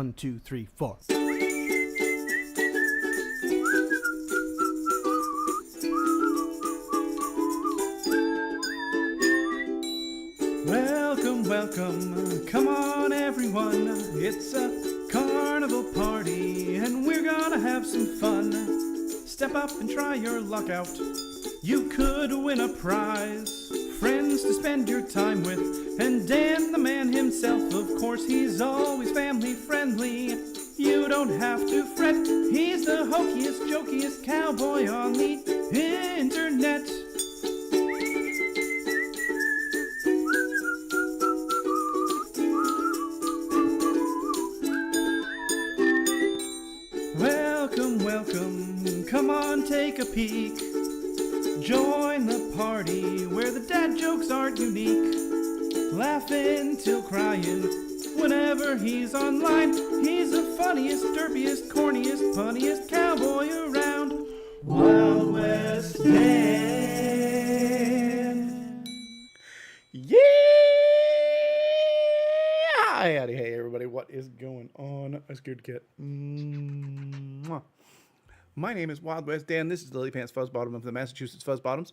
1, 2, 3, 4. Welcome, welcome, come on everyone. It's a carnival party and we're gonna have some fun. Step up and try your luck out. You could win a prize. Friends to spend your time with. And Dan the man himself, of course, he's always family friendly. You don't have to fret. He's the hokiest, jokiest cowboy on the internet. Welcome, welcome, come on, take a peek. Join the party where the dad jokes aren't unique. Laughing till crying whenever he's online. He's the funniest, derpiest, corniest, funniest cowboy around. Wild West Dan. Yeah! Hi, howdy, hey, everybody. What is going on? I scared cat. My name is Wild West Dan. This is Lily Pants Fuzzbottom of the Massachusetts Fuzzbottoms.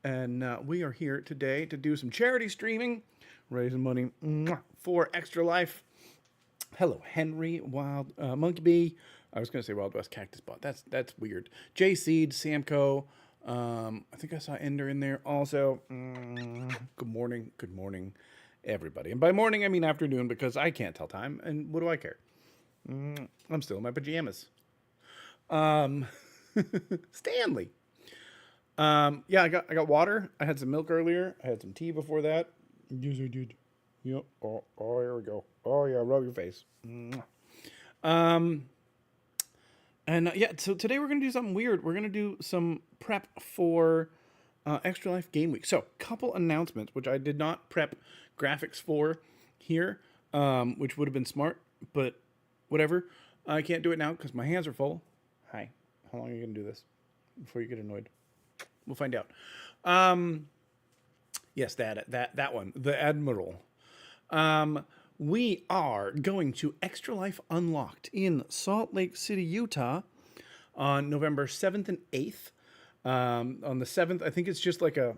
And we are here today to do some charity streaming, raising money for Extra Life. Hello, Henry, Wild Monkey Bee. I was going to say Wild West Cactus Bot. That's weird. J Seed, Samco. I think I saw Ender in there also. Good morning, everybody. And by morning, I mean afternoon because I can't tell time. And what do I care? I'm still in my pajamas. Stanley. Yeah, I got water. I had some milk earlier. I had some tea before that. Yes, I did. Yep. Oh, here we go. Oh yeah, rub your face. Yeah, so today we're gonna do something weird. We're gonna do some prep for Extra Life Game Week. So, couple announcements, which I did not prep graphics for here, which would have been smart, but whatever. I can't do it now because my hands are full. Hi. How long are you gonna do this before you get annoyed? We'll find out. Yes, that one, the Admiral. We are going to Extra Life Unlocked in Salt Lake City, Utah, on November 7th and 8th. On the 7th, I think it's just like a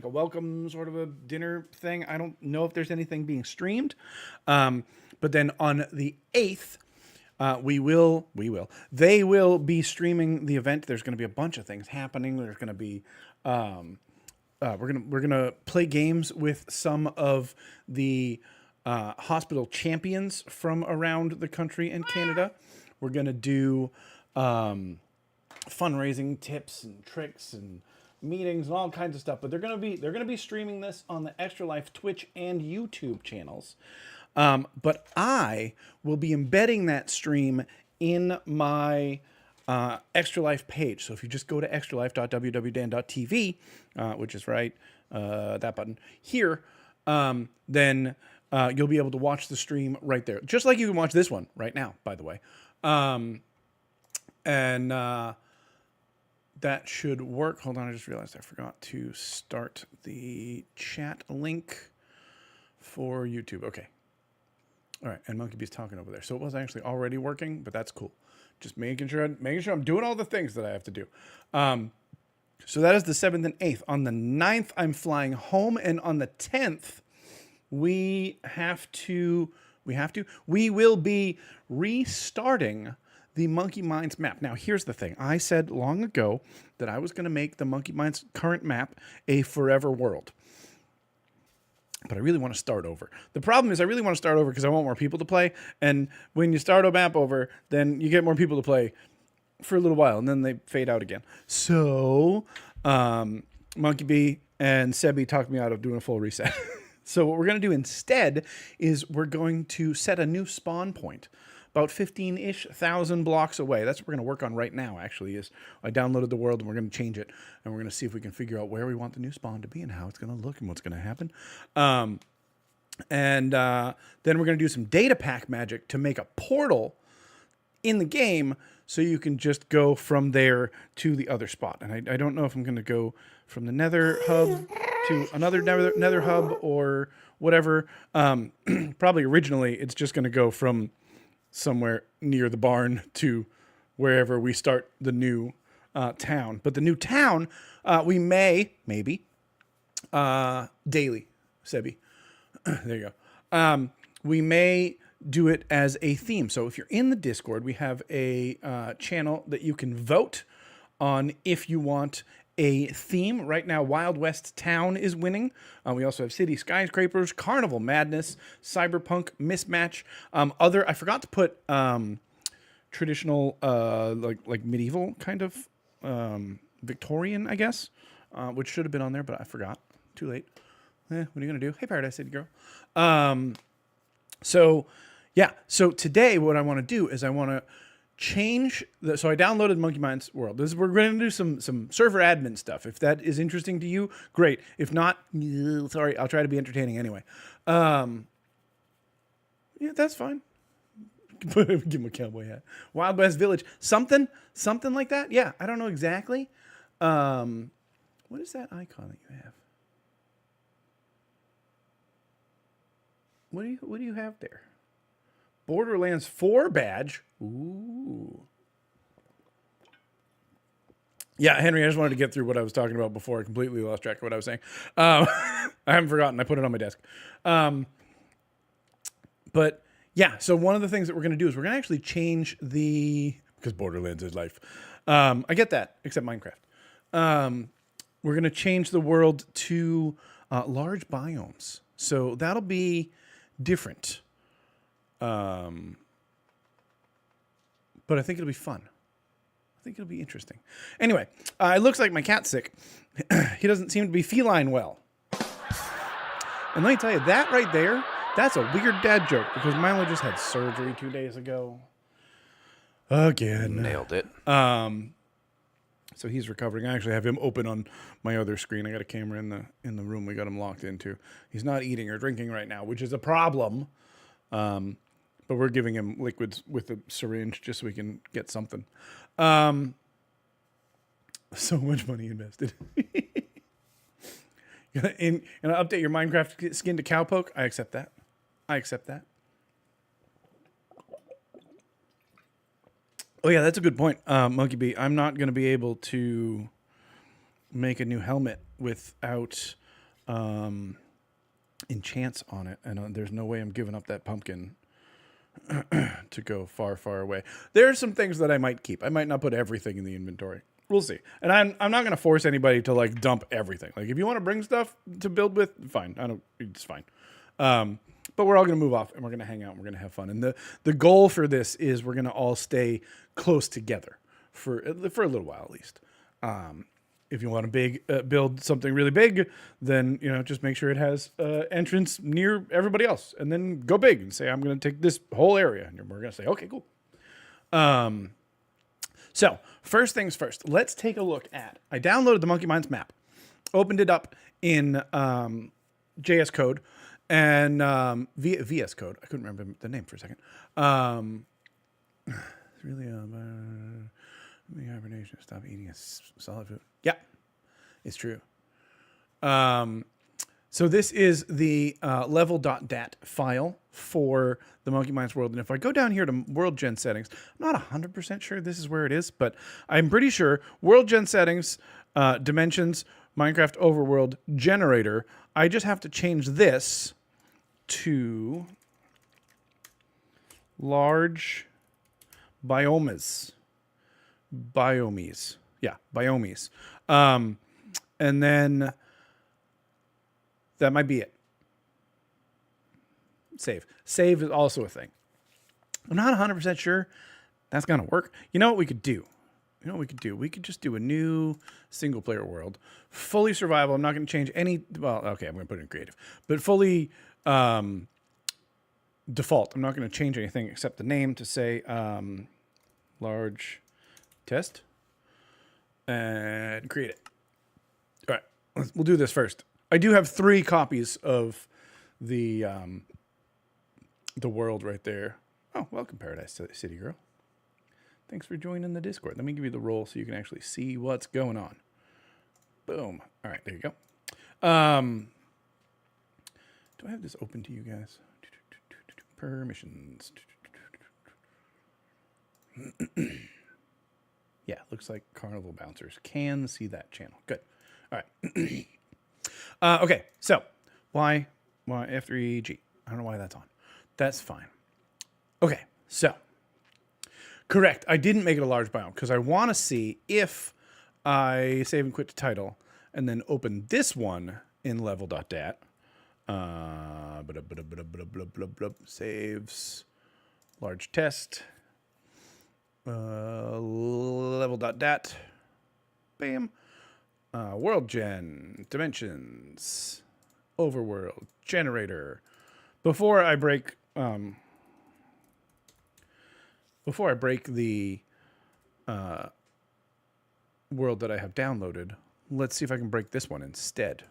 welcome sort of a dinner thing. I don't know if there's anything being streamed. But then on the 8th, they will be streaming the event. There's going to be a bunch of things happening. There's going to be, we're gonna play games with some of the hospital champions from around the country and Canada. We're gonna do fundraising tips and tricks and meetings and all kinds of stuff. But they're gonna be streaming this on the Extra Life Twitch and YouTube channels. But I will be embedding that stream in my Extra Life page. So if you just go to extralife.wwdan.tv, which is right, that button here, then you'll be able to watch the stream right there. Just like you can watch this one right now, by the way. That should work. Hold on, I just realized I forgot to start the chat link for YouTube. Okay. All right, and Monkey Bee's talking over there. So it was actually already working, but that's cool. Just making sure I'm doing all the things that I have to do. So that is the 7th and 8th. On the 9th, I'm flying home, and on the 10th, we will be restarting the Monkey Minds map. Now, here's the thing. I said long ago that I was going to make the Monkey Minds current map a forever world. But I really want to start over. The problem is I really want to start over because I want more people to play. And when you start a map over, then you get more people to play for a little while, and then they fade out again. So Monkey Bee and Sebi talked me out of doing a full reset. So what we're going to do instead is we're going to set a new spawn point about 15-ish thousand blocks away. That's what we're going to work on right now, actually, is I downloaded the world, and we're going to change it, and we're going to see if we can figure out where we want the new spawn to be and how it's going to look and what's going to happen. Then we're going to do some Datapack magic to make a portal in the game so you can just go from there to the other spot. And I don't know if I'm going to go from the Nether hub to another Nether hub or whatever. Probably originally it's just going to go from somewhere near the barn to wherever we start the new town. But the new town, we maybe, daily, Sebi. There you go. We may do it as a theme. So if you're in the Discord, we have a channel that you can vote on if you want a theme. Right now, Wild West Town is winning. We also have City Skyscrapers, Carnival Madness, Cyberpunk Mismatch. I forgot to put traditional, like medieval kind of Victorian, I guess, which should have been on there, but I forgot. Too late. What are you gonna do? Hey, Paradise City Girl. So today what I want to do is I want to change so I downloaded Monkey Minds World. We're going to do some server admin stuff. If that is interesting to you, great. If not, sorry, I'll try to be entertaining anyway. Yeah, that's fine. Give him a cowboy hat. Wild West Village. Something like that. Yeah, I don't know exactly. What is that icon that you have? What do you have there? Borderlands 4 badge. Ooh. Yeah, Henry, I just wanted to get through what I was talking about before I completely lost track of what I was saying. I haven't forgotten. I put it on my desk. But yeah, so one of the things that we're going to do is we're going to actually change because Borderlands is life. I get that, except Minecraft. We're going to change the world to large biomes. So that'll be different. But I think it'll be fun. I think it'll be interesting. Anyway, it looks like my cat's sick. He doesn't seem to be feline well. And let me tell you, that right there, that's a weird dad joke because Milo just had surgery 2 days ago. Again. Nailed it. So he's recovering. I actually have him open on my other screen. I got a camera in the room we got him locked into. He's not eating or drinking right now, which is a problem. But we're giving him liquids with a syringe just so we can get something. So much money invested. And update your Minecraft skin to cowpoke. I accept that. Oh yeah, that's a good point, Monkey Bee. I'm not going to be able to make a new helmet without enchants on it, and there's no way I'm giving up that pumpkin to go far, far away. There are some things that I might keep. I might not put everything in the inventory. We'll see. And I'm not going to force anybody to like dump everything. Like if you want to bring stuff to build with, fine. It's fine. But we're all going to move off and we're going to hang out and we're going to have fun. And the goal for this is we're going to all stay close together for a little while at least. If you want to build something really big, then just make sure it has entrance near everybody else, and then go big and say I'm going to take this whole area, and we're going to say okay, cool. So first things first, let's take a look at. I downloaded the Monkey Minds map, opened it up in JS Code and VS Code. I couldn't remember the name for a second. It's really hibernation. Stop eating a solid food. Yeah, it's true. So this is the level.dat file for the Monkey Minds world. And if I go down here to world gen settings, I'm not 100% sure this is where it is, but I'm pretty sure world gen settings, dimensions, Minecraft overworld generator. I just have to change this to large biomes. Yeah, biomes. And then that might be it. Save. Save is also a thing. I'm not 100% sure that's going to work. You know what we could do? We could just do a new single player world. Fully survival. I'm not going to change any. Well, okay, I'm going to put it in creative. But fully default. I'm not going to change anything except the name to say large test. And create it. All right. We'll do this first. I do have 3 copies of the world right there. Oh, welcome, Paradise City Girl. Thanks for joining the Discord. Let me give you the role so you can actually see what's going on. Boom. All right, there you go. Do I have this open to you guys? Permissions. Yeah, looks like Carnival Bouncers can see that channel. Good. All right. Okay, so why F3G? I don't know why that's on. That's fine. Okay, so correct. I didn't make it a large biome because I want to see if I save and quit to title and then open this one in level.dat. Saves large test. Level.dat. Bam. World gen. Dimensions. Overworld. Generator. Before I break the world that I have downloaded, let's see if I can break this one instead.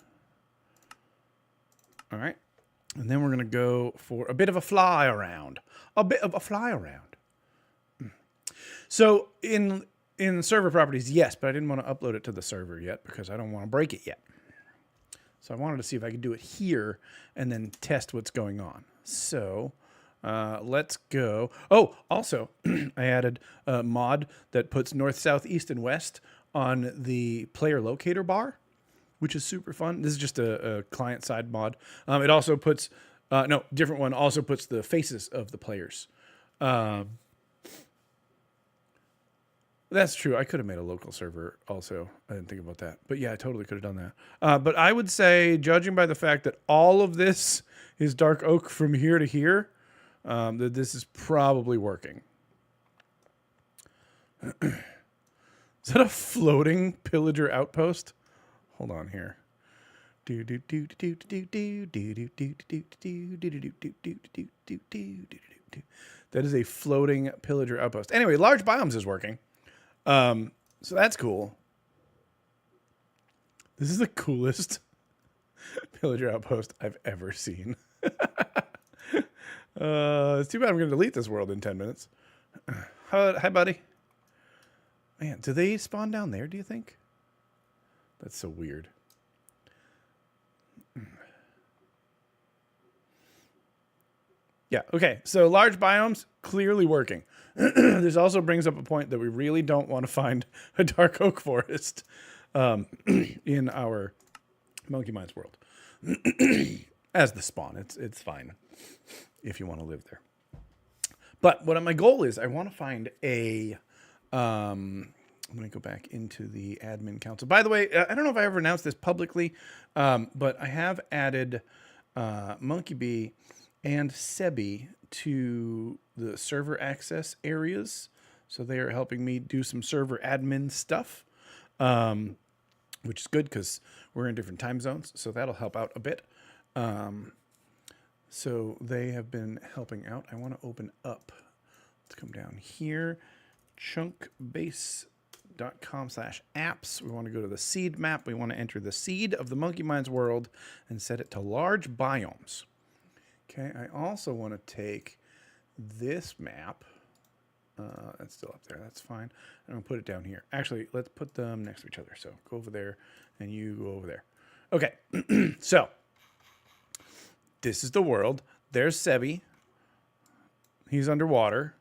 All right. And then we're going to go for a bit of a fly around. So in server properties, yes, but I didn't want to upload it to the server yet because I don't want to break it yet. So I wanted to see if I could do it here and then test what's going on. So let's go. Oh, also, I added a mod that puts north, south, east, and west on the player locator bar, which is super fun. This is just a client-side mod. It also puts, different one, also puts the faces of the players. That's true. I could have made a local server also. I didn't think about that. But yeah, I totally could have done that. But I would say, judging by the fact that all of this is dark oak from here to here, that this is probably working. Is that a floating pillager outpost? Hold on here. That is a floating pillager outpost. Anyway, large biomes is working. So that's cool. This is the coolest pillager outpost I've ever seen. It's too bad I'm going to delete this world in 10 minutes. Hi, buddy. Man, do they spawn down there, do you think? That's so weird. Yeah, okay. So large biomes, clearly working. This also brings up a point that we really don't want to find a dark oak forest in our Monkey Mines world. As the spawn, it's fine if you want to live there. But what my goal is, I want to find a... I'm going to go back into the admin council. By the way, I don't know if I ever announced this publicly, but I have added Monkey Bee and Sebi to the server access areas. So they are helping me do some server admin stuff, which is good because we're in different time zones. So that'll help out a bit. So they have been helping out. I want to open up. Let's come down here. chunkbase.com/apps. We want to go to the seed map. We want to enter the seed of the Monkey Mines world and set it to large biomes. Okay, I also want to take this map. That's still up there. That's fine. I'm going to put it down here. Actually, let's put them next to each other. So go over there and you go over there. Okay, so this is the world. There's Sebi. He's underwater.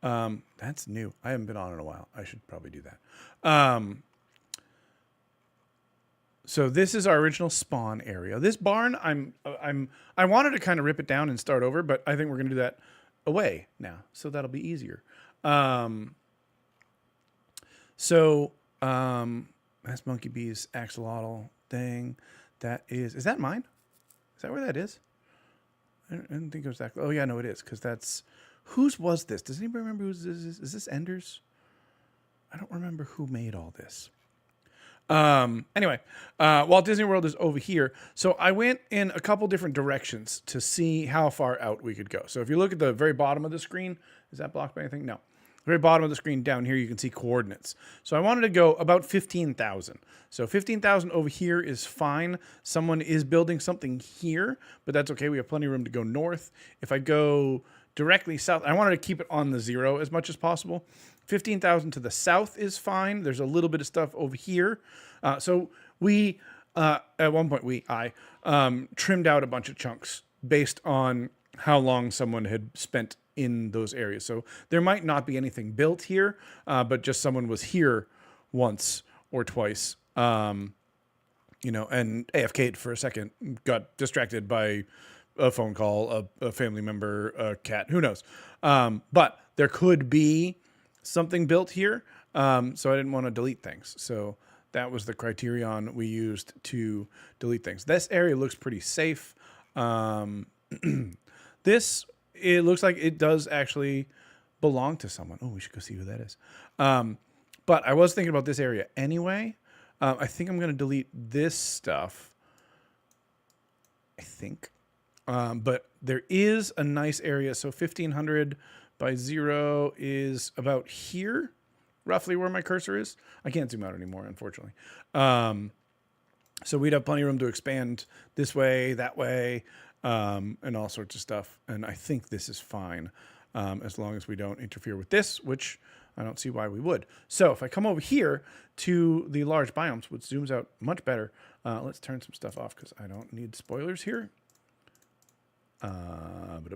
That's new. I haven't been on in a while. I should probably do that. So this is our original spawn area. This barn, I wanted to kind of rip it down and start over, but I think we're going to do that away now. So that'll be easier. That's Monkey Bee's axolotl thing. Is that mine? Is that where that is? I didn't think it was that. Oh yeah, no, it is. Cause whose was this? Does anybody remember whose this is? Is this Ender's? I don't remember who made all this. Anyway, Walt Disney World is over here. So I went in a couple different directions to see how far out we could go. So if you look at the very bottom of the screen, is that blocked by anything? No. The very bottom of the screen down here, you can see coordinates. So I wanted to go about 15,000. So 15,000 over here is fine. Someone is building something here, but that's okay. We have plenty of room to go north. If I go directly south, I wanted to keep it on the 0 as much as possible. 15,000 to the south is fine. There's a little bit of stuff over here. So we, at one point, I trimmed out a bunch of chunks based on how long someone had spent in those areas. So there might not be anything built here, but just someone was here once or twice, and AFK'd for a second, got distracted by a phone call, a family member, a cat, who knows. But there could be something built here, so I didn't want to delete things. So that was the criterion we used to delete things. This area looks pretty safe. It looks like it does actually belong to someone. Oh, we should go see who that is. But I was thinking about this area anyway. I think I'm going to delete this stuff. I think. But there is a nice area. So 1500 by 0 is about here, roughly where my cursor is. I can't zoom out anymore, unfortunately. So we'd have plenty of room to expand this way, that way, and all sorts of stuff. And I think this is fine, as long as we don't interfere with this, which I don't see why we would. So if I come over here to the large biomes, which zooms out much better, let's turn some stuff off because I don't need spoilers here. Okay.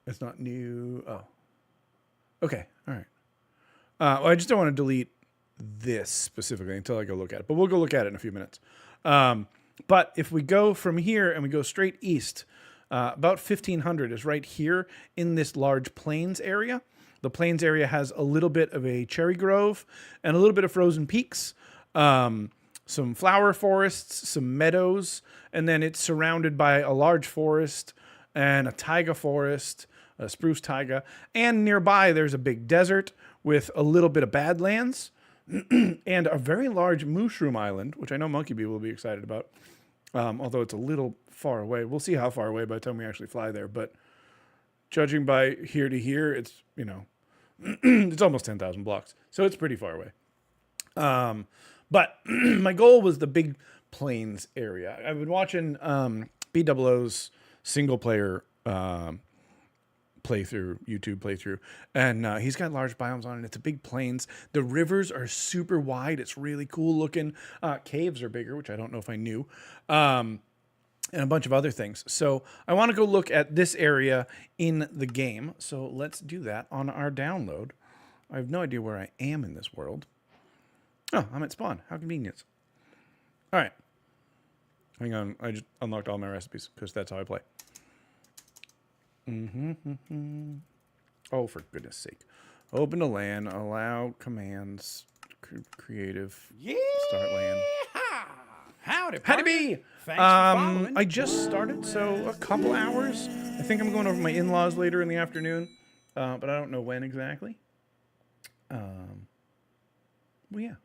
It's not new. Oh. Okay. All right. Well, I just don't want to delete this specifically until I go look at it. But we'll go look at it in a few minutes. But if we go from here and we go straight east, about 1500 is right here in this large plains area. The plains area has a little bit of a cherry grove and a little bit of frozen peaks, some flower forests, some meadows, and then it's surrounded by a large forest and a taiga forest, a spruce taiga, and nearby there's a big desert with a little bit of badlands and a very large mushroom island, which I know Monkey Bee will be excited about, although it's a little far away. We'll see how far away by the time we actually fly there, but judging by here to here, it's, it's almost 10,000 blocks, so it's pretty far away. But my goal was the big plains area. I've been watching B00's single player playthrough, YouTube playthrough, and he's got large biomes on it. It's a big plains. The rivers are super wide. It's really cool looking. Caves are bigger, which I don't know if I knew, and a bunch of other things. So I want to go look at this area in the game. So let's do that on our download. I have no idea where I am in this world. Oh, I'm at spawn. How convenient. All right. Hang on. I just unlocked all my recipes because that's how I play. Oh, for goodness sake. Open to LAN. Allow commands. Creative. Yeah. Start LAN. Howdy, Howdy be. Thanks for following. I just started, so a couple hours. I think I'm going over my in-laws later in the afternoon, but I don't know when exactly. Well, yeah.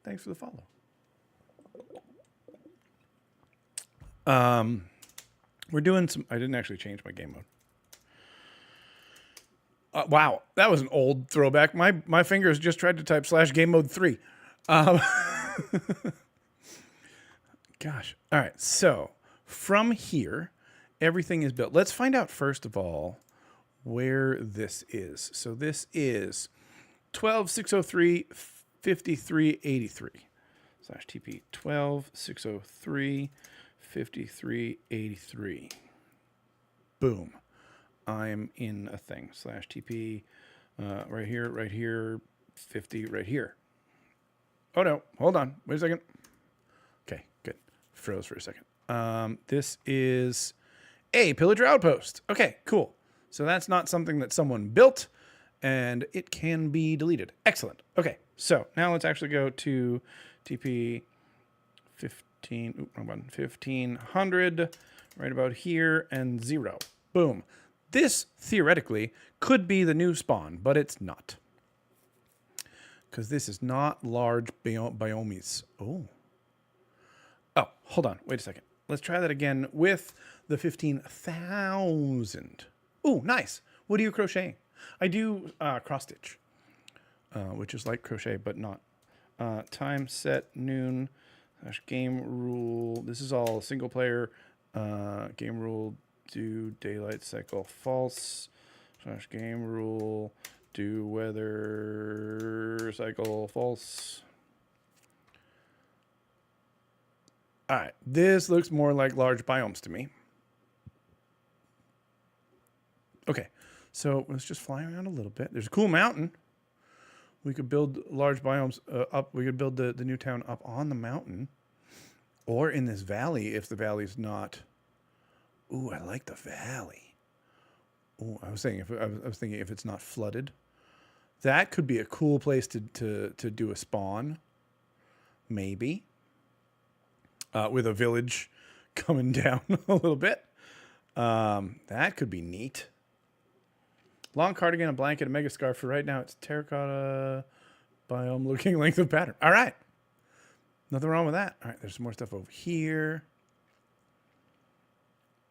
Thanks for the follow. We're doing some. I didn't actually change my game mode. Wow, that was an old throwback. My fingers just tried to type /game mode 3. Gosh. All right. So from here, everything is built. Let's find out first of all where this is. So this is 12.603.53.83 /TP 12.603.53.83. Boom. I'm in a thing /TP right here, 50 right here. Oh no, hold on. Wait a second. Okay, good. Froze for a second. This is a pillager outpost. Okay, cool. So that's not something that someone built, and it can be deleted. Excellent. Okay, so now let's actually go to TP 1500, right about here, and 0. Boom. This, theoretically, could be the new spawn, but it's not. Because this is not large biomes. Oh, hold on. Wait a second. Let's try that again with the 15,000. Oh, nice. What are you crocheting? I do cross-stitch, which is like crochet, but not. Time set noon /game rule. This is all single player. Game rule do daylight cycle false /game rule do weather cycle false. All right, this looks more like large biomes to me. Okay, so let's just fly around a little bit. There's a cool mountain. We could build large biomes up. We could build the new town up on the mountain, or in this valley if the valley's not. Ooh, I like the valley. Ooh, I was thinking if it's not flooded, that could be a cool place to do a spawn. Maybe with a village coming down a little bit. That could be neat. Long cardigan, a blanket, a mega scarf. For right now, it's terracotta biome looking length of pattern. All right. Nothing wrong with that. All right, there's some more stuff over here.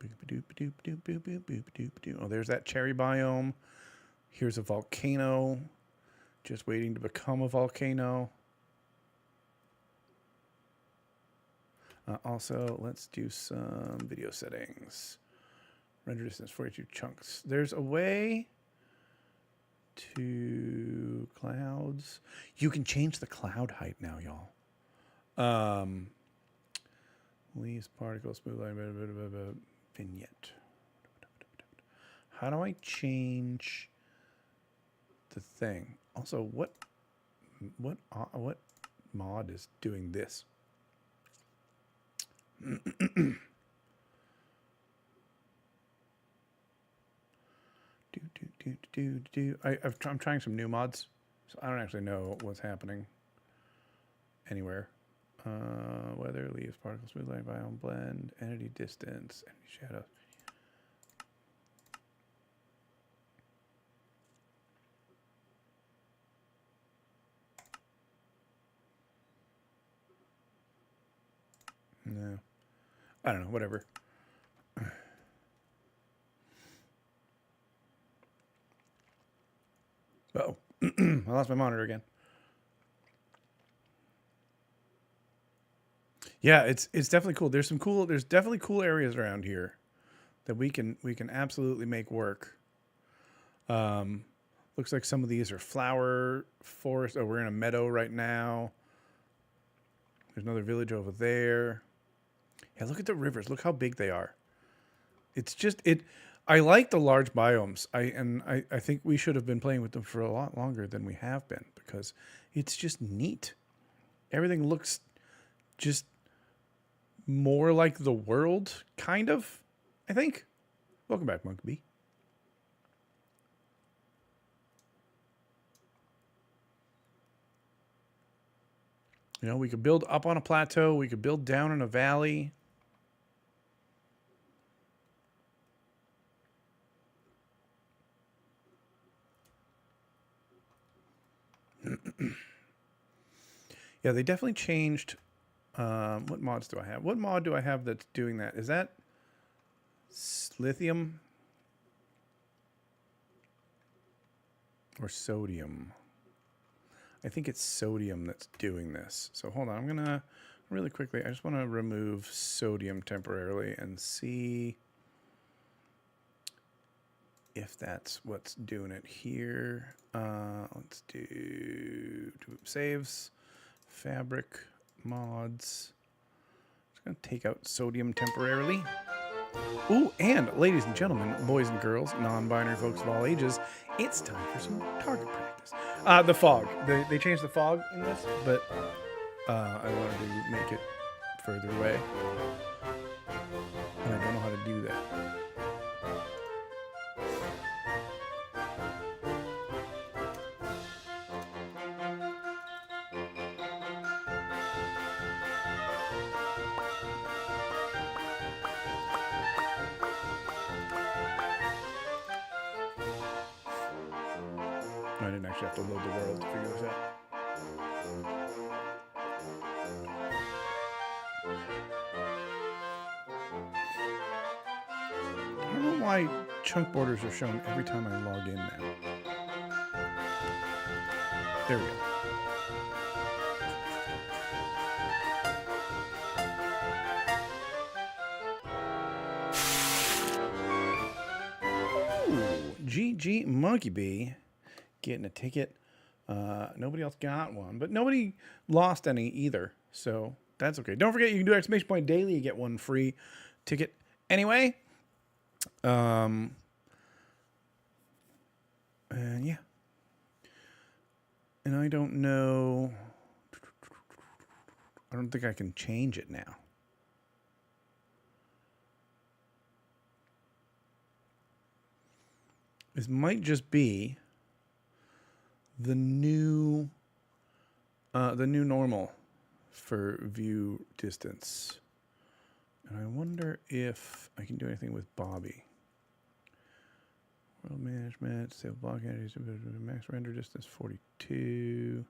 Oh, there's that cherry biome. Here's a volcano. Just waiting to become a volcano. Also, let's do some video settings. Render distance 42 chunks. There's a way to clouds. You can change the cloud height now, y'all. Leaves, particles, smooth line, vignette. How do I change the thing? Also, what mod is doing this? I'm trying some new mods, so I don't actually know what's happening anywhere. Weather, leaves, particles, smooth line, biome, blend, entity distance, entity shadow. No, I don't know. Whatever. Uh-oh. I lost my monitor again. Yeah, it's definitely cool. There's definitely cool areas around here that we can absolutely make work. Looks like some of these are flower forest. Oh, we're in a meadow right now. There's another village over there. Yeah, look at the rivers. Look how big they are. It's just I like the large biomes. I think we should have been playing with them for a lot longer than we have been because it's just neat. Everything looks just more like the world, kind of, I think. Welcome back, Monkey Bee. You know, we could build up on a plateau. We could build down in a valley. Yeah, they definitely changed. What mods do I have? What mod do I have that's doing that? Is that lithium or sodium? I think it's sodium that's doing this. So hold on, I'm gonna really quickly. I just want to remove sodium temporarily and see if that's what's doing it here. Let's do saves, fabric, mods. Just gonna take out sodium temporarily. Ooh, and ladies and gentlemen, boys and girls, non-binary folks of all ages, it's time for some target practice. The fog. They changed the fog in this, but I wanted to make it further away. And I don't know how to do that. I didn't actually have to load the world to figure this out. I don't know why chunk borders are shown every time I log in now. There we go. Ooh, GG Monkey Bee. Getting a ticket. Nobody else got one, but nobody lost any either. So That's okay. Don't forget, you can do exclamation point daily. You get one free ticket anyway. And yeah. And I don't know. I don't think I can change it now. This might just be the new normal for view distance. And I wonder if I can do anything with Bobby. World management, save block entities, max render distance 42.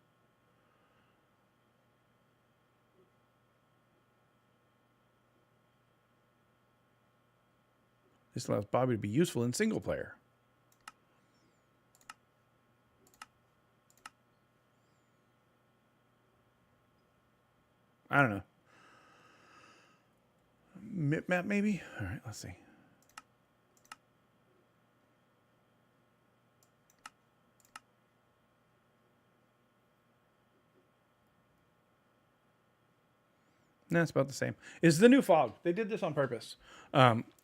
This allows Bobby to be useful in single player. I don't know. Map maybe? All right, let's see. No, it's about the same. It's the new fog. They did this on purpose,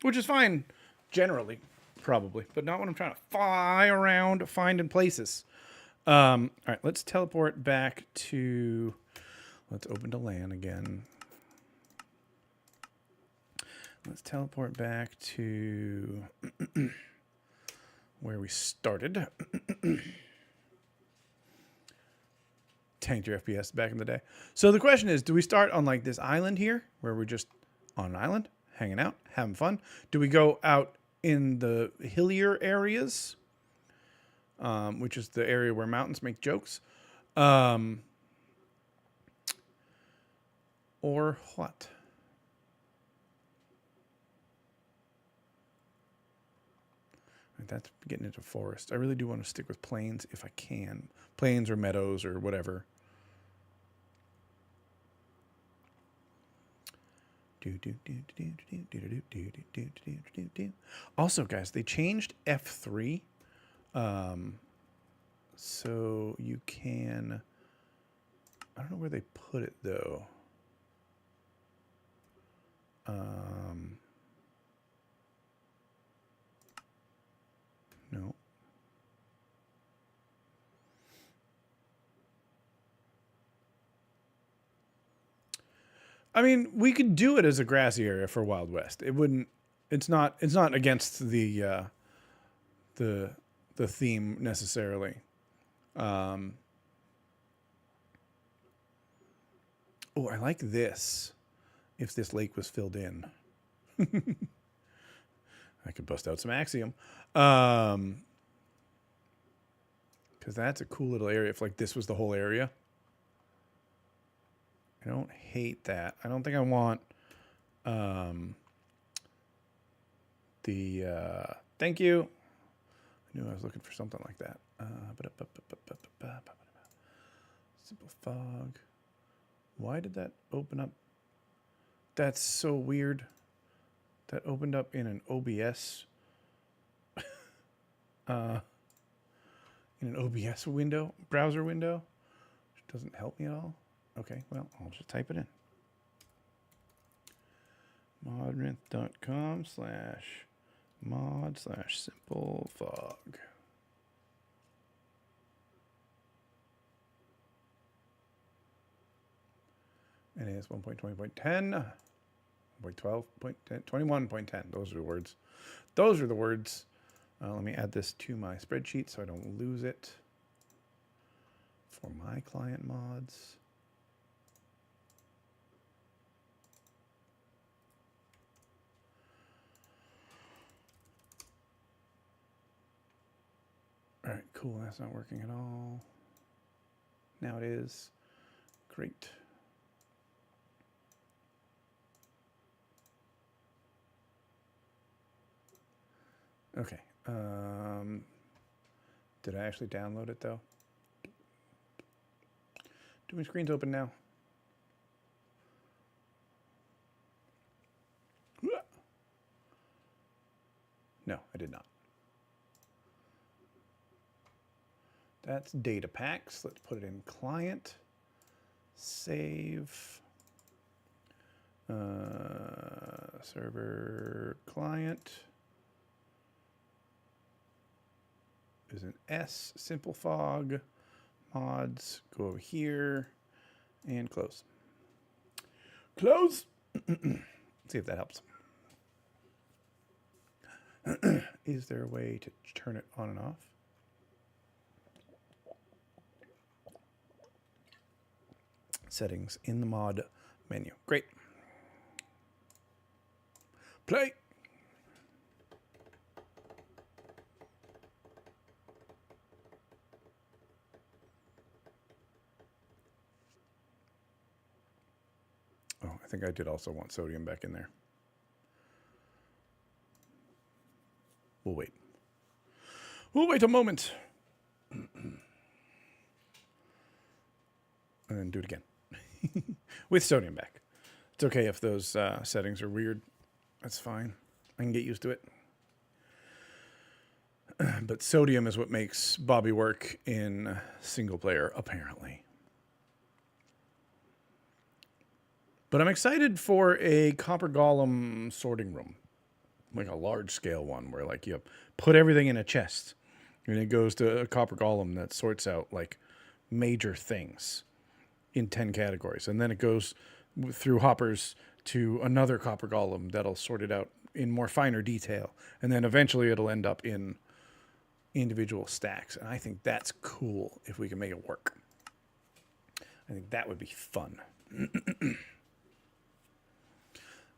which is fine generally, probably, but not when I'm trying to fly around finding places. All right, let's teleport back to... Let's open to LAN again. Let's teleport back to where we started. Tanked your FPS back in the day. So the question is, do we start on like this island here, where we're just on an island, hanging out, having fun? Do we go out in the hillier areas, which is the area where mountains make jokes? Or what? That's getting into forest. I really do want to stick with plains if I can. Plains or meadows or whatever. Also, guys, they changed F3. So you can... I don't know where they put it, though. No. I mean, we could do it as a grassy area for Wild West. It wouldn't. It's not against the theme necessarily. Oh, I like this. If this lake was filled in, I could bust out some Axiom. Because that's a cool little area. If like this was the whole area. I don't hate that. I don't think I want thank you. I knew I was looking for something like that. Simple fog. Why did that open up? That's so weird. That opened up in an OBS. In an OBS window, browser window. Which doesn't help me at all. Okay, well, I'll just type it in. modrinth.com/mod/simple fog. And it is 1.20.10, 1.12.10, 21.10. Those are the words. Those are the words. Let me add this to my spreadsheet so I don't lose it for my client mods. All right, cool. That's not working at all. Now it is. Great. Okay. Did I actually download it though? Do my screens open now? No, I did not. That's Datapacks. Let's put it in client. Save. Server client is an S. Simple fog. Mods. Go over here and close. Close. See if that helps. Is there a way to turn it on and off? Settings in the mod menu. Great. Play. Oh, I think I did also want sodium back in there. We'll wait. We'll wait a moment. And then do it again. With sodium back. It's okay if those settings are weird. That's fine. I can get used to it. But sodium is what makes Bobby work in single player, apparently. But I'm excited for a copper golem sorting room. Like a large scale one where like you put everything in a chest. And it goes to a copper golem that sorts out like major things in 10 categories. And then it goes through hoppers to another copper golem that'll sort it out in more finer detail. And then eventually it'll end up in individual stacks. And I think that's cool if we can make it work. I think that would be fun.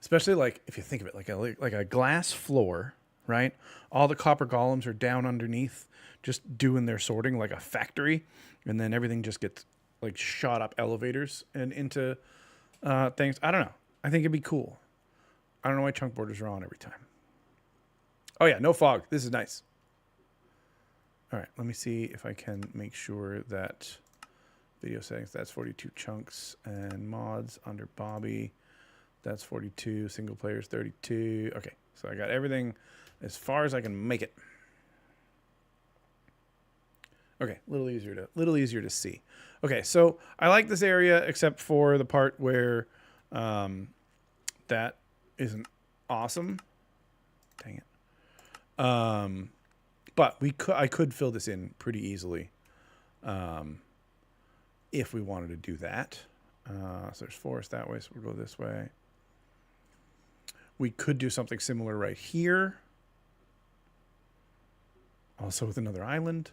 Especially like if you think of it like a glass floor, right? All the copper golems are down underneath just doing their sorting like a factory. And then everything just gets like shot up elevators and into things. I don't know. I think it'd be cool. I don't know why chunk borders are on every time. Oh yeah, no fog. This is nice. All right, let me see if I can make sure that video settings, that's 42 chunks, and mods under Bobby, that's 42, single players 32. Okay, so I got everything as far as I can make it. Okay, a little easier to see. Okay, so I like this area except for the part where that isn't awesome. Dang it. But I could fill this in pretty easily if we wanted to do that. So there's forest that way, so we'll go this way. We could do something similar right here. Also with another island.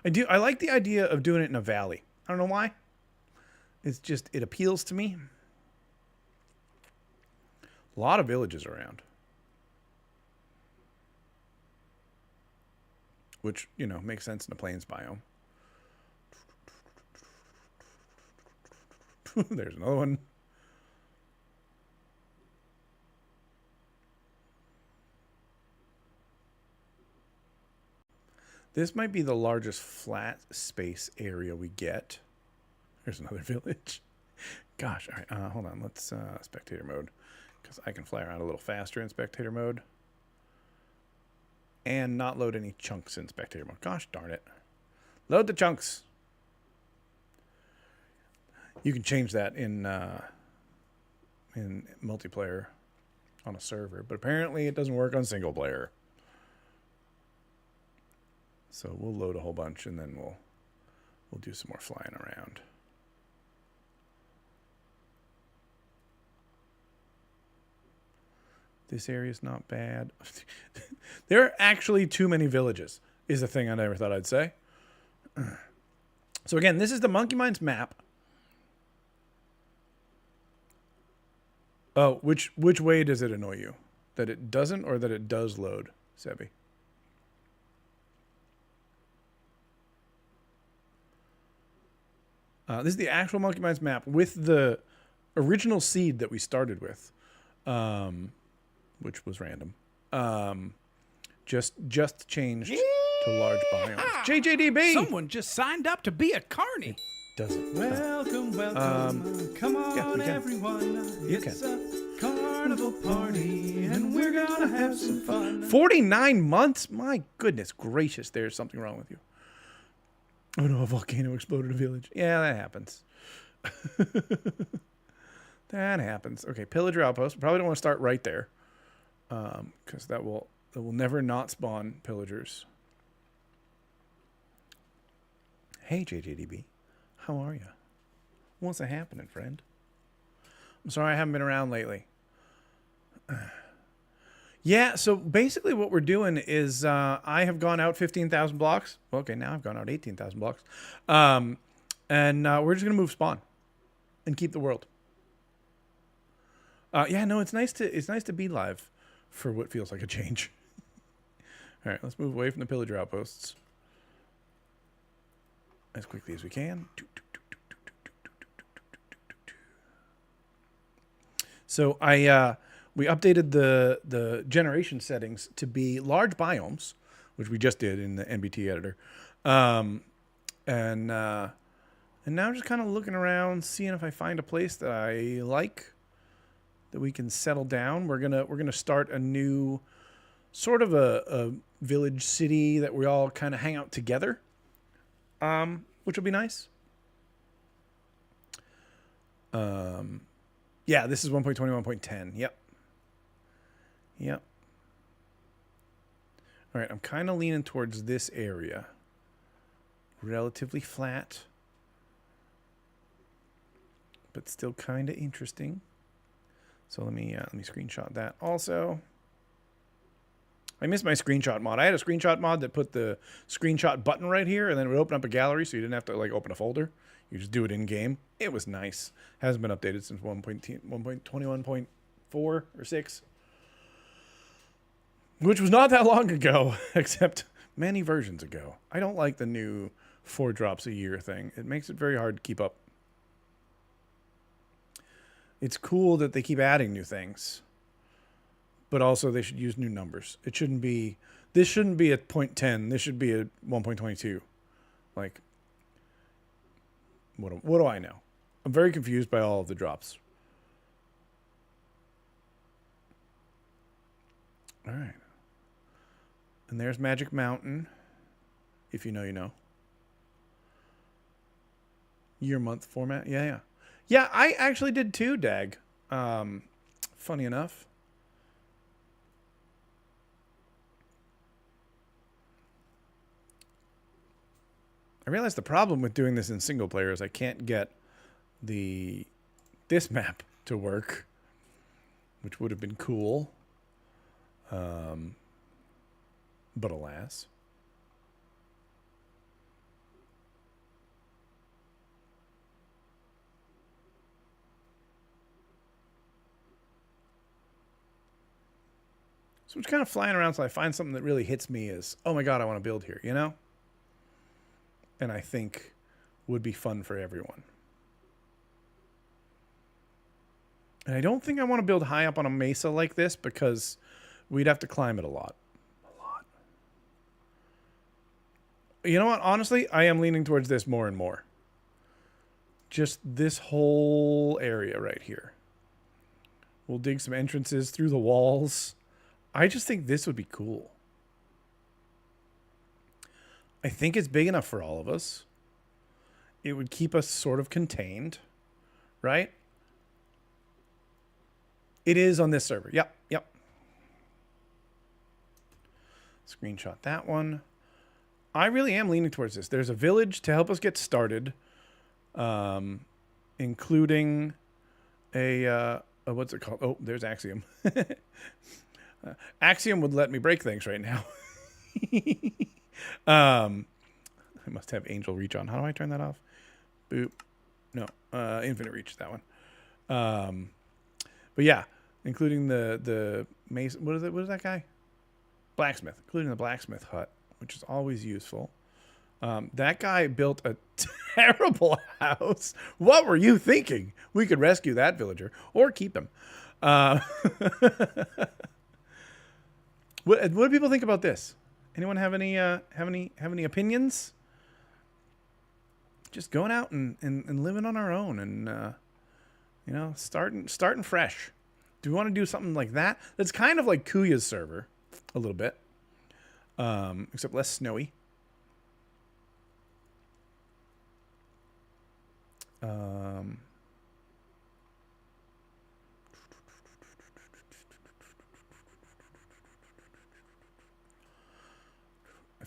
I like the idea of doing it in a valley. I don't know why. It's just, it appeals to me. A lot of villages around. Which, you know, makes sense in the plains biome. There's another one. This might be the largest flat space area we get. There's another village. Gosh, all right, hold on. Let's spectator mode, because I can fly around a little faster in spectator mode. And not load any chunks in spectator mode. Gosh darn it. Load the chunks. You can change that in multiplayer on a server, but apparently it doesn't work on single player. So we'll load a whole bunch and then we'll do some more flying around. This area is not bad. There are actually too many villages, is a thing I never thought I'd say. So again, this is the Monkey Mines map. Oh, which way does it annoy you? That it doesn't or that it does load, Sebi? This is the actual Monkey Mines map with the original seed that we started with. Which was random. Just changed to large biomes. JJDB! Someone just signed up to be a carny. Doesn't. Welcome. Come on, everyone. It's a carnival party, and we're gonna have some fun. 49 months? My goodness gracious, there's something wrong with you. Oh no, a volcano exploded a village. Yeah, that happens. That happens. Okay, pillager outpost. Probably don't want to start right there, because that will never not spawn pillagers. Hey JJDB, how are you? What's happening, friend? I'm sorry I haven't been around lately. Yeah, so basically what we're doing is I have gone out 15,000 blocks. Well, okay, now I've gone out 18,000 blocks. And we're just going to move spawn and keep the world. Yeah, no, it's nice to be live for what feels like a change. All right, let's move away from the pillager outposts as quickly as we can. So we updated the generation settings to be large biomes, which we just did in the NBT editor, and now I'm just kind of looking around, seeing if I find a place that I like, that we can settle down. We're gonna start a new sort of a village city that we all kind of hang out together, which will be nice. Yeah, this is 1.21.10. Yep. All right, I'm kind of leaning towards this area. Relatively flat, but still kind of interesting. So let me screenshot that also. I missed my screenshot mod. I had a screenshot mod that put the screenshot button right here, and then it would open up a gallery, so you didn't have to like open a folder. You just do it in game. It was nice. Hasn't been updated since 1.21.4 or 6, which was not that long ago, except many versions ago. I don't like the new 4 drops a year thing. It makes it very hard to keep up. It's cool that they keep adding new things, but also they should use new numbers. It shouldn't be, this shouldn't be at 0.10. This should be at 1.22. Like, what do I know? I'm very confused by all of the drops. All right. And there's Magic Mountain. If you know, you know. Year month format. Yeah. Yeah, I actually did too, Dag. Funny enough. I realized the problem with doing this in single player is I can't get this map to work, which would have been cool. But alas. So I'm just kind of flying around until I find something that really hits me as, oh my God, I want to build here, you know? And I think would be fun for everyone. And I don't think I want to build high up on a mesa like this because we'd have to climb it a lot. You know what? Honestly, I am leaning towards this more and more. Just this whole area right here. We'll dig some entrances through the walls. I just think this would be cool. I think it's big enough for all of us. It would keep us sort of contained, right? It is on this server. Yep. Screenshot that one. I really am leaning towards this. There's a village to help us get started, including a what's it called? Oh, there's Axiom. Axiom would let me break things right now. I must have angel reach on. How do I turn that off? Boop. No, infinite reach, that one. But yeah, including the mason. What is that guy? Blacksmith. Including the blacksmith hut, which is always useful. That guy built a terrible house. What were you thinking? We could rescue that villager or keep him. What do people think about this? Anyone have any opinions? Just going out and living on our own and starting fresh. Do we want to do something like that? That's kind of like Kuya's server, a little bit, except less snowy.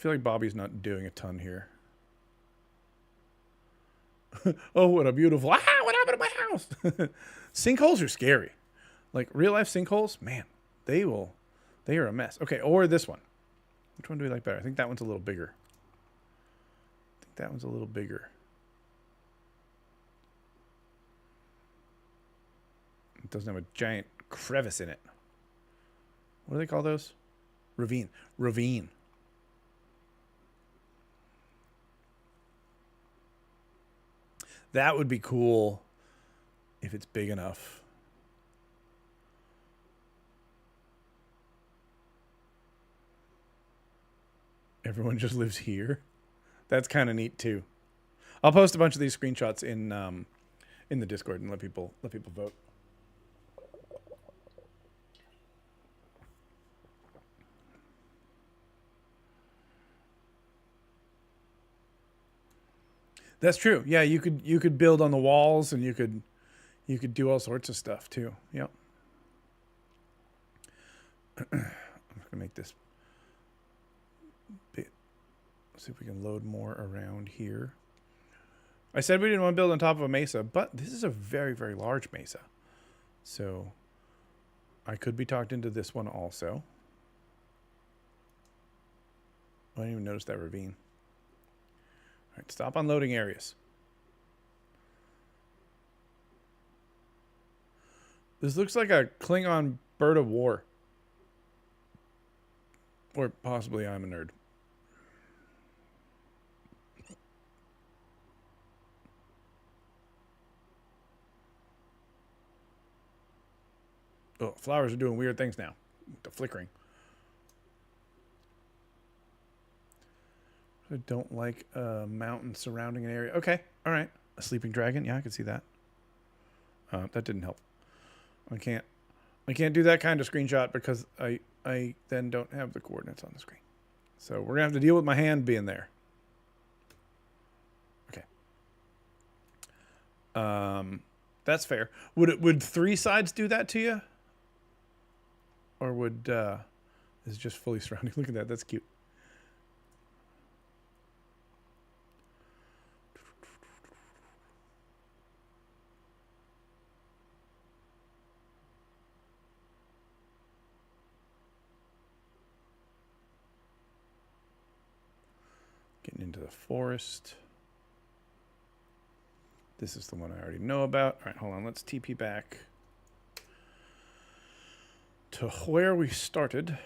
feel like Bobby's not doing a ton here. Oh, what a beautiful... Ah, what happened to my house? Sinkholes are scary. Like, real-life sinkholes, man, they are a mess. Okay, or this one. Which one do we like better? I think that one's a little bigger. It doesn't have a giant crevice in it. What do they call those? Ravine. That would be cool if it's big enough. Everyone just lives here. That's kind of neat too. I'll post a bunch of these screenshots in the Discord and let people vote. That's true. Yeah, you could build on the walls, and you could do all sorts of stuff too. Yep. I'm just gonna make this bit. See if we can load more around here. I said we didn't want to build on top of a mesa, but this is a very, very large mesa. So I could be talked into this one also. I didn't even notice that ravine. All right, stop unloading areas. This looks like a Klingon bird of war. Or possibly I'm a nerd. Oh, flowers are doing weird things now. The flickering. I don't like a mountain surrounding an area. Okay, all right. A sleeping dragon. Yeah, I can see that. That didn't help. I can't do that kind of screenshot because I then don't have the coordinates on the screen. So we're gonna have to deal with my hand being there. Okay. That's fair. Would 3 sides do that to you? Or would is it just fully surrounding? Look at that. That's cute. Getting into the forest. This is the one I already know about. All right, hold on. Let's TP back to where we started.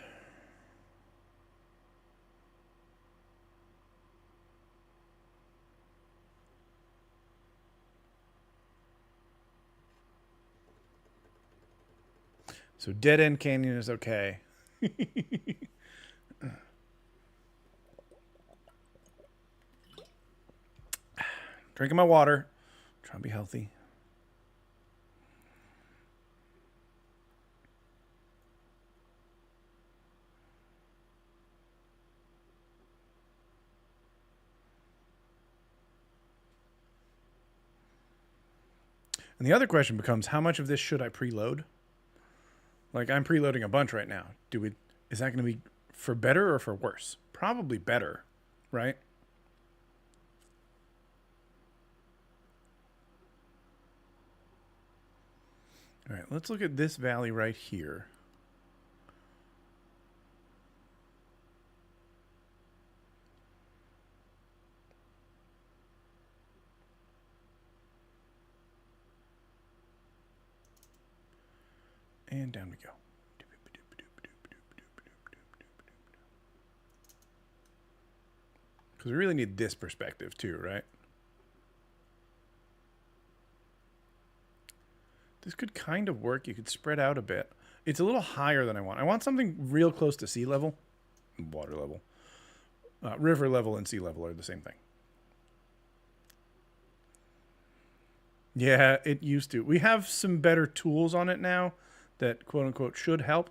So Dead End Canyon is okay. Drinking my water. Trying to be healthy. And the other question becomes, how much of this should I preload? Like, I'm preloading a bunch right now. Is that going to be for better or for worse? Probably better, right? All right, let's look at this valley right here. And down we go. Because we really need this perspective too, right? This could kind of work. You could spread out a bit. It's a little higher than I want. I want something real close to sea level. Water level. River level and sea level are the same thing. Yeah, it used to. We have some better tools on it now that quote unquote should help.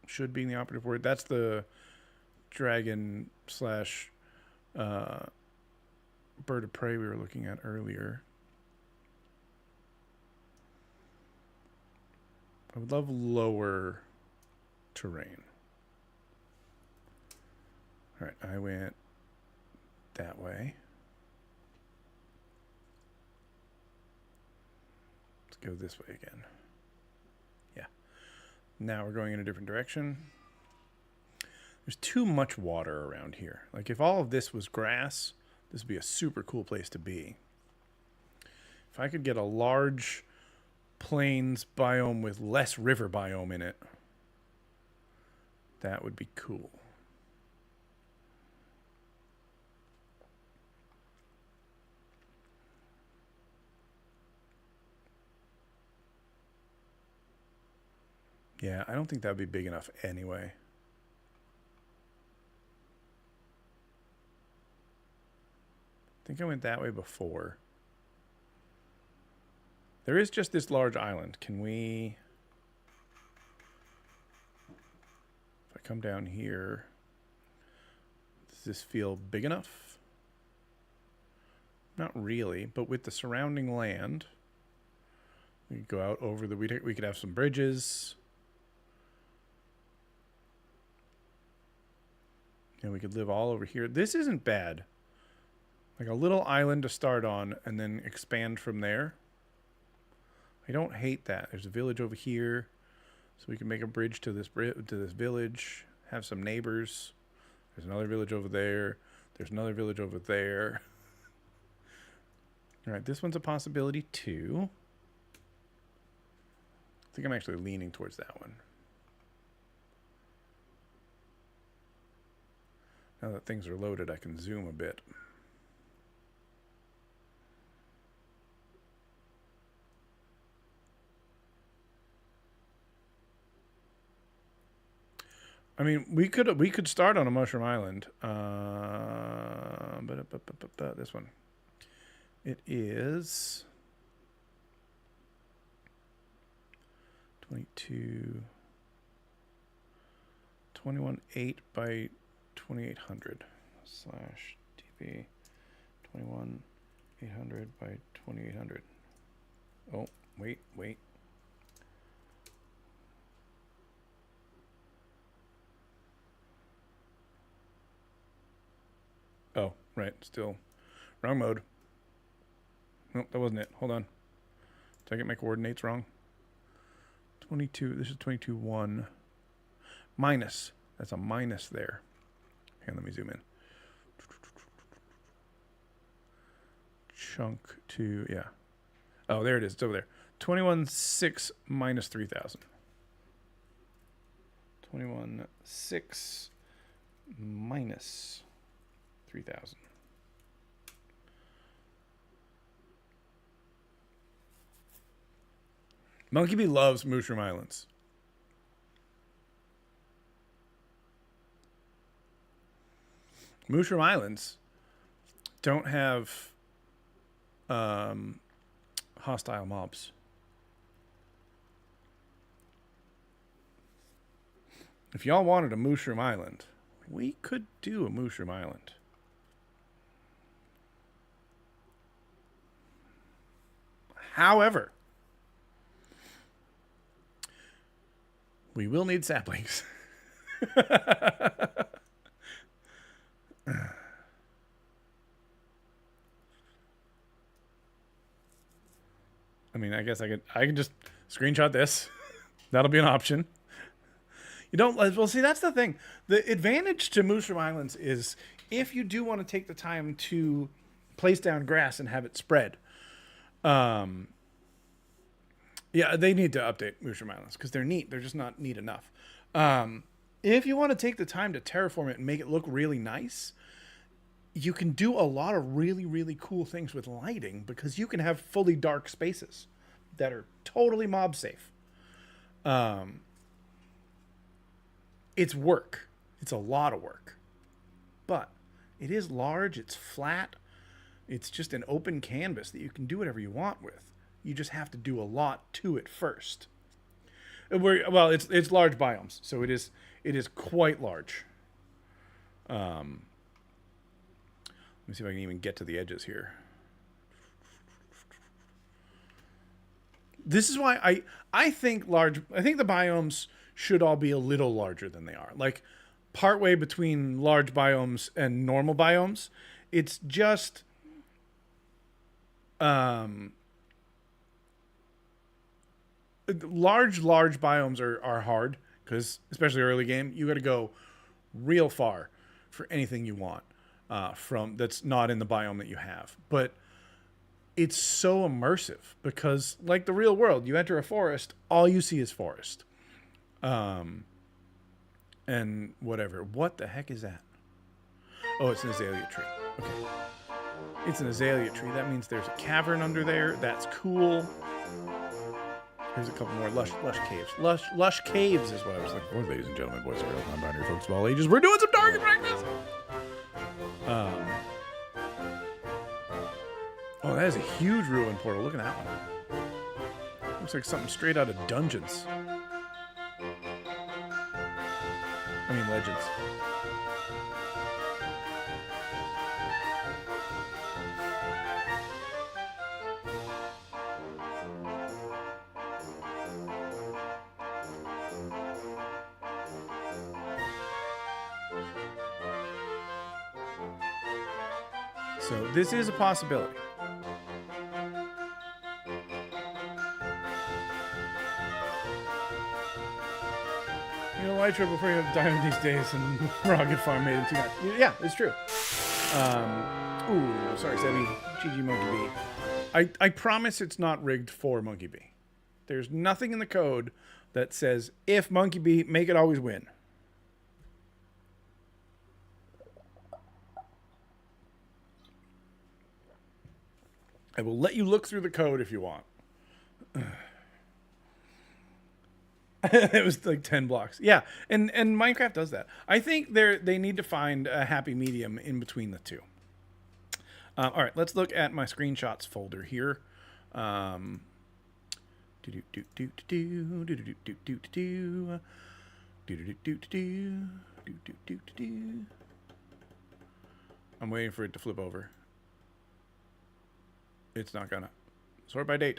Should being the operative word. That's the dragon slash bird of prey we were looking at earlier. I would love lower terrain. All right, I went that way. Let's go this way again. Yeah. Now we're going in a different direction. There's too much water around here. Like if all of this was grass, this would be a super cool place to be. If I could get a large plains biome with less river biome in it, that would be cool. Yeah, I don't think that would be big enough anyway. I think I went that way before. There is just this large island. Can we... If I come down here, does this feel big enough? Not really, but with the surrounding land, we could go out over the... We could have some bridges. And we could live all over here. This isn't bad. Like a little island to start on and then expand from there. I don't hate that. There's a village over here. So we can make a bridge to this village. Have some neighbors. There's another village over there. There's another village over there. All right, this one's a possibility too. I think I'm actually leaning towards that one. Now that things are loaded, I can zoom a bit. I mean, we could start on a mushroom island. This one. It is 21.8 by 2800 slash dp 21.800 by 2800. Oh, wait. Oh, right. Still wrong mode. Nope, that wasn't it. Hold on. Did I get my coordinates wrong? 22. This is 22.1 minus. That's a minus there. Here, let me zoom in. Chunk to, yeah. Oh, there it is. It's over there. 21.6 minus 3,000. 21.6 minus 3,000. Monkey Bee loves Mushroom Islands. Mushroom Islands don't have hostile mobs. If y'all wanted a Mushroom Island, we could do a Mushroom Island. However, we will need saplings. I mean, I guess I can just screenshot this. That'll be an option. You don't, well, see, that's the thing. The advantage to Mushroom Islands is if you do want to take the time to place down grass and have it spread. Yeah, they need to update Mushroom Islands because they're neat. They're just not neat enough. If you want to take the time to terraform it and make it look really nice, you can do a lot of really, really cool things with lighting because you can have fully dark spaces that are totally mob safe. It's work. It's a lot of work. But it is large. It's flat. It's just an open canvas that you can do whatever you want with. You just have to do a lot to it first. Well, it's large biomes, so it is quite large. Let me see if I can even get to the edges here. This is why I think the biomes should all be a little larger than they are. Like, partway between large biomes and normal biomes. It's just large biomes are hard because, especially early game, you got to go real far for anything you want from that's not in the biome that you have. But it's so immersive because, like the real world, you enter a forest, all you see is forest. And whatever. What the heck is that? Oh, it's an azalea tree. Okay. It's an azalea tree. That means there's a cavern under there. That's cool. Here's a couple more lush caves. Lush caves is what I was looking for. Ladies and gentlemen, boys and girls, non-binary folks of all ages, we're doing some target practice. Oh, that is a huge ruin portal. Look at that one. Looks like something straight out of Dungeons. I mean, Legends. So this is a possibility. You know, Elytra before you have diamond these days and Rocket Farm made it too much. Yeah, it's true. Ooh, sorry, Sebby. GG Monkey B. I promise it's not rigged for Monkey B. There's nothing in the code that says, if Monkey B, make it always win. I will let you look through the code if you want. It was like 10 blocks. Yeah, and Minecraft does that. I think they need to find a happy medium in between the two. All right, let's look at my screenshots folder here. I'm waiting for it to flip over. It's not gonna. Sort by date.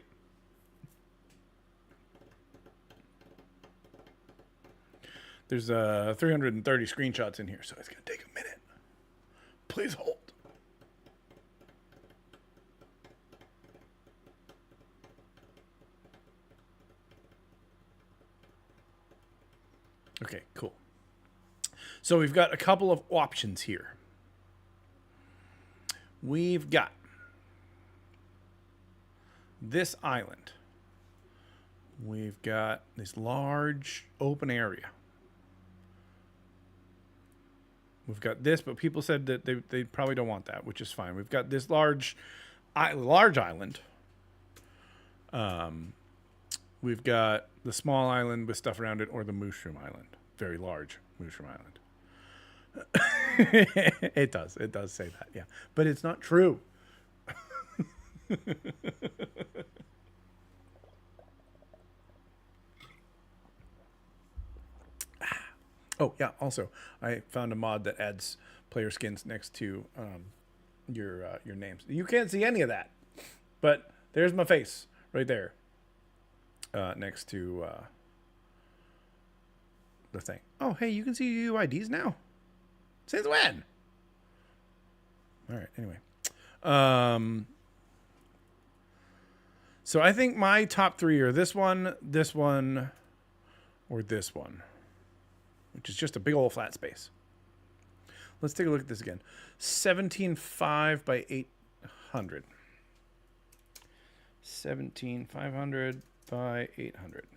There's 330 screenshots in here, so it's gonna take a minute. Please hold. Okay, cool. So we've got a couple of options here. We've got this island. We've got this large open area. We've got this, but people said that they probably don't want that, which is fine. We've got this large island. We've got the small island with stuff around it, or the mushroom island. Very large mushroom island. It does say that, yeah. But it's not true. Oh, yeah, also, I found a mod that adds player skins next to your names. You can't see any of that, but there's my face right there next to the thing. Oh, hey, you can see your UIDs now? Since when? All right, anyway. So I think my top three are this one, or this one, which is just a big old flat space. Let's take a look at this again. 17.5 by 800. 17,500 by 800.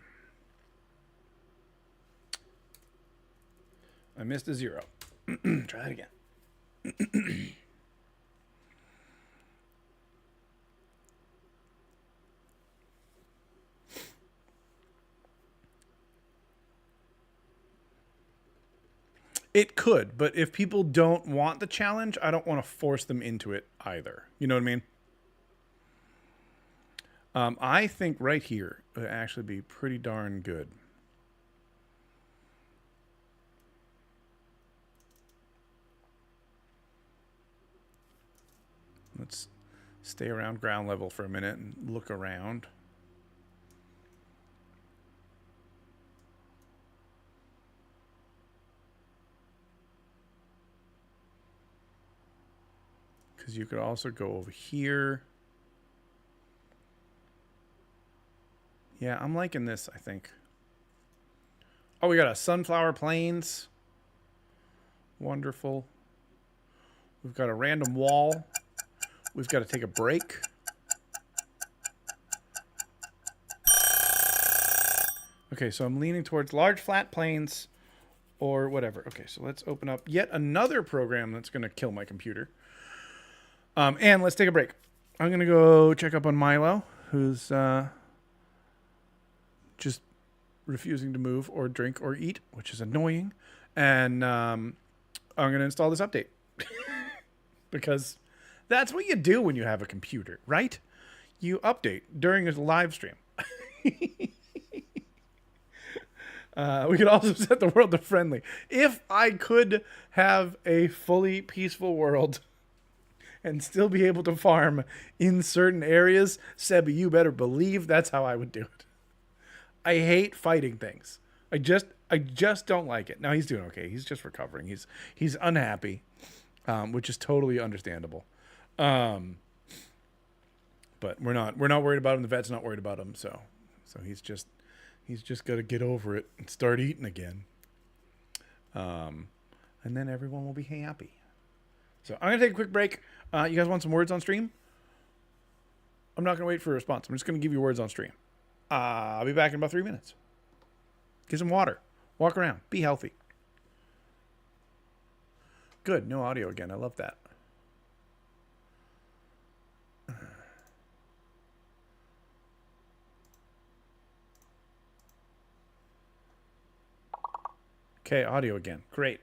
I missed a 0. Try that again. It could, but if people don't want the challenge, I don't want to force them into it either. You know what I mean? I think right here would actually be pretty darn good. Let's stay around ground level for a minute and look around. Because you could also go over here. Yeah, I'm liking this, I think. Oh, we got a Sunflower Plains. Wonderful. We've got a random wall. We've got to take a break. Okay, so I'm leaning towards large flat plains or whatever. Okay, so let's open up yet another program that's going to kill my computer. And let's take a break. I'm going to go check up on Milo, who's just refusing to move or drink or eat, which is annoying. And I'm going to install this update. Because that's what you do when you have a computer, right? You update during a live stream. We could also set the world to friendly. If I could have a fully peaceful world and still be able to farm in certain areas, Sebi, you better believe that's how I would do it. I hate fighting things. I just don't like it. Now he's doing okay. He's just recovering. He's unhappy, which is totally understandable. But we're not worried about him. The vet's not worried about him. So he's just got to get over it and start eating again. And then everyone will be happy. So I'm gonna take a quick break. You guys want some words on stream? I'm not gonna wait for a response. I'm just gonna give you words on stream. I'll be back in about 3 minutes. Get some water. Walk around. Be healthy. Good. No audio again. I love that. Okay, audio again. Great.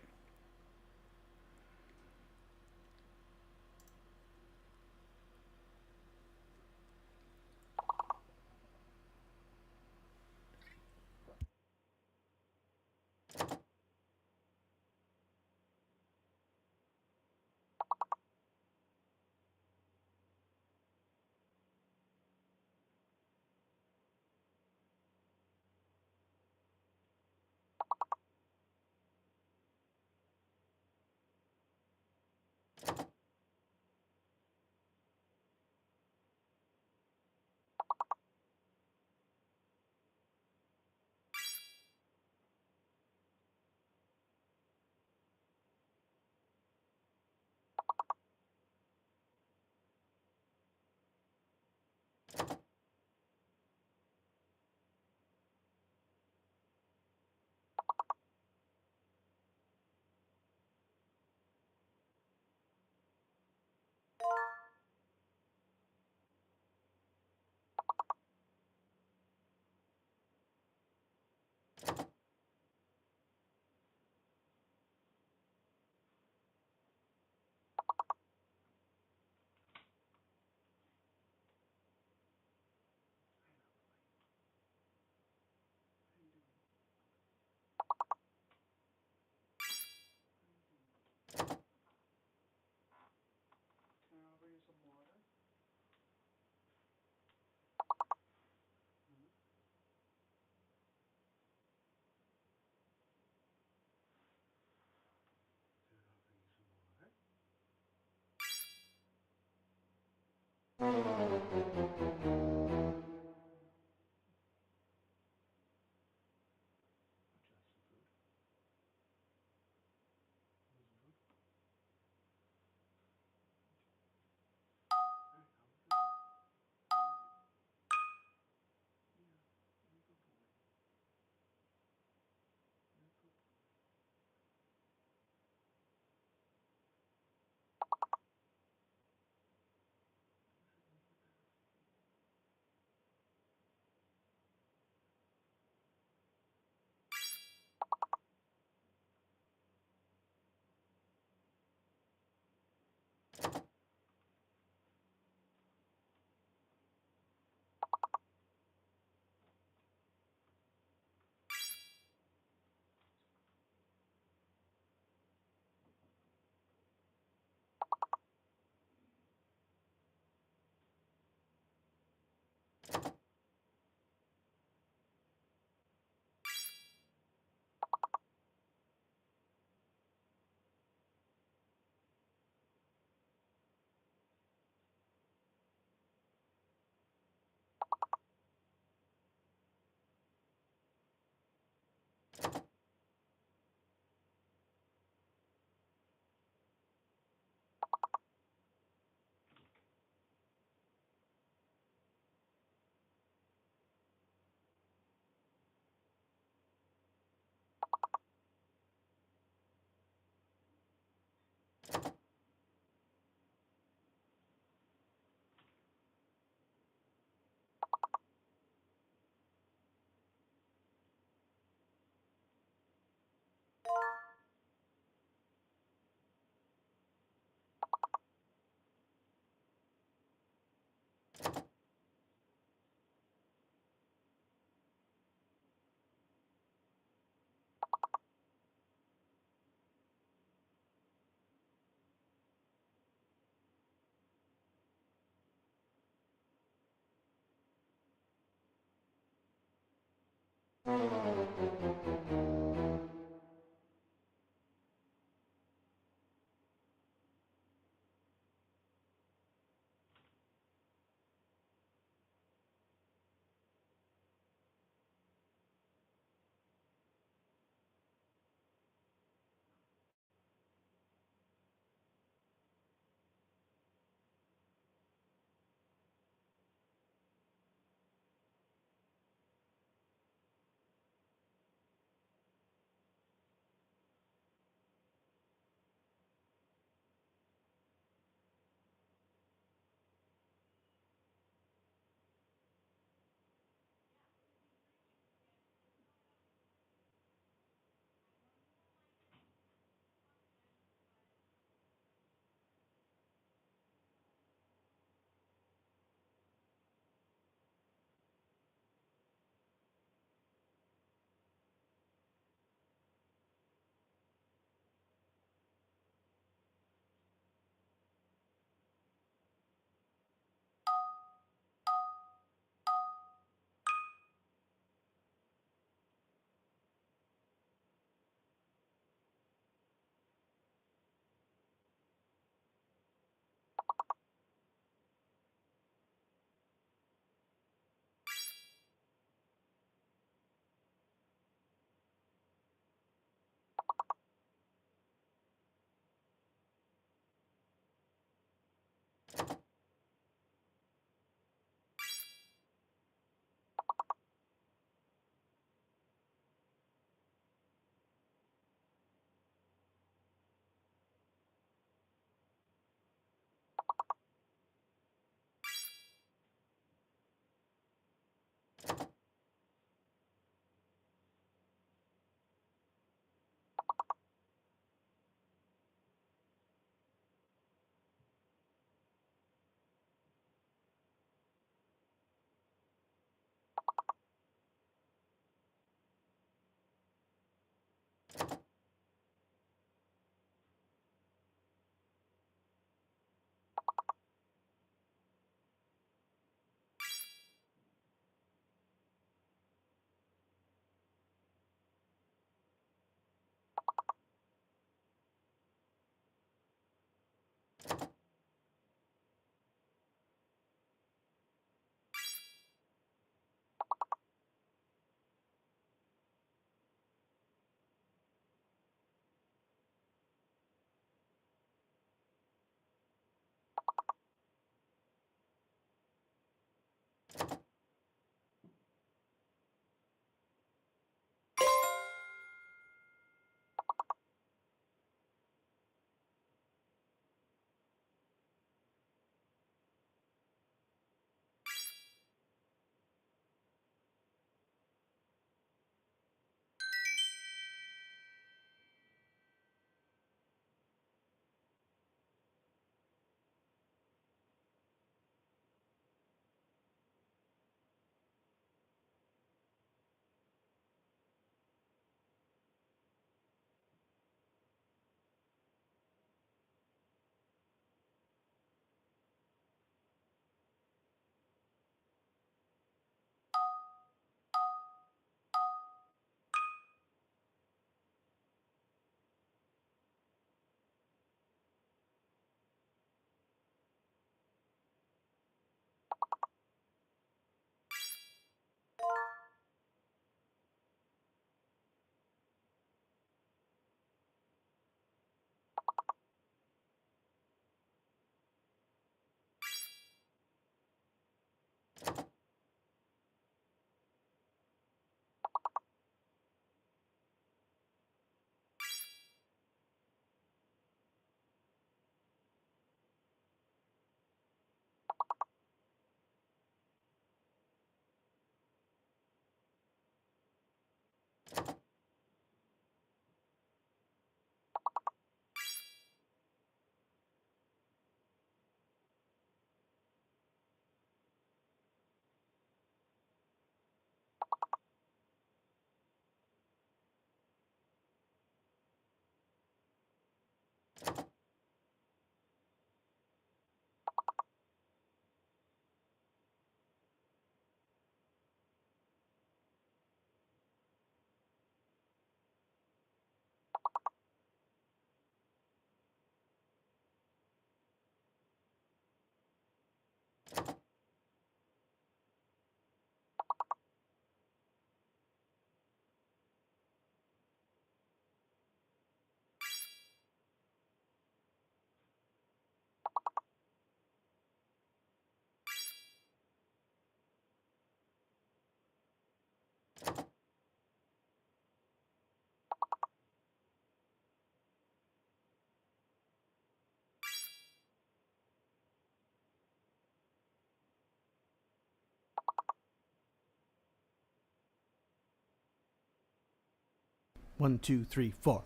1, 2, 3, 4.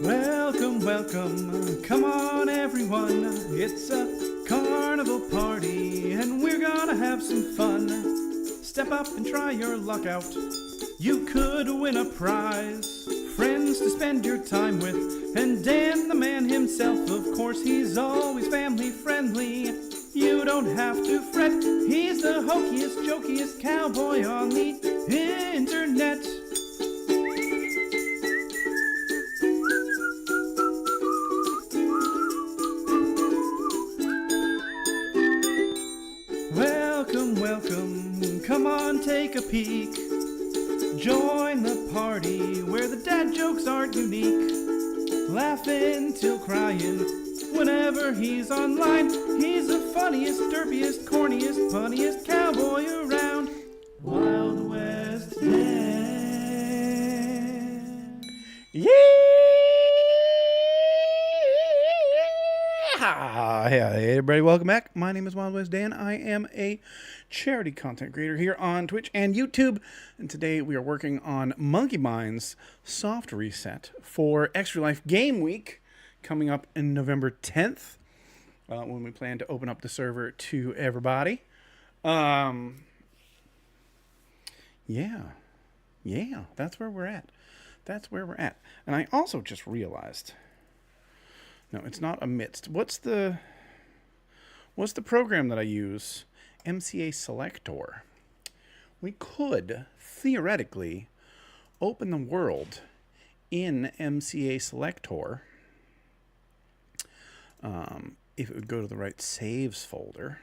Welcome, welcome, come on everyone. It's a carnival party and we're gonna have some fun. Step up and try your luck out. You could win a prize. Friends to spend your time with. And Dan the man himself, of course, he's always family friendly. You don't have to fret. He's the hokiest, jokiest cowboy on the internet. Welcome, welcome, come on, take a peek. Join the party where the dad jokes aren't unique. Laughing till crying whenever he's online. He's the funniest, derpiest, corniest, punniest cowboy around. Wild West Dan. Yeah! Hey everybody, welcome back. My name is Wild West Dan. I am a charity content creator here on Twitch and YouTube. And today we are working on Monkey Mind's soft reset for Extra Life Game Week coming up in November 10th when we plan to open up the server to everybody. Yeah, that's where we're at. That's where we're at. And I also just realized, no, it's not amidst. What's the program that I use? MCA Selector. We could theoretically open the world in MCA Selector if it would go to the right saves folder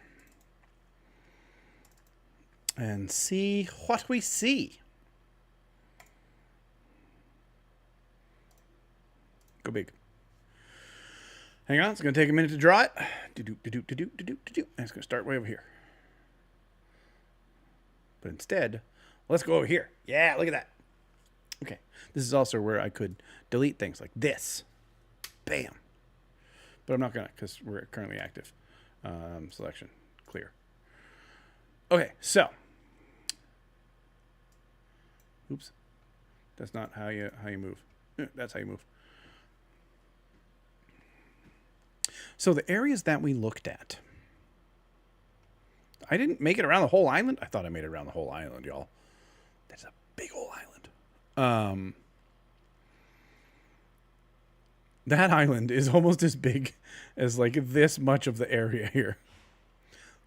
and see what we see. Go big. Hang on, it's going to take a minute to draw it. And it's going to start way over here. But instead, let's go over here. Yeah, look at that. Okay, this is also where I could delete things like this. Bam. But I'm not going to because we're currently active. Selection, clear. Okay, so. Oops. That's not how you move. That's how you move. So the areas that we looked at, I didn't make it around the whole island. I thought I made it around the whole island, y'all. That's a big old island. That island is almost as big as like this much of the area here.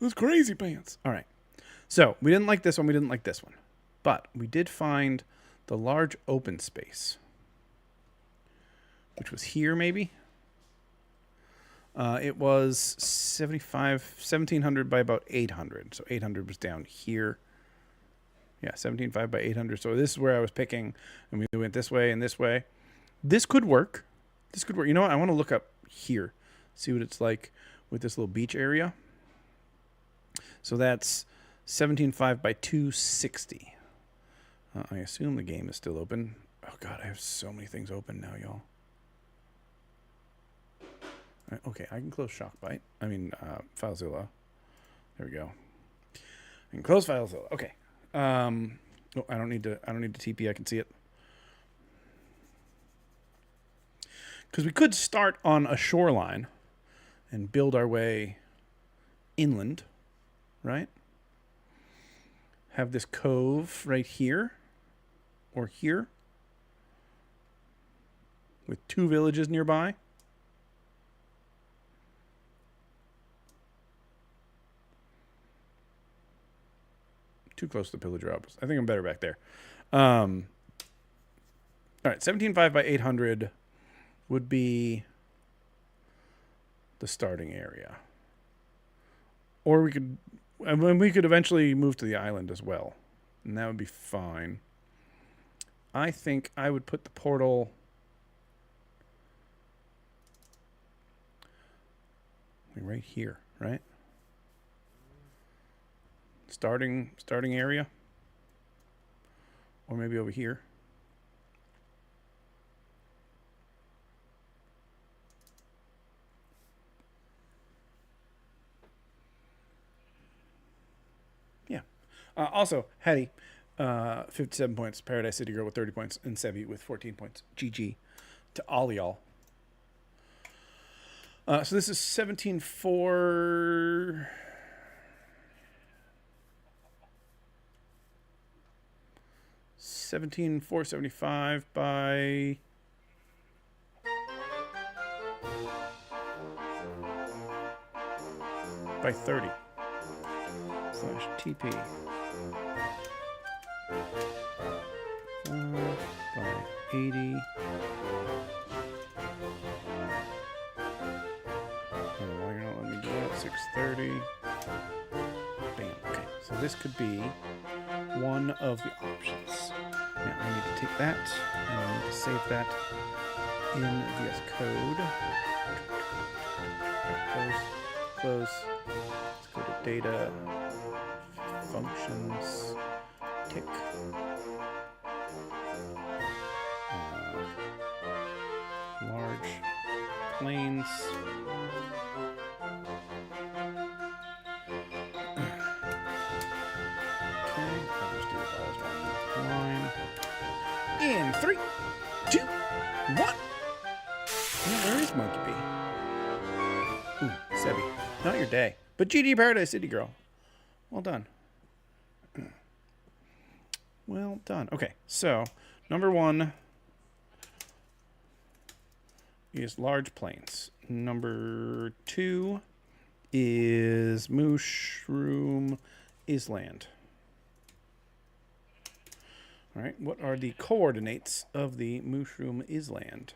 Those crazy pants. All right. So we didn't like this one. We didn't like this one. But we did find the large open space, which was here maybe. It was 1700 by about 800. So 800 was down here. Yeah, 17.5 by 800. So this is where I was picking, and we went this way and this way. This could work. This could work. You know what? I want to look up here, see what it's like with this little beach area. So that's 17.5 by 260. I assume the game is still open. Oh, God, I have so many things open now, y'all. Okay, I can close Shockbite. I mean, FileZilla. There we go. I can close FileZilla. Okay. Oh, I don't need to TP. I can see it. Because we could start on a shoreline and build our way inland, right? Have this cove right here or here with 2 villages nearby. Too close to the pillager outpost. I think I'm better back there. All right, 17.5 by 800 would be the starting area. Or we could eventually move to the island as well. And that would be fine. I think I would put the portal right here, right? Starting area. Or maybe over here. Also, Hattie, 57 points. Paradise City Girl with 30 points. And Sevi with 14 points. GG to all y'all. So this is 17-4. 17,475 by 30 slash TP by 80. Why you're not letting me do that? 630. Bam. Okay, so this could be one of the options. Now I need to take that and I need to save that in VS Code. Close. Let's go to data, functions, tick. Large planes. In 3, 2, 1. Where is Monkey B? Ooh, Sebi. Not your day. But GD Paradise City Girl. Well done. Well done. Okay, so number 1 is large planes. Number 2 is Mushroom Island. All right, what are the coordinates of the Mushroom Island?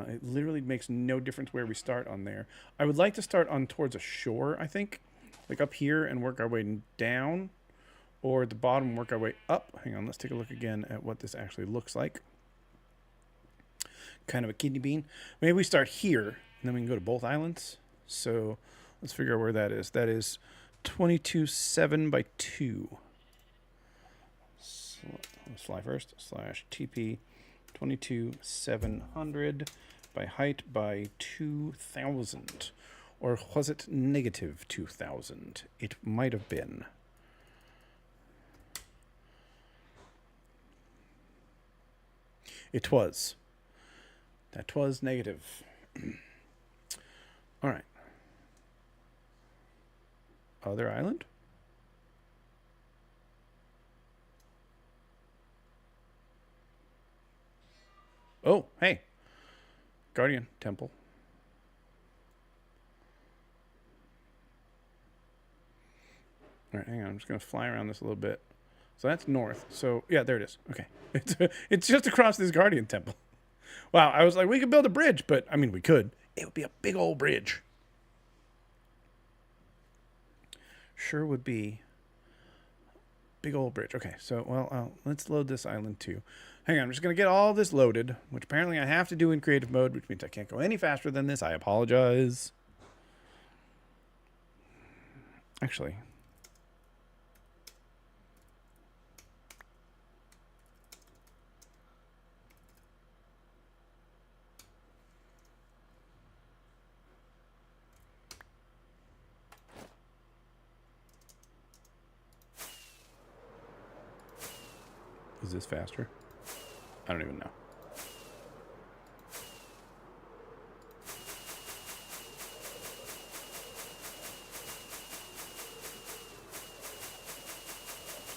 It literally makes no difference where we start on there. I would like to start on towards a shore, I think. Like up here and work our way down. Or at the bottom and work our way up. Hang on, let's take a look again at what this actually looks like. Kind of a kidney bean. Maybe we start here, and then we can go to both islands. So let's figure out where that is. That is 22.7 by 2. Let's fly first. Slash TP 22,700 by height by 2,000. Or was it negative 2,000? It might have been. It was. That was negative. All right. Other island? Oh, hey. Guardian Temple. All right, hang on. I'm just going to fly around this a little bit. So that's north. So, yeah, there it is. Okay. It's just across this Guardian Temple. Wow, I was like, we could build a bridge, but, I mean, we could. It would be a big old bridge. Sure would be. Big old bridge. Okay, so, well, let's load this island too. Hang on, I'm just going to get all this loaded, which apparently I have to do in creative mode, which means I can't go any faster than this. I apologize. Actually. Is this faster? I don't even know.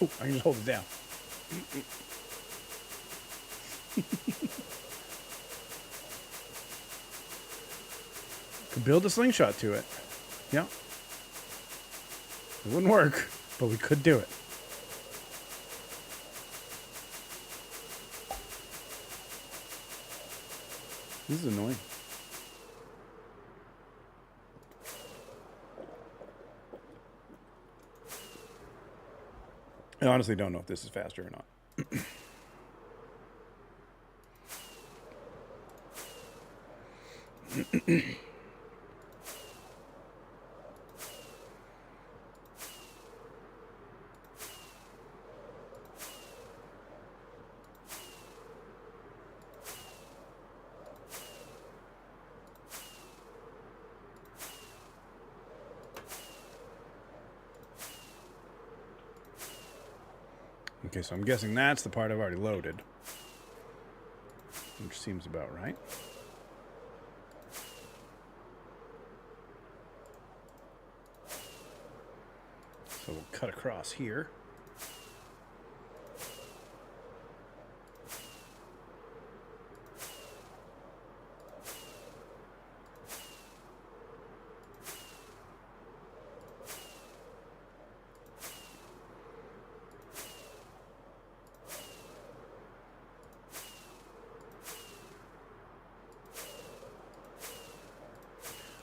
Oh, I can just hold it down. Could build a slingshot to it. Yeah. It wouldn't work, but we could do it. This is annoying. I honestly don't know if this is faster or not. Okay, so I'm guessing that's the part I've already loaded. Which seems about right. So we'll cut across here.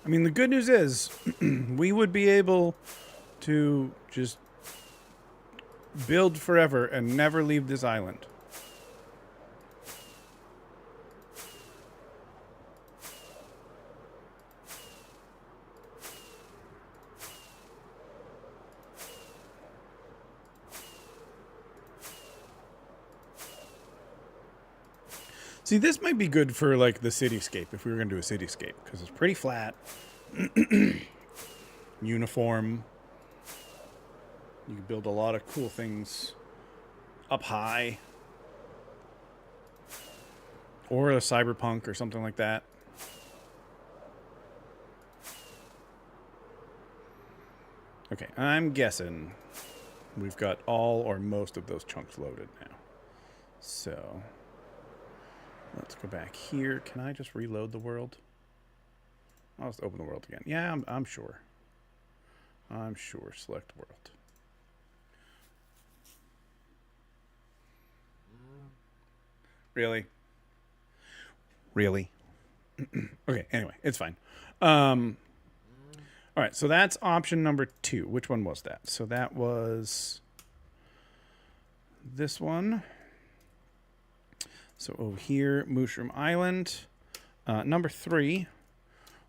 I mean, the good news is we would be able to just build forever and never leave this island. See, this might be good for, like, the cityscape, if we were going to do a cityscape, because it's pretty flat, uniform. You can build a lot of cool things up high. Or a cyberpunk or something like that. Okay, I'm guessing we've got all or most of those chunks loaded now. So let's go back here. Can I just reload the world? I'll just open the world again. Yeah, I'm sure. I'm sure. Select world. Really? Really? Okay, anyway, it's fine. All right, so that's option number 2. Which one was that? So that was this one. So over here, Mushroom Island. Number 3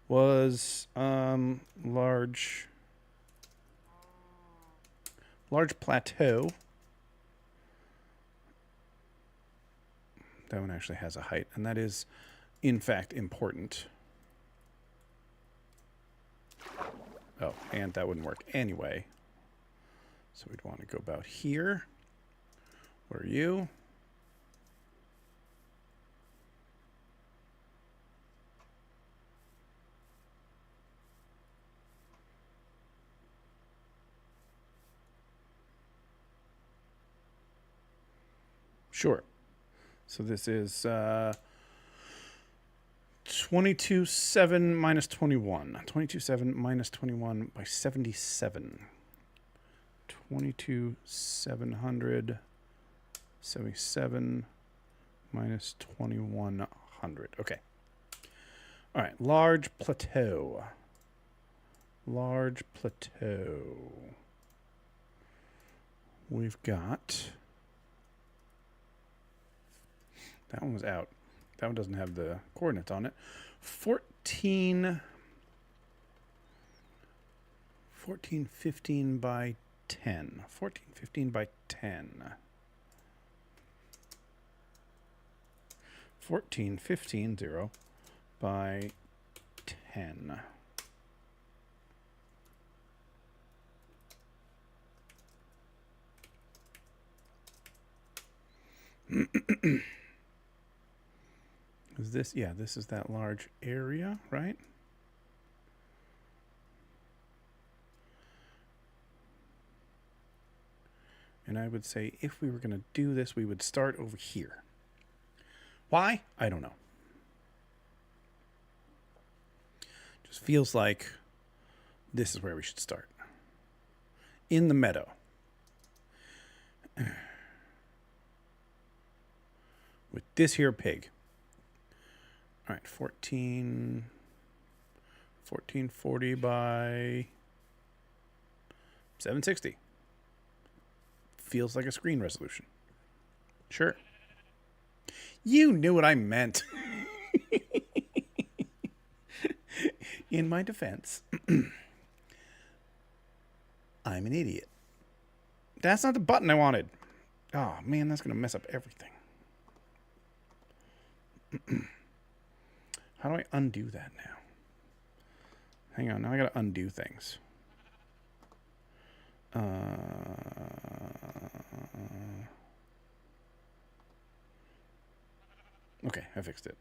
was large plateau. That one actually has a height, and that is, in fact, important. Oh, and that wouldn't work anyway. So we'd want to go about here. Where are you? Sure. So this is 22,7 minus 21. 22,7 minus 21 by 77. 22,777 minus 2,100. Okay. All right. Large plateau. Large plateau. We've got... That one was out. That one doesn't have the coordinates on it. 1415 by 10. 1415 by 10. 1415 by 10. Is this, yeah, this is that large area, right? And I would say if we were going to do this, we would start over here. Why? I don't know. Just feels like this is where we should start. In the meadow. With this here pig. All right, 1440 by 760. Feels like a screen resolution. Sure. You knew what I meant. In my defense, I'm an idiot. That's not the button I wanted. Oh, man, that's going to mess up everything. How do I undo that now? Hang on, now I gotta undo things. Okay, I fixed it.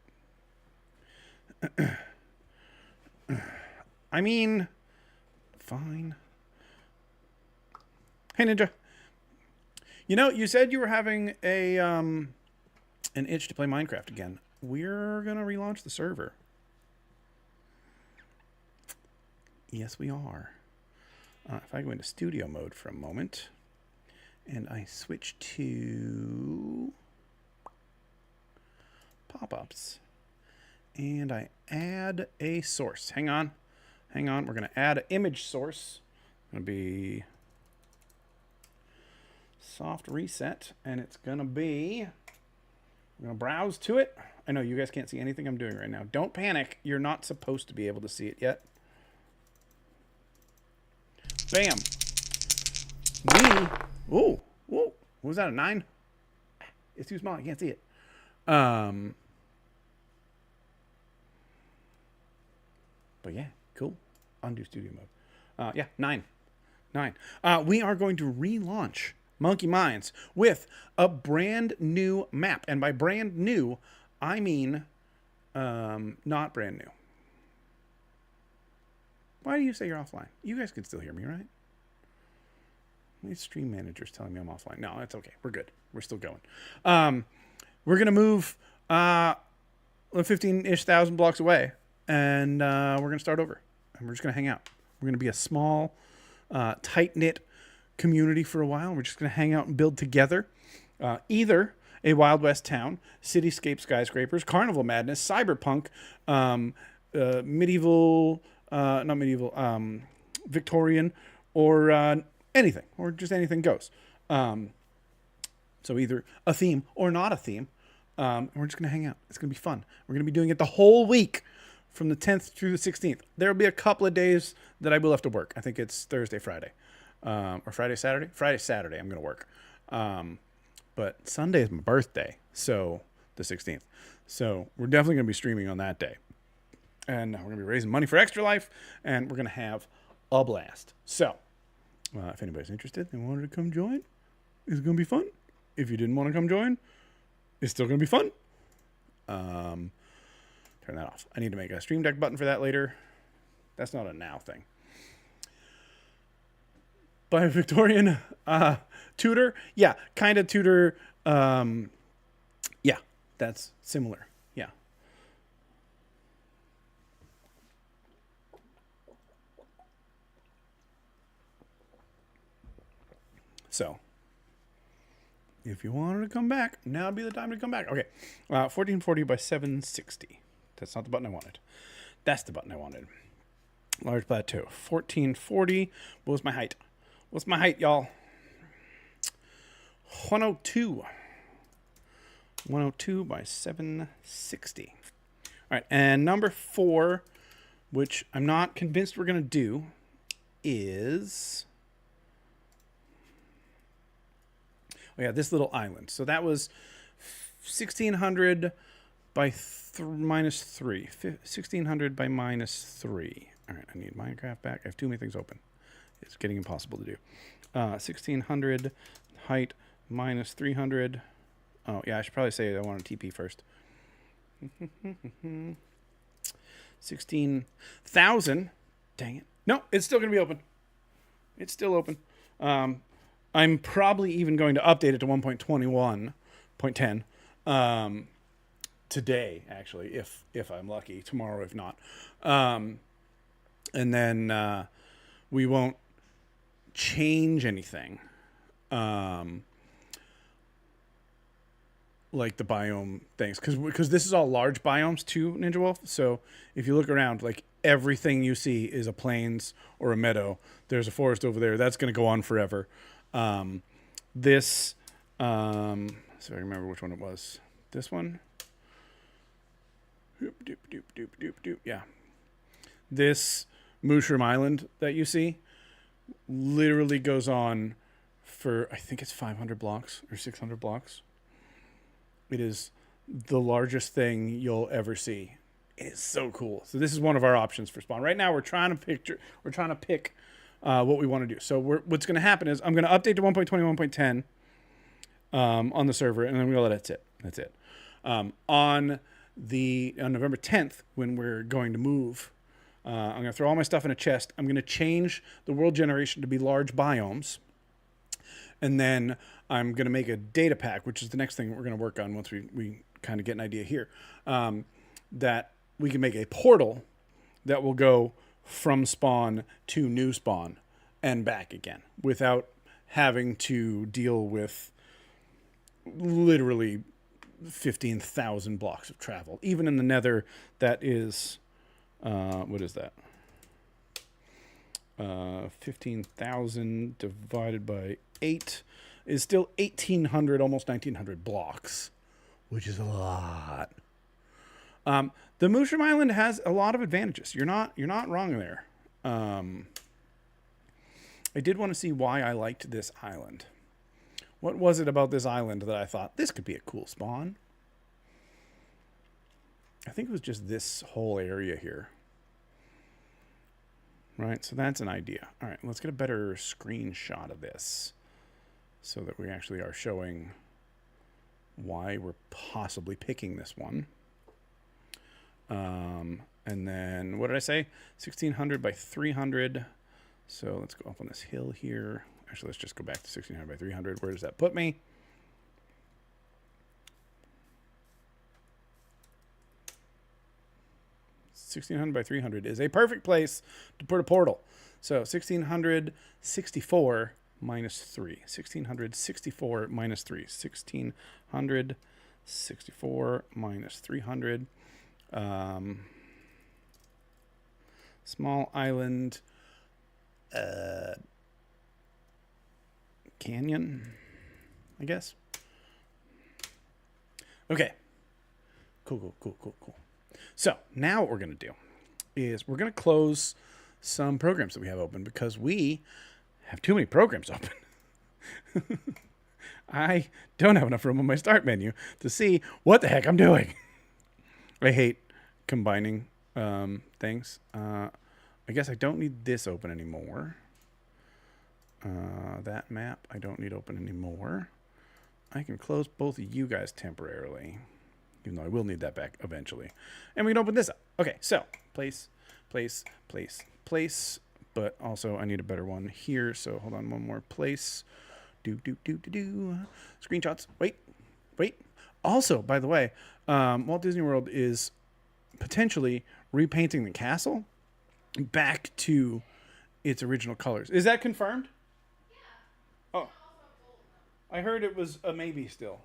I mean, fine. Hey, Ninja. You know, you said you were having an itch to play Minecraft again. We're going to relaunch the server. Yes, we are. If I go into studio mode for a moment and I switch to pop-ups and I add a source. Hang on. We're going to add an image source. It's going to be soft reset, and it's going to be, I'm going to browse to it. I know you guys can't see anything I'm doing right now. Don't panic. You're not supposed to be able to see it yet. Bam. Ooh. What was that, a 9? It's too small. I can't see it. But yeah, cool. Undo studio mode. Yeah, 9. We are going to relaunch Monkey Minds with a brand new map. And by brand new, I mean not brand new. Why do you say you're offline? You guys can still hear me, right? My stream manager's telling me I'm offline. No, it's okay. We're good. We're still going. We're going to move 15-ish thousand blocks away, and we're going to start over. And we're just going to hang out. We're going to be a small, tight-knit community for a while. We're just going to hang out and build together. Either a Wild West town, cityscape skyscrapers, carnival madness, cyberpunk, Victorian, or anything, or just anything goes. So either a theme or not a theme. We're just going to hang out. It's going to be fun. We're going to be doing it the whole week from the 10th through the 16th. There will be a couple of days that I will have to work. I think it's Thursday, Friday. Or Friday, Saturday? Friday, Saturday, I'm going to work. But Sunday is my birthday, so the 16th. So we're definitely going to be streaming on that day. And we're going to be raising money for Extra Life, and we're going to have a blast. So if anybody's interested and wanted to come join, it's going to be fun. If you didn't want to come join, it's still going to be fun. Turn that off. I need to make a Stream Deck button for that later. That's not a now thing. By a Victorian tutor. Yeah, kind of tutor. Yeah, that's similar. Yeah. So, if you wanted to come back, now would be the time to come back. Okay, 1440 by 760. That's not the button I wanted. That's the button I wanted. Large plateau. 1440. What was my height? What's my height, y'all? 102. 102 by 760. All right, and number 4, which I'm not convinced we're going to do, is... Oh, yeah, this little island. So that was 1600 by minus 3. 1600 by minus 3. All right, I need Minecraft back. I have too many things open. It's getting impossible to do. 1600 height minus 300. Oh, yeah, I should probably say I want a TP first. 16,000. Dang it. No, it's still going to be open. It's still open. I'm probably even going to update it to 1.21.10 today, actually, if I'm lucky. Tomorrow, if not. And then we won't change anything. Like the biome things, because this is all large biomes too, Ninja Wolf. So if you look around, like everything you see is a plains or a meadow. There's a forest over there. That's going to go on forever. This, so I remember which one it was. This one. Yeah. This Mushroom Island that you see literally goes on for, I think it's 500 blocks or 600 blocks. It is the largest thing you'll ever see. It is so cool. So this is one of our options for spawn. Right now we're trying to pick what we want to do. So what's going to happen is I'm going to update to 1.21.10 on the server, and then that's it. On November 10th, when we're going to move, I'm going to throw all my stuff in a chest. I'm going to change the world generation to be large biomes. And then I'm going to make a data pack, which is the next thing we're going to work on once we kind of get an idea here, that we can make a portal that will go from spawn to new spawn and back again without having to deal with literally 15,000 blocks of travel. Even in the Nether, that is, what is that? 15,000 divided by 8 is still 1,800, almost 1,900 blocks, which is a lot. The Mushroom Island has a lot of advantages. You're not wrong there. I did want to see why I liked this island. What was it about this island that I thought this could be a cool spawn? I think it was just this whole area here. Right, so that's an idea. All right, let's get a better screenshot of this so that we actually are showing why we're possibly picking this one. And then, what did I say? 1,600 by 300. So let's go up on this hill here. Actually, let's just go back to 1,600 by 300. Where does that put me? $1,600 by 300 is a perfect place to put a portal. So 1,664 minus 3. 1,664 minus 3. 1,664 minus 300. Small island canyon, I guess. Okay. Cool. So now what we're going to do is we're going to close some programs that we have open because we have too many programs open. I don't have enough room on my start menu to see what the heck I'm doing. I hate combining things. I guess I don't need this open anymore. That map I don't need open anymore. I can close both of you guys temporarily, even though I will need that back eventually. And we can open this up. Okay, so place. But also I need a better one here. So hold on, one more place. Screenshots. Wait. Also, by the way, Walt Disney World is potentially repainting the castle back to its original colors. Is that confirmed? Yeah. Oh. I heard it was a maybe still.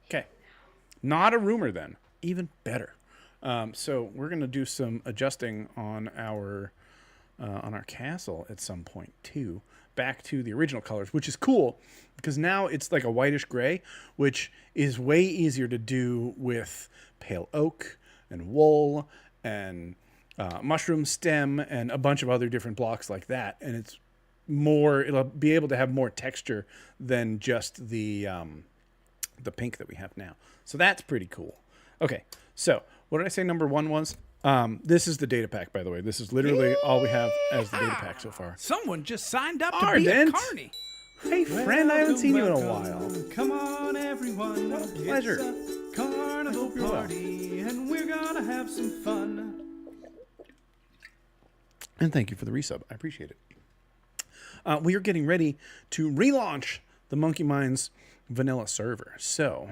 Okay. Not a rumor then. Even better. So we're going to do some adjusting on our castle at some point too, back to the original colors, which is cool because now it's like a whitish gray, which is way easier to do with pale oak and wool and mushroom stem and a bunch of other different blocks like that. And it's more, it'll be able to have more texture than just the pink that we have now. So that's pretty cool. Okay, so what did I say number one was? This is the data pack, by the way. This is literally all we have as the data pack so far. Someone just signed up to be a carny. Hey, friend, I haven't seen you in a while. Come on, everyone. What a pleasure. It's a carnival party, and we're gonna have some fun. And thank you for the resub. I appreciate it. We are getting ready to relaunch the Monkey Minds vanilla server. So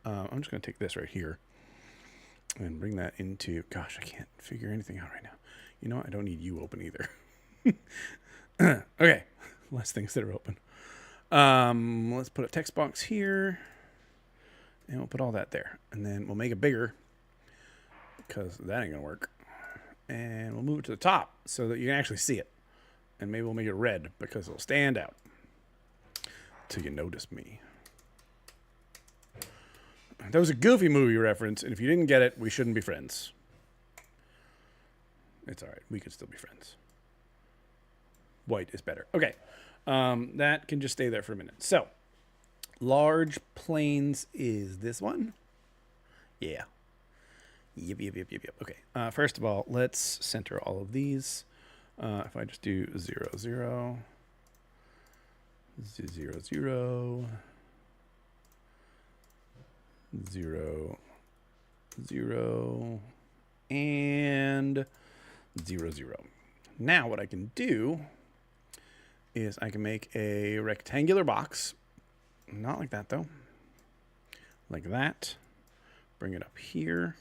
I'm just going to take this right here and bring that into... Gosh, I can't figure anything out right now. You know what? I don't need you open either. Okay. Less things that are open. Let's put a text box here. And we'll put all that there. And then we'll make it bigger because that ain't going to work. And we'll move it to the top so that you can actually see it. And maybe we'll make it red because it'll stand out till you notice me. That was a Goofy movie reference, and if you didn't get it, we shouldn't be friends. It's all right. We could still be friends. White is better. Okay. That can just stay there for a minute. So, large planes is this one. Yeah. Yep. Okay. First of all, let's center all of these. If I just do 0, 0, 0, 0, 0, 0, and 0, 0. Now what I can do is I can make a rectangular box. Not like that, though. Like that. Bring it up here.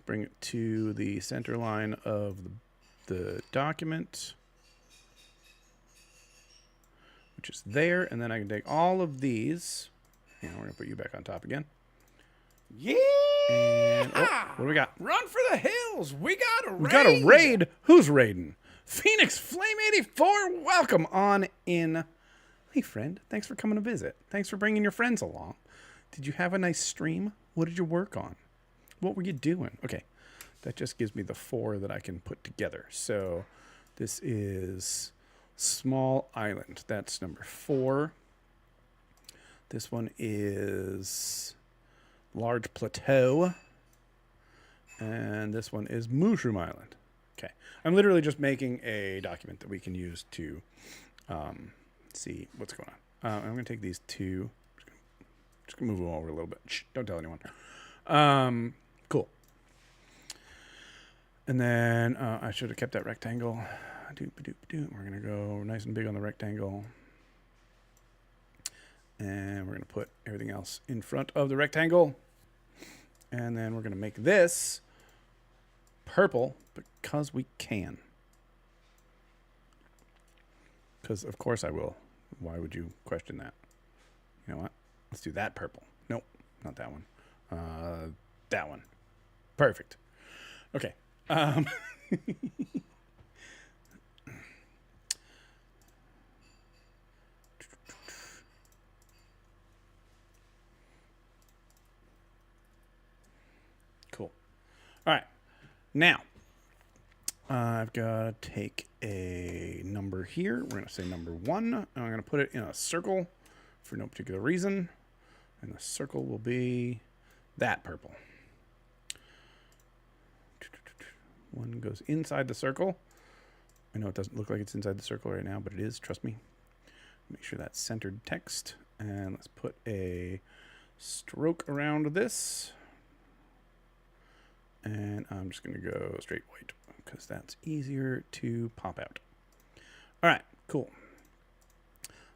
Bring it to the center line of the document, which is there. And then I can take all of these. We're going to put you back on top again. Yeah! And, what do we got? Run for the hills! We got a raid! We got a raid. Who's raiding? Phoenix Flame 84. Welcome on in. Hey, friend. Thanks for coming to visit. Thanks for bringing your friends along. Did you have a nice stream? What did you work on? What were you doing? Okay. That just gives me the 4 that I can put together. So this is Small Island. That's number 4. This one is Large Plateau. And this one is Mushroom Island. Okay. I'm literally just making a document that we can use to see what's going on. I'm going to take these 2. Just going to move them over a little bit. Shh, don't tell anyone. Cool. And then I should have kept that rectangle. We're going to go nice and big on the rectangle. And we're going to put everything else in front of the rectangle. And then we're going to make this purple because we can. Because, of course, I will. Why would you question that? You know what? Let's do that purple. Nope, not that one. That one. Perfect. Okay. Cool. All right. Now, I've got to take a number here. We're going to say number 1. And I'm going to put it in a circle for no particular reason. And the circle will be that purple. 1 goes inside the circle. I know it doesn't look like it's inside the circle right now, but it is. Trust me. Make sure that's centered text. And let's put a stroke around this. And I'm just going to go straight white because that's easier to pop out. All right, cool.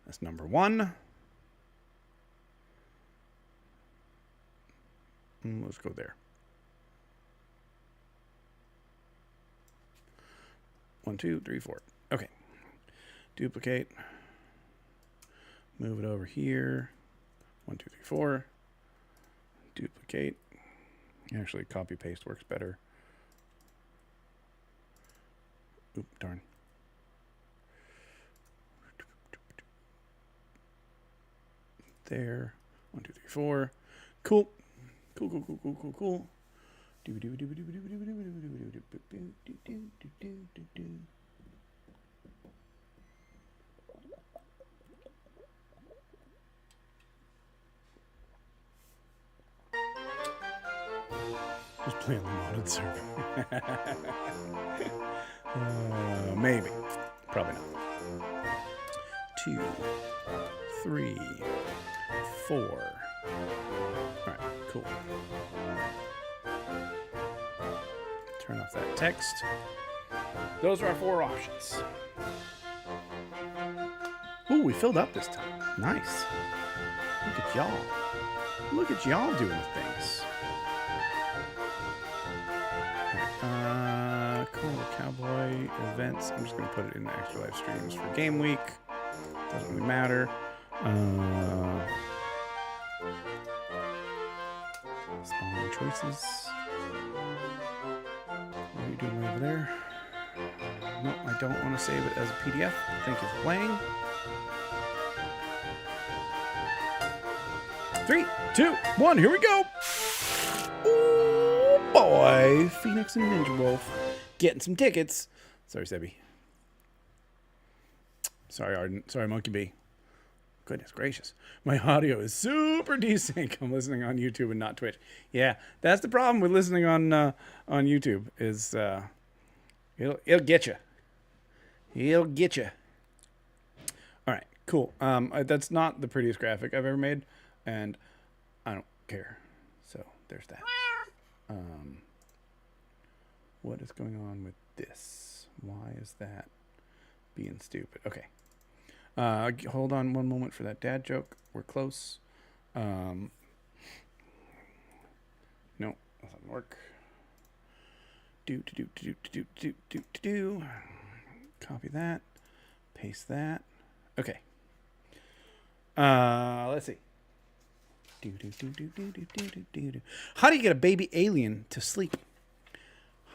That's number 1. Let's go there. 1, 2, 3, 4. Okay. Duplicate. Move it over here. 1, 2, 3, 4. Duplicate. Actually, copy paste works better. Oop, darn. There. 1, 2, 3, 4. Cool. Cool. Just play on the modded server. Maybe. Probably not. 2, 3, 4. Alright, cool. Turn off that text. Those are our 4 options. Ooh, we filled up this time. Nice. Look at y'all. Look at y'all doing things. Carnival Cowboy events. I'm just going to put it in the extra live streams for game week. Doesn't really matter. Spawn choices. What are you doing over there? No, I don't want to save it as a PDF. Thank you for playing. 3, 2, 1, here we go. Oh boy, Phoenix and Ninja Wolf getting some tickets. Sorry, Sebby. Sorry, Arden. Sorry, Monkey B. Goodness gracious. My audio is super desync. I'm listening on YouTube and not Twitch. Yeah, that's the problem with listening on YouTube is it'll get you. It'll get you. All right, cool. That's not the prettiest graphic I've ever made, and I don't care. So there's that. What is going on with this? Why is that being stupid? Okay. Hold on one moment for that dad joke. We're close. No, doesn't work. Do. Copy that. Paste that. Okay. Let's see. How do you get a baby alien to sleep?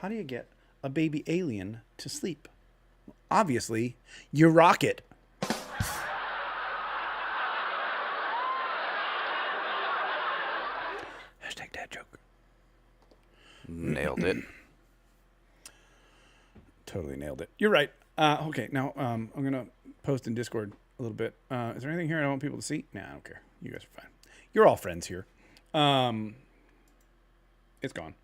How do you get a baby alien to sleep? Obviously, you rock it. Hashtag dad joke. Nailed it. Totally nailed it. You're right. Okay, now I'm going to post in Discord a little bit. Is there anything here I don't want people to see? Nah, I don't care. You guys are fine. You're all friends here. It's gone.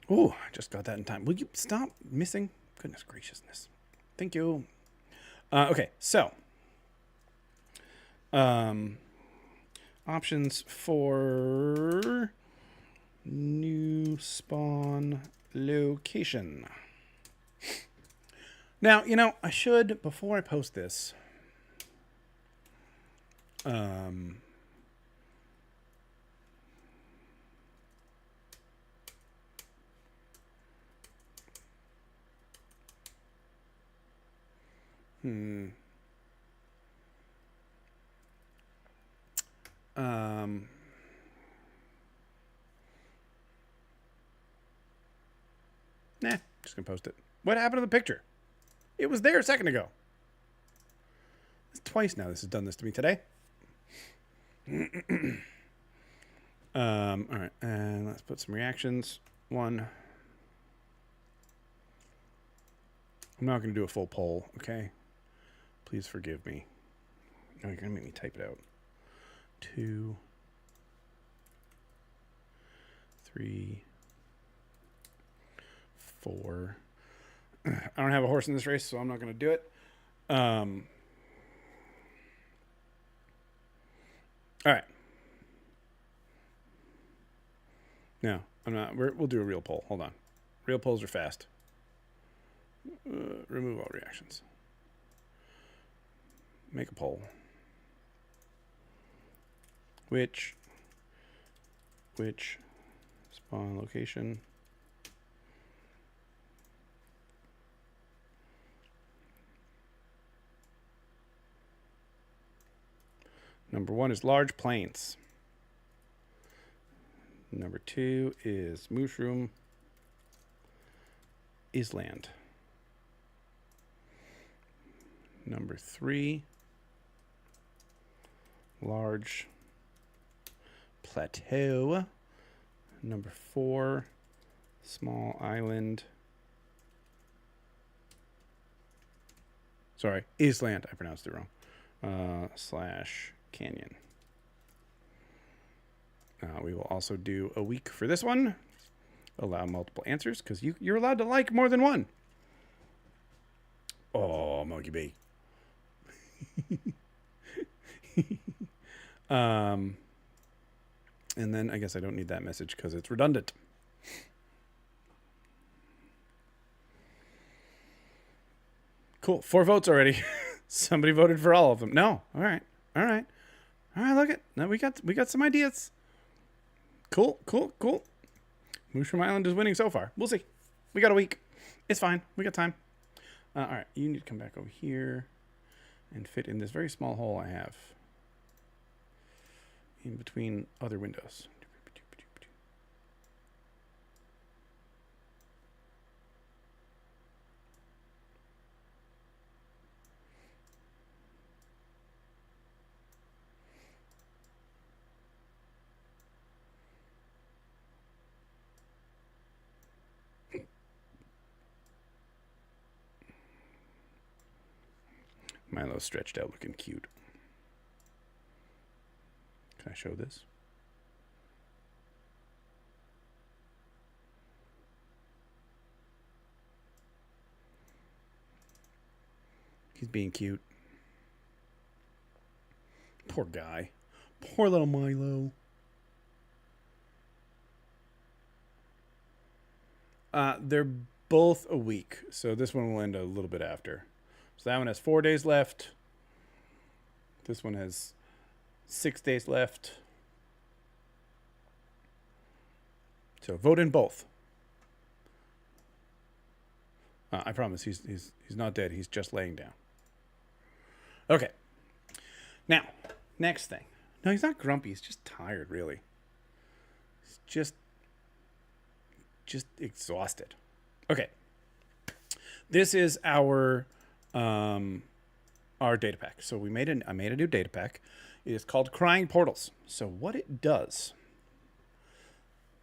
Oh, I just got that in time. Will you stop missing? Goodness graciousness. Thank you. Okay, so options for new spawn location. Now, I should, before I post this, nah, just gonna post it. What happened to the picture? It was there a second ago. It's twice now this has done this to me today. All right, and let's put some reactions. One. I'm not going to do a full poll, okay? Please forgive me. Oh, you're going to make me type it out. 2, 3, 4. I don't have a horse in this race, so I'm not going to do it. All right. No, I'm not. We'll do a real poll. Hold on. Real polls are fast. Remove all reactions. Make a poll. Which spawn location number 1 is large plains. Number 2 is mushroom island. Number 3, large plateau. Number 4, small island. Sorry, island. I pronounced it wrong. / canyon. We will also do a week for this one. Allow multiple answers because you're allowed to like more than one. Oh, Monkey Bee. And then I guess I don't need that message because it's redundant. Cool. 4 votes already. Somebody voted for all of them. No. All right. Look at now. We got some ideas. Cool. Mushroom Island is winning so far. We'll see. We got a week. It's fine. We got time. All right. You need to come back over here and fit in this very small hole I have in between other windows. Milo's stretched out looking cute. Can I show this? He's being cute. Poor guy. Poor little Milo. They're both a week, so this one will end a little bit after. So that one has 4 days left. This one has 6 days left. So vote in both. I promise he's not dead. He's just laying down. Okay. Now, next thing. No, he's not grumpy. He's just tired, really. He's just exhausted. Okay. This is our data pack. So I made a new data pack. It is called Crying Portals. So what it does,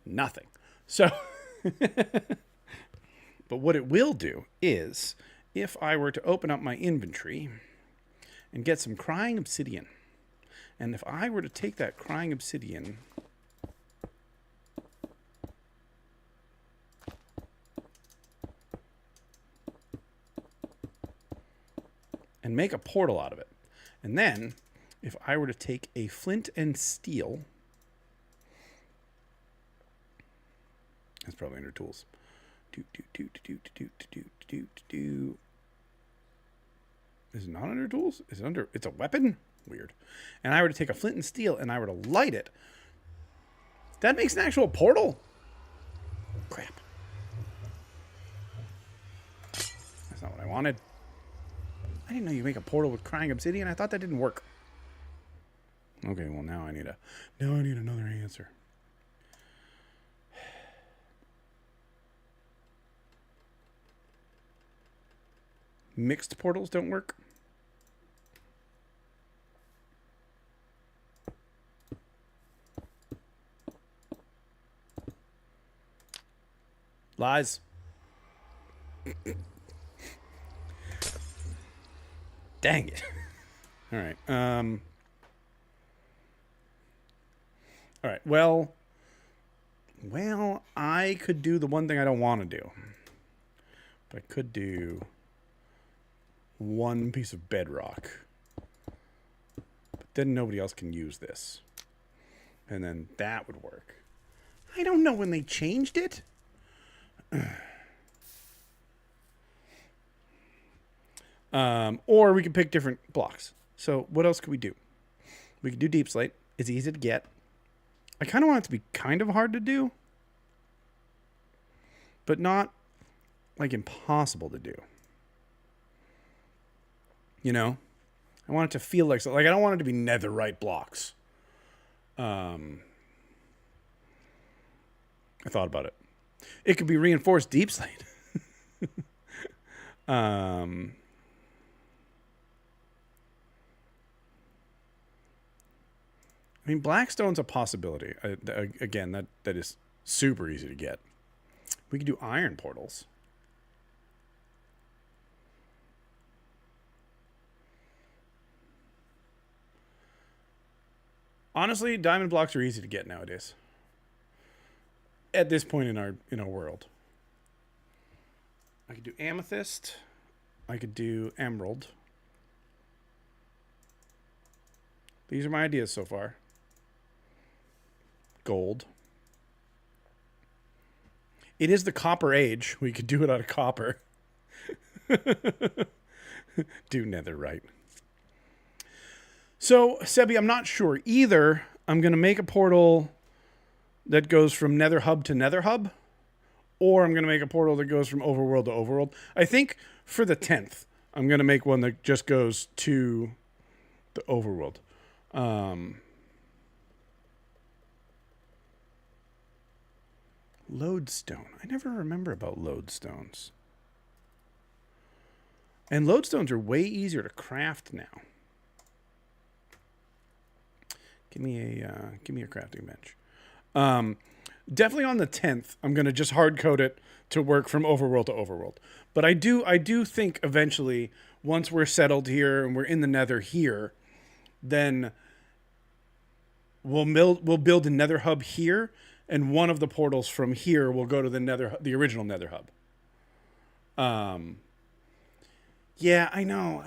nothing. So but what it will do is, if I were to open up my inventory and get some crying obsidian, and if I were to take that crying obsidian and make a portal out of it, and then if I were to take a flint and steel, that's probably under tools. Is it not under tools? Is it under? It's a weapon? Weird. And I were to take a flint and steel and I were to light it. That makes an actual portal. Crap. That's not what I wanted. I didn't know you make a portal with crying obsidian. I thought that didn't work. Okay, well now I need another answer. Mixed portals don't work. Lies. Dang it. All right. All right. Well, I could do the one thing I don't want to do. But I could do one piece of bedrock. But then nobody else can use this. And then that would work. I don't know when they changed it. Or we could pick different blocks. So what else could we do? We could do deep slate. It's easy to get. I kind of want it to be kind of hard to do, but not like impossible to do. You know, I want it to feel like I don't want it to be netherite blocks. I thought about it. It could be reinforced deep slate. I mean, Blackstone's a possibility. Again, that is super easy to get. We could do iron portals. Honestly, diamond blocks are easy to get nowadays. At this point in our world. I could do amethyst. I could do emerald. These are my ideas so far. Gold. It is the copper age. We could do it out of copper. Do netherite. So, Sebi, I'm not sure. Either I'm going to make a portal that goes from nether hub to nether hub, or I'm going to make a portal that goes from overworld to overworld. I think for the 10th, I'm going to make one that just goes to the overworld. Lodestone. I never remember about lodestones. And lodestones are way easier to craft now. Give me a crafting bench. Definitely on the 10th, I'm going to just hard code it to work from overworld to overworld. But I do think eventually, once we're settled here and we're in the nether here, then we'll build a nether hub here, and one of the portals from here will go to the original nether hub. Yeah, I know.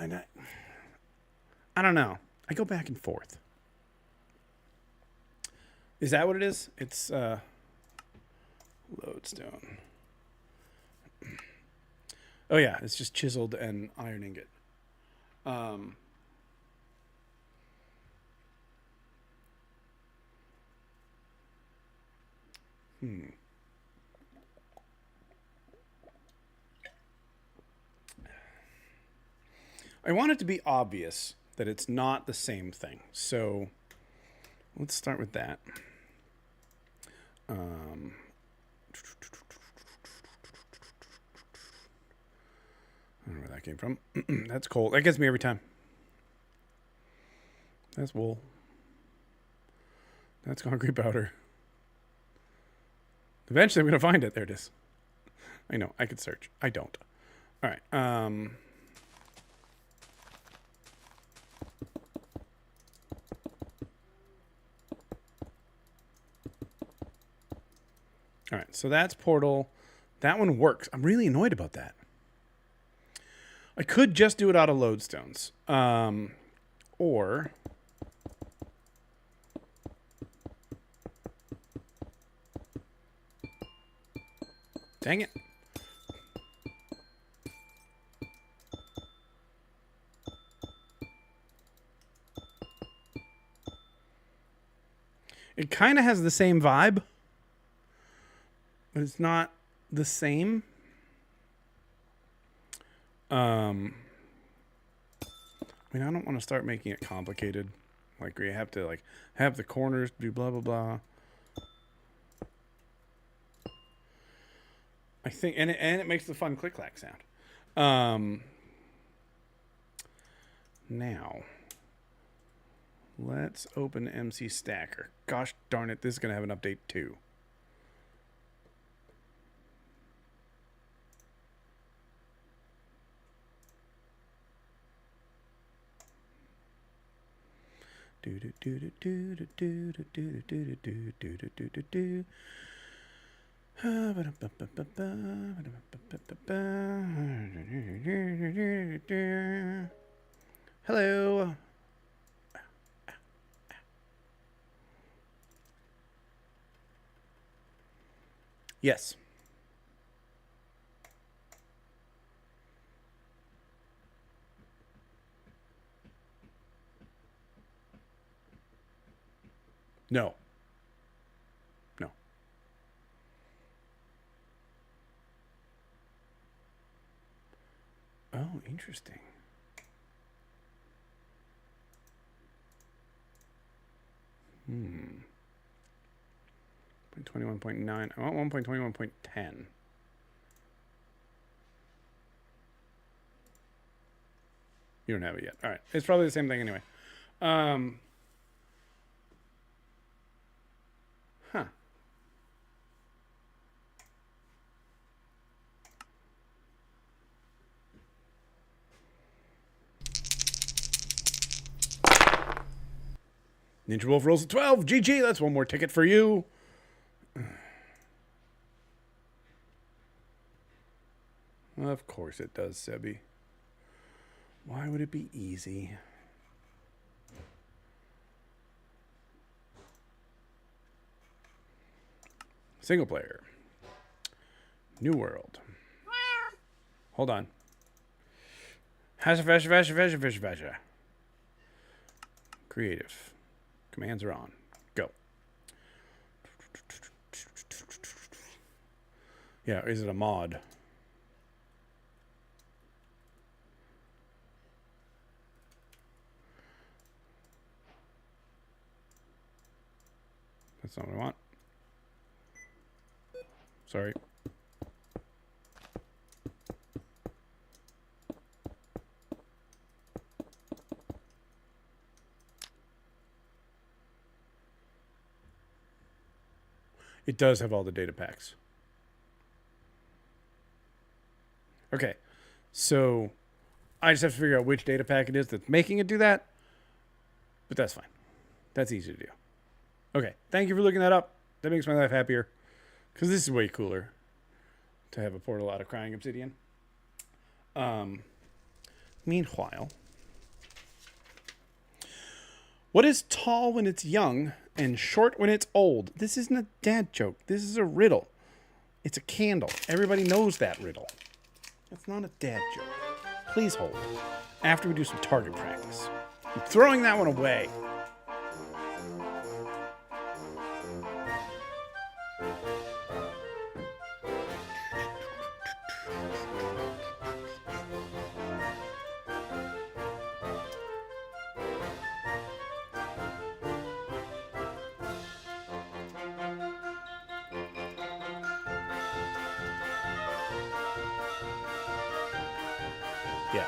I don't know. I go back and forth. Is that what it is? It's lodestone. Oh yeah, it's just chiseled and iron ingot. I want it to be obvious that it's not the same thing. So let's start with that. I don't know where that came from. That's cold. That gets me every time. That's wool. That's concrete powder. Eventually I'm going to find it. There it is. I know. I could search. I don't. All right. All right. So that's Portal. That one works. I'm really annoyed about that. I could just do it out of lodestones. Or... Dang it. It kind of has the same vibe, but it's not the same. I mean, I don't want to start making it complicated. Like, we have to, like, have the corners do blah, blah, blah. I think, and it makes the fun click-clack sound. Now, let's open MC Stacker. Gosh darn it, this is going to have an update too. Do do do do do do do do do do do do do do do. Hello. Yes. No. No. Oh, interesting. Hmm. 21.9. I want 1.21.10. You don't have it yet. All right. It's probably the same thing anyway. Huh. Ninja Wolf rolls a 12. GG. That's one more ticket for you. Of course it does, Sebi. Why would it be easy? Single player. New world. Hold on. Creative. Commands are on. Go. Yeah, is it a mod? That's not what I want. Sorry. It does have all the data packs. Okay. So I just have to figure out which data pack it is that's making it do that. But that's fine. That's easy to do. Okay. Thank you for looking that up. That makes my life happier. Because this is way cooler to have a portal out of crying obsidian. Meanwhile, what is tall when it's young and short when it's old? This isn't a dad joke. This is a riddle. It's a candle. Everybody knows that riddle. It's not a dad joke. Please hold. After we do some target practice. I'm throwing that one away. Yeah.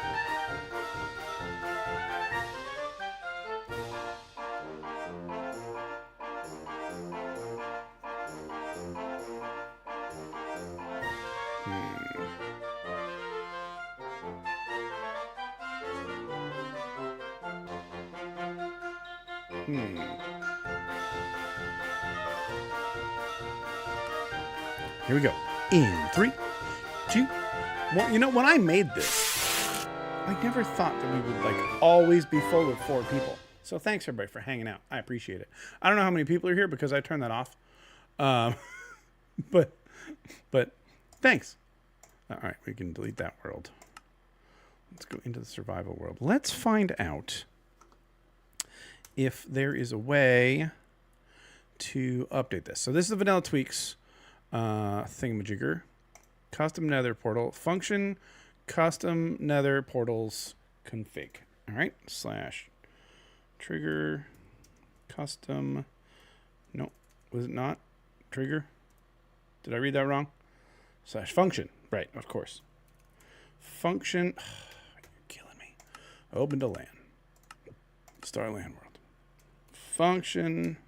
Here we go. In 3, 2, 1. You know, when I made this, I never thought that we would like always be full of 4 people. So thanks everybody for hanging out. I appreciate it. I don't know how many people are here because I turned that off. But thanks. All right, we can delete that world. Let's go into the survival world. Let's find out if there is a way to update this. So this is the vanilla tweaks thingamajigger. Custom nether portal function, custom nether portals config. All right, / trigger custom. No, was it not trigger? Did I read that wrong? / function. Right, of course. Function. You're killing me. Open to LAN. Star LAN world. Function.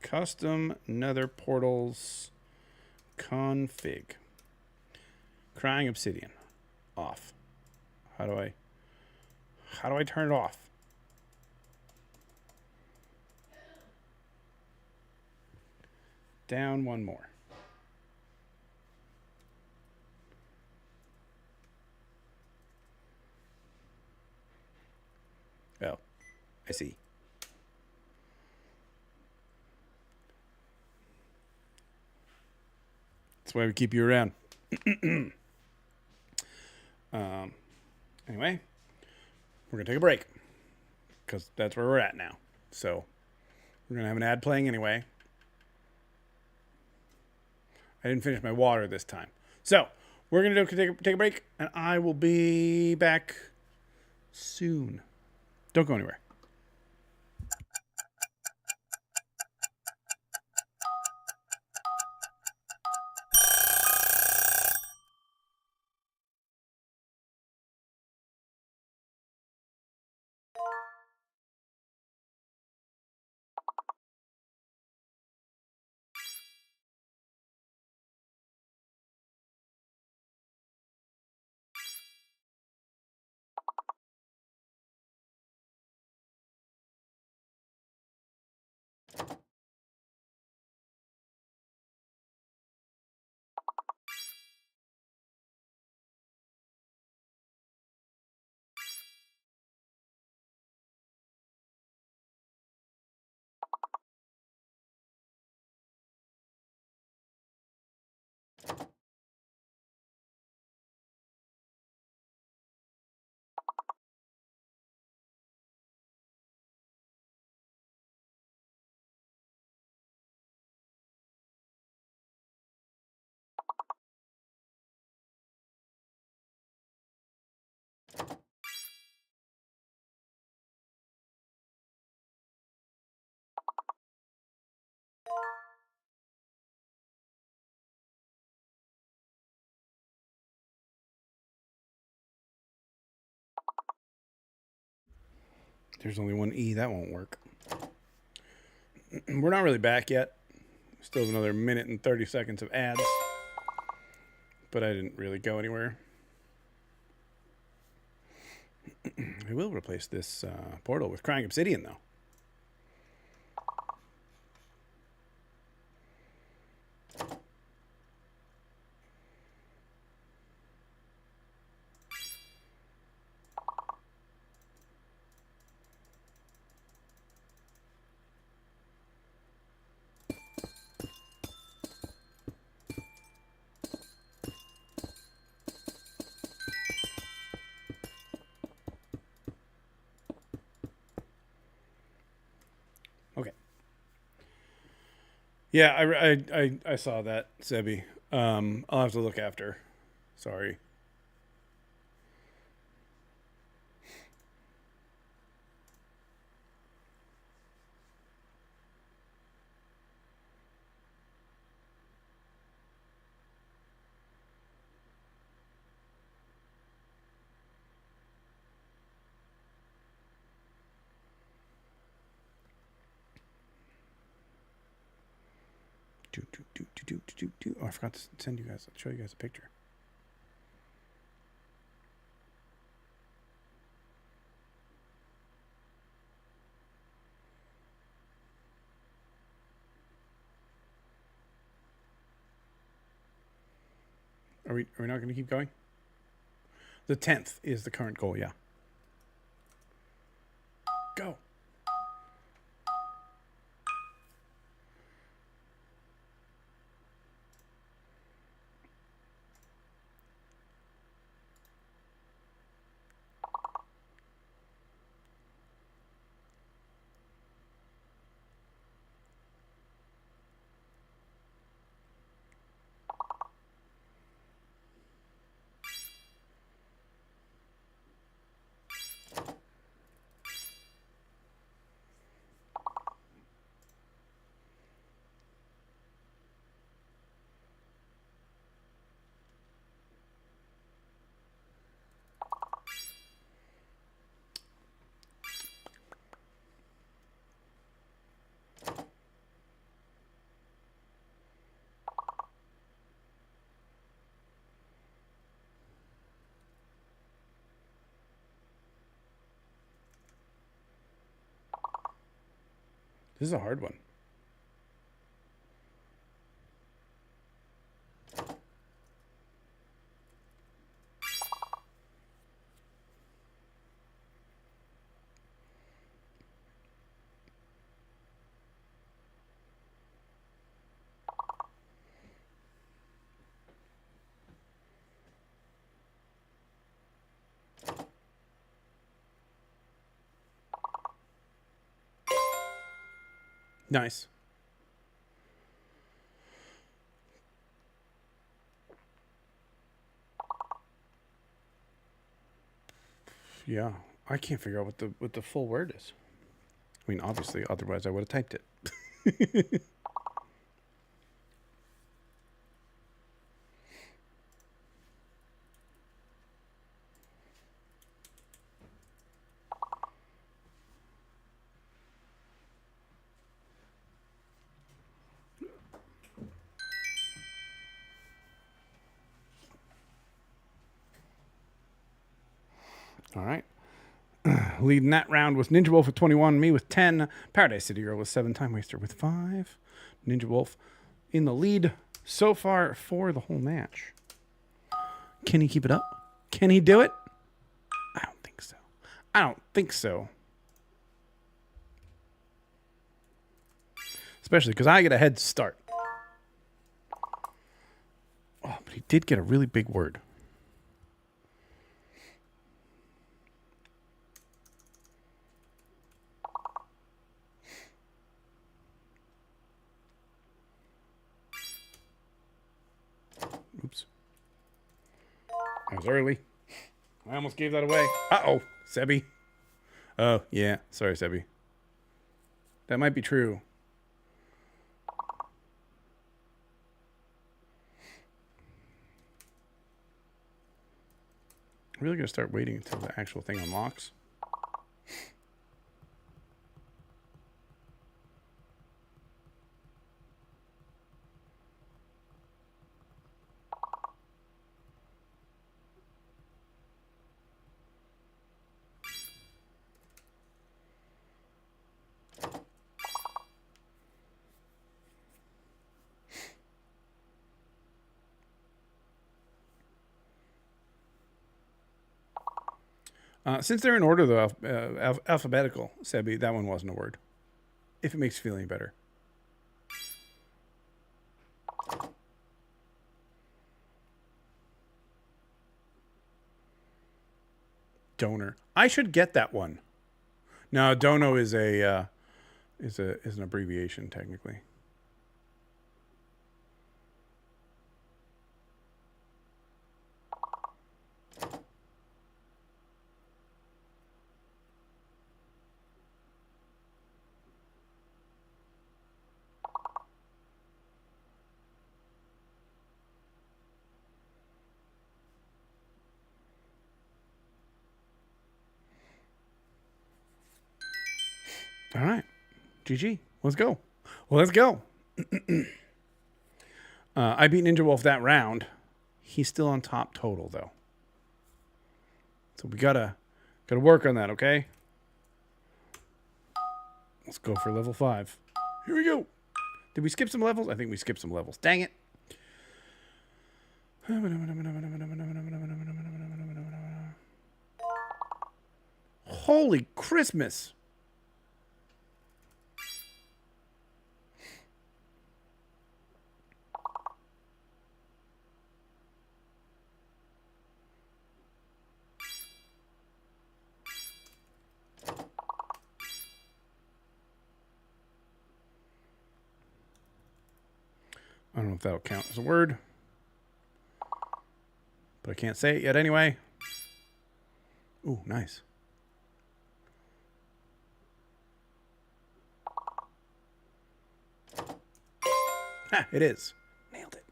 Custom nether portals config. Crying obsidian. Off. How do I turn it off? Down one more. Oh, I see. That's why we keep you around. Anyway, we're going to take a break because that's where we're at now. So we're going to have an ad playing anyway. I didn't finish my water this time. So we're going to take a break, and I will be back soon. Don't go anywhere. There's only one E. That won't work. We're not really back yet. Still have another minute and 30 seconds of ads. But I didn't really go anywhere. I will replace this portal with crying obsidian, though. Yeah, I saw that, Sebi. I'll have to look after. Sorry. Oh, I forgot to send you guys, show you guys a picture. Are we not going to keep going? The 10th is the current goal, yeah. Go. This is a hard one. Nice. Yeah, I can't figure out what the full word is. I mean, obviously, otherwise I would have typed it. All right. Leading that round was Ninja Wolf with 21, me with 10, Paradise City Girl with 7, Time Waster with 5. Ninja Wolf in the lead so far for the whole match. Can he keep it up? Can he do it? I don't think so. I don't think so. Especially because I get a head start. Oh, but he did get a really big word. Oops. I was early. I almost gave that away. Uh-oh, Sebi. Oh, yeah. Sorry, Sebi. That might be true. I'm really going to start waiting until the actual thing unlocks. Since they're in order, though, alphabetical, Sebi, that one wasn't a word. If it makes you feel any better. Donor. I should get that one. No, dono is an abbreviation technically. All right. GG. Let's go. Well, let's go. I beat Ninja Wolf that round. He's still on top total, though. So we gotta work on that, okay? Let's go for level 5. Here we go. Did we skip some levels? I think we skipped some levels. Dang it. Holy Christmas. I don't know if that'll count as a word, but I can't say it yet anyway. Ooh, nice. Ha, it is. Nailed it.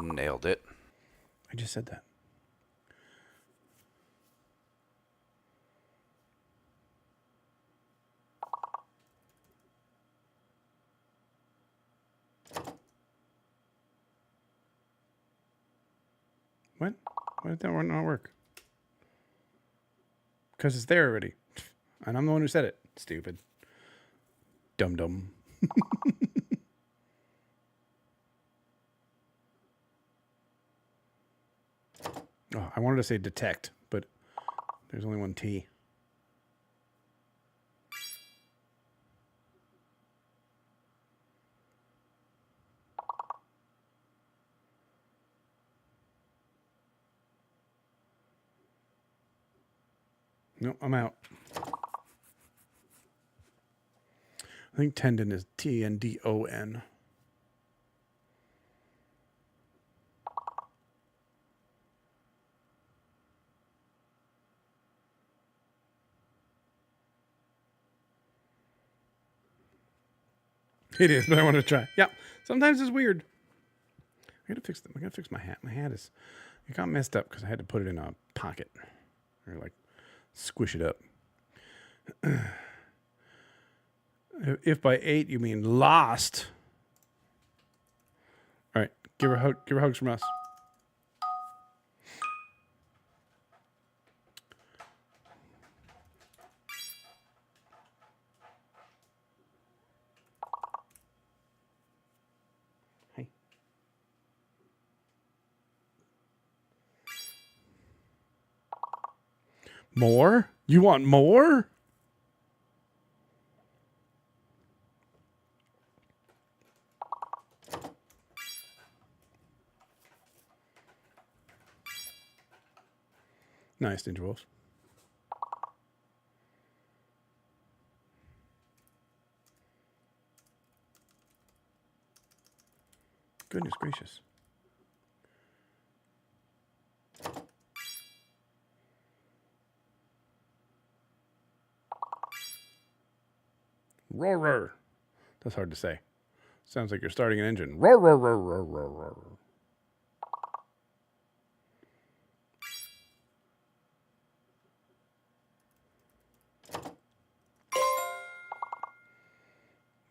Nailed it. I just said that. What? Why did that one not work? Because it's there already. And I'm the one who said it. Stupid. Dum-dum. Oh, I wanted to say detect, but there's only one T. No, I'm out. I think tendon is Tndon. It is, but I want to try. Yeah, sometimes it's weird. I gotta fix them. I gotta fix my hat. My hat is, it got messed up because I had to put it in a pocket or like squish it up. If by 8 you mean lost. All right, give her a hug. Give her hugs from us. Hey. More? You want more? Nice, Ninja Wolves. Goodness gracious. Roar, roar. That's hard to say. Sounds like you're starting an engine. Roar, roar, roar, roar, roar, roar.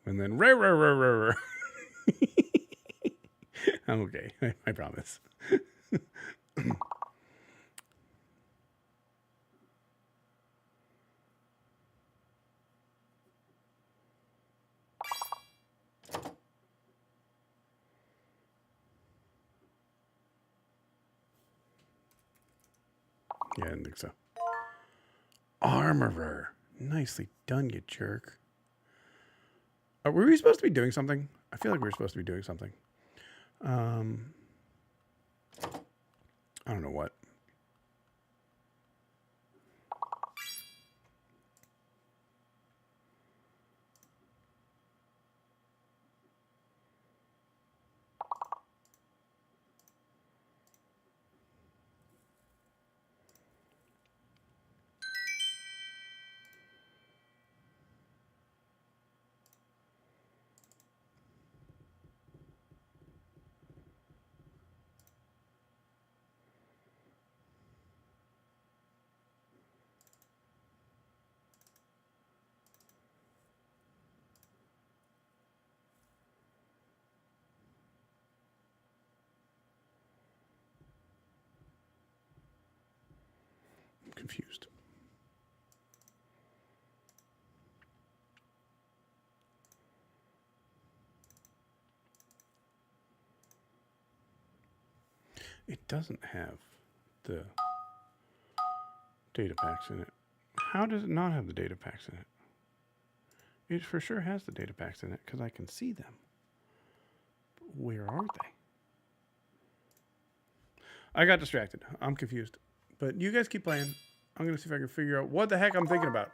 And then roar, roar, roar, roar, roar. I'm okay. I promise. Yeah, I didn't think so. Armorer. Nicely done, you jerk. Were we supposed to be doing something? I feel like we were supposed to be doing something. I don't know what. confused. It doesn't have the data packs in it. How does it not have the data packs in it? It for sure has the data packs in it because I can see them. But where are they? I got distracted. I'm confused. But you guys keep playing. I'm going to see if I can figure out what the heck I'm thinking about.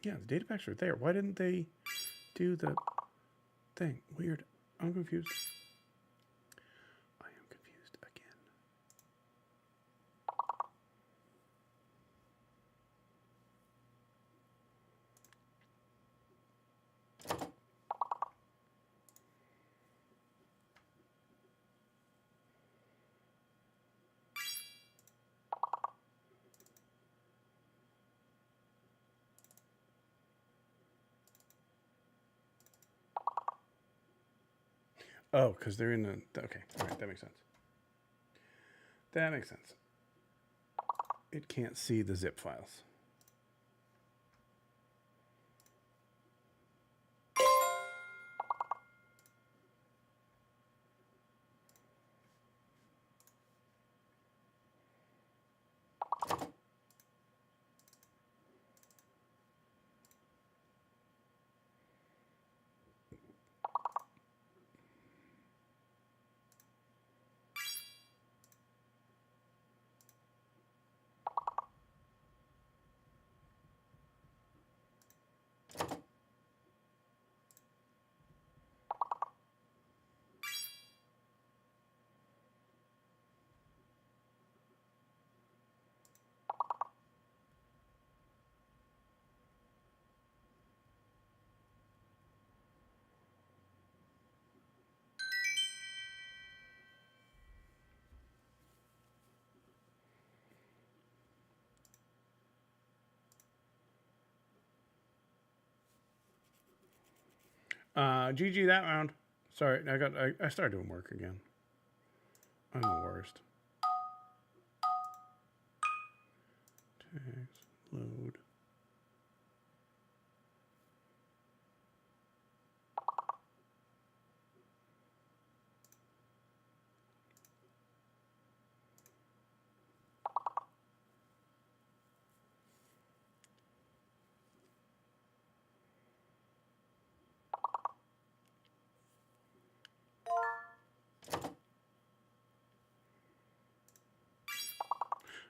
Yeah, the data packs are there. Why didn't they do the thing? Weird. I'm confused. I am confused again. Oh, because they're in the... Okay, all right, that makes sense. That makes sense. It can't see the zip files. GG that round. Sorry, I started doing work again. I'm the worst. Text, load.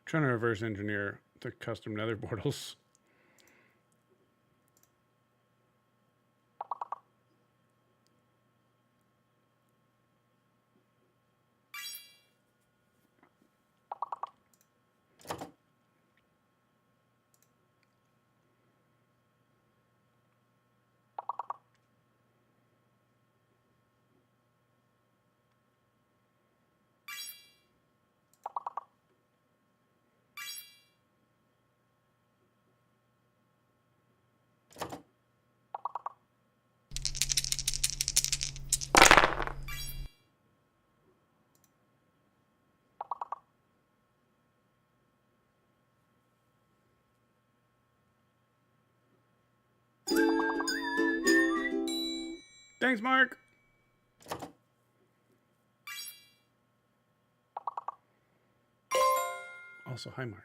Trying to reverse engineer the custom nether portals. Thanks, Mark. Also, hi, Mark.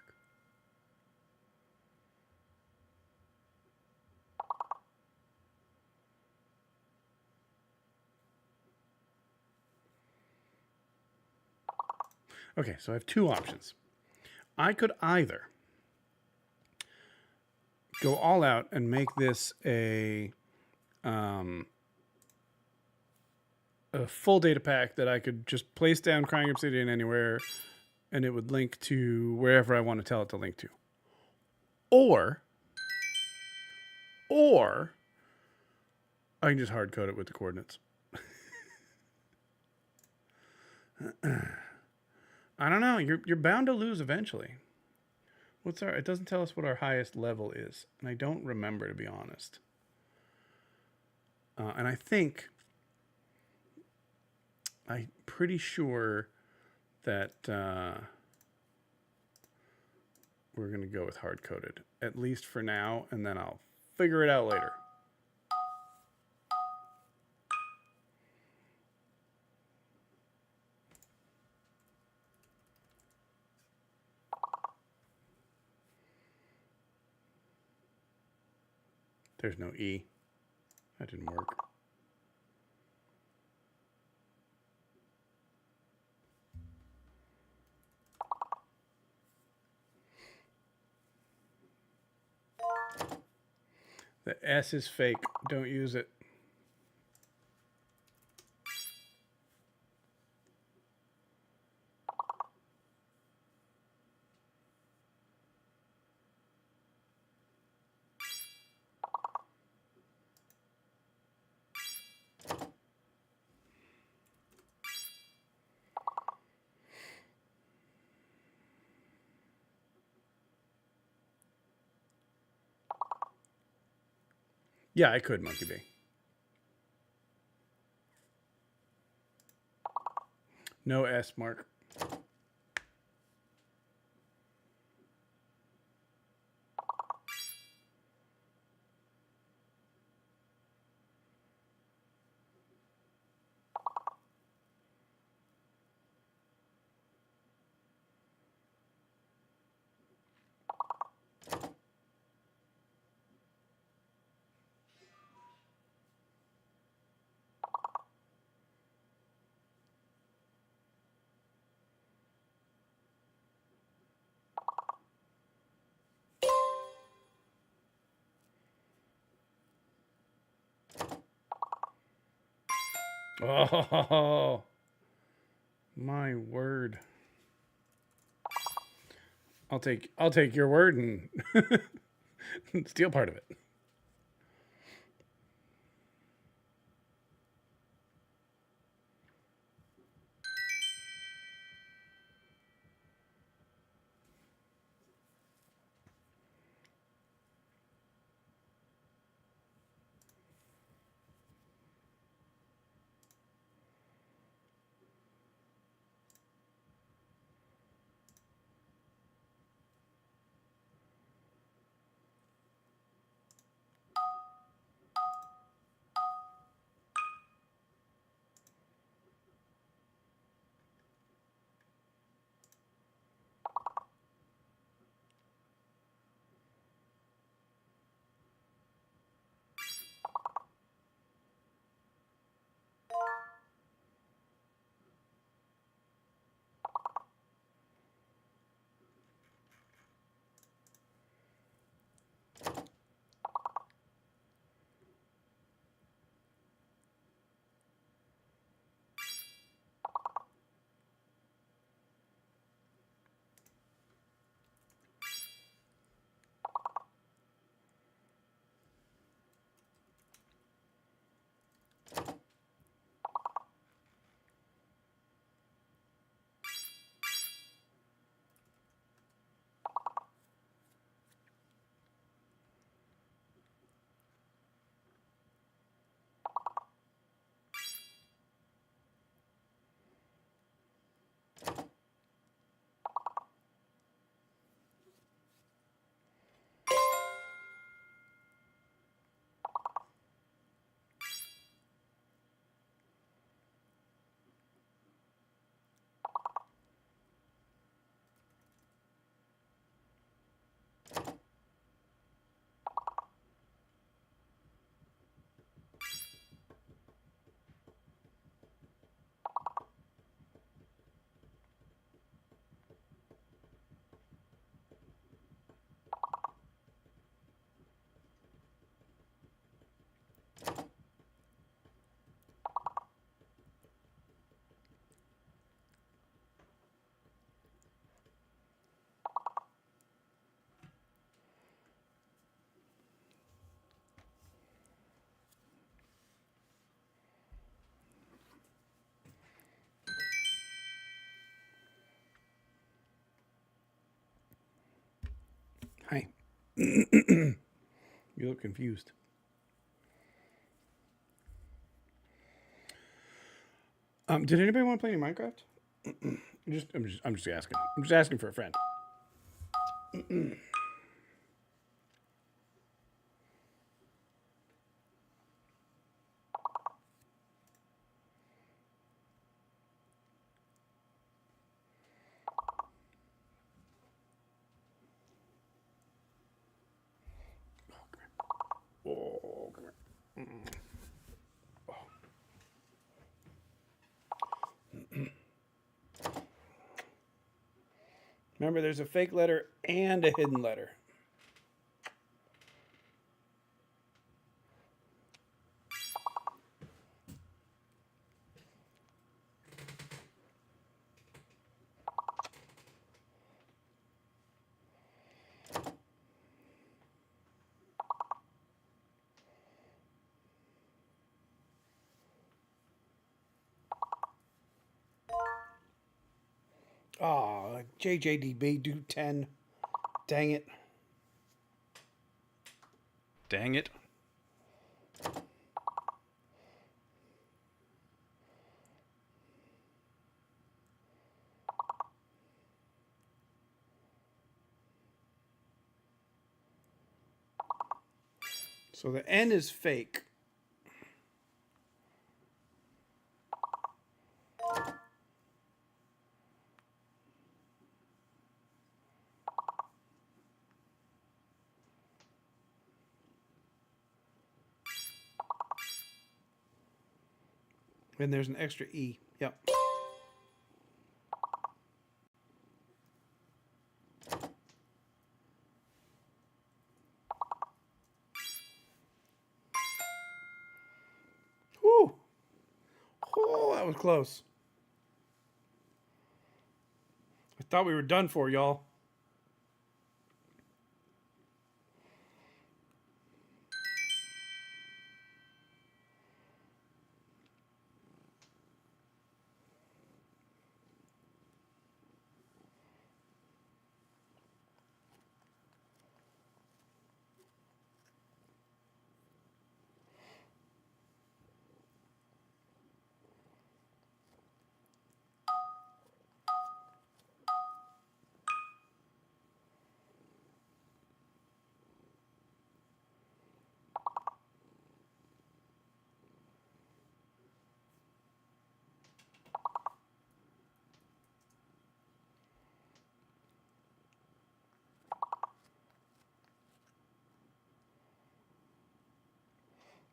Okay, so I have two options. I could either go all out and make this a full data pack that I could just place down Crying Obsidian anywhere, and it would link to wherever I want to tell it to link to. Or I can just hard code it with the coordinates. I don't know. You're bound to lose eventually. It doesn't tell us what our highest level is, and I don't remember, to be honest. And I'm pretty sure that we're going to go with hard-coded, at least for now, and then I'll figure it out later. There's no E. That didn't work. The S is fake. Don't use it. Yeah, I could, Monkey B. No S, Mark. Oh, my word. I'll take your word and steal part of it. Hi. You look confused. Did anybody want to play any Minecraft? I'm just asking. I'm just asking for a friend. Oh, come here. Remember, there's a fake letter and a hidden letter. Oh, JJDB, do 10. Dang it. Dang it. So the N is fake. And there's an extra E. Yep. Whew. Oh, that was close. I thought we were done for, y'all.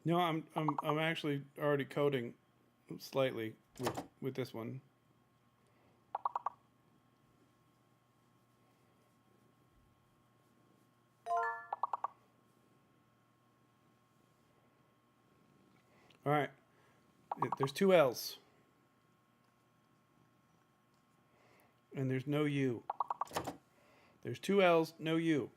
No, I'm actually already coding slightly with this one. All right. There's two L's. And there's no U. There's two L's, no U.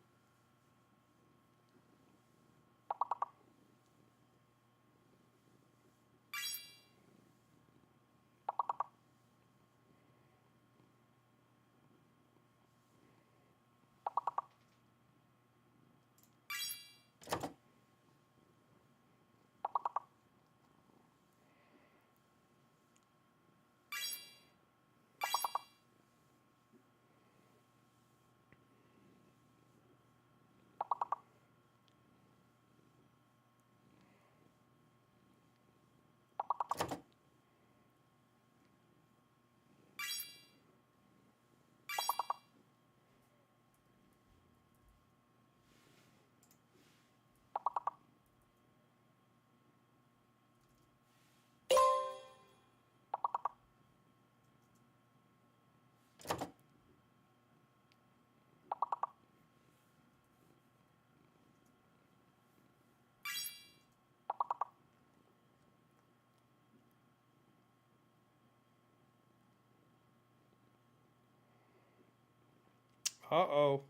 Uh-oh.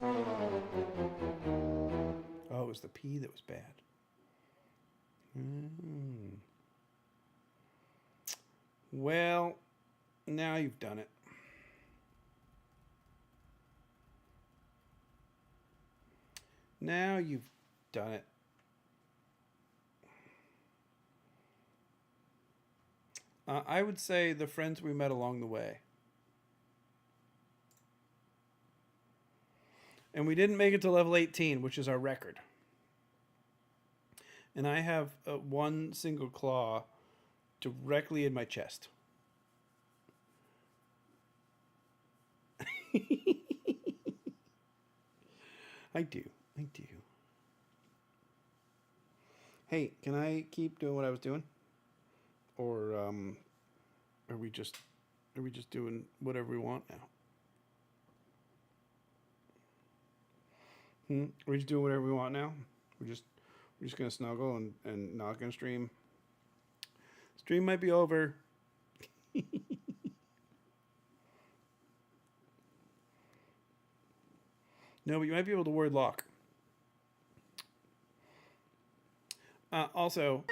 Oh, it was the P that was bad. Well, now you've done it. Now you've done it. I would say the friends we met along the way. And we didn't make it to level 18, which is our record. And I have one single claw directly in my chest. I do. Hey, can I keep doing what I was doing? Or are we just doing whatever we want now? Are we just doing whatever we want now? We're just gonna snuggle and not gonna stream. Stream might be over. No, but you might be able to word lock. Also,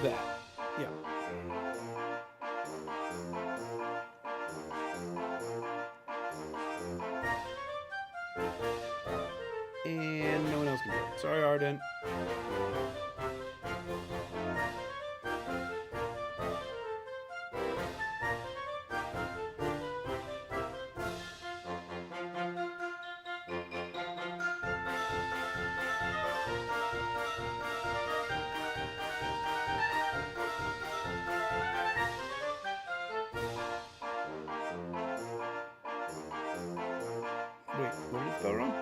that. Yeah. And no one else can do it. Sorry, Arden. Wait, what did it spell wrong?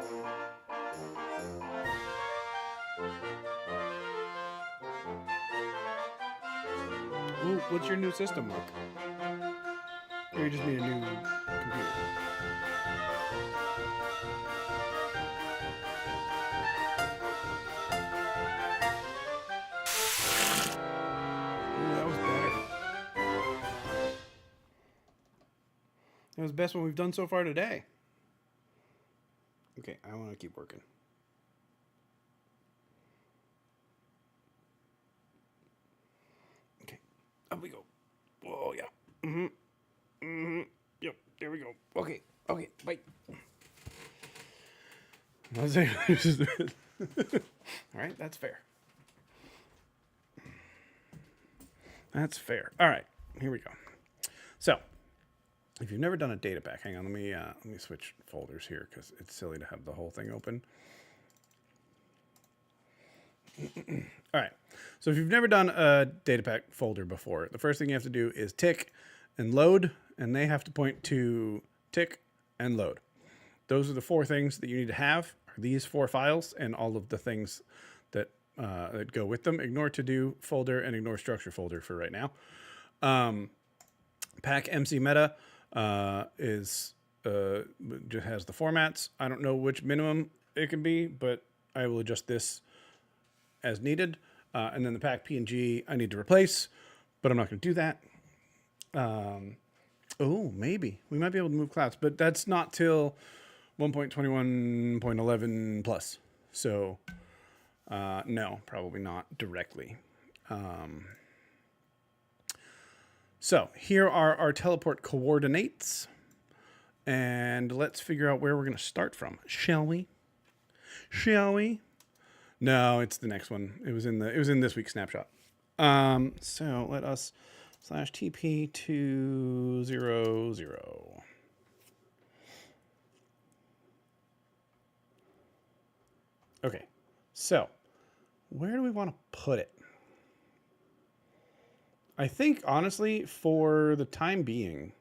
Ooh, what's your new system, Mark? Or you just need a new computer? Ooh, that was better. That was the best one we've done so far today. Okay, I want to keep working. Okay, up we go. Oh, yeah. Yep, there we go. Okay, bye. All right, that's fair. That's fair. All right, here we go. So, if you've never done a Datapack, hang on, let me switch folders here because it's silly to have the whole thing open. All right, so if you've never done a Datapack folder before, the first thing you have to do is tick and load, and they have to point to tick and load. Those are the four things that you need to have, are these four files and all of the things that go with them. Ignore to-do folder and ignore structure folder for right now. Pack MC meta just has the formats. I don't know which minimum it can be, but I will adjust this as needed. And then the pack PNG I need to replace, but I'm not going to do that. Oh, maybe we might be able to move clouds, but that's not till 1.21.11 plus. So no, probably not directly. So here are our teleport coordinates, and let's figure out where we're going to start from. Shall we? No, it's the next one. It was in this week's snapshot. So let us /TP200. Okay, so where do we want to put it? I think, honestly, for the time being,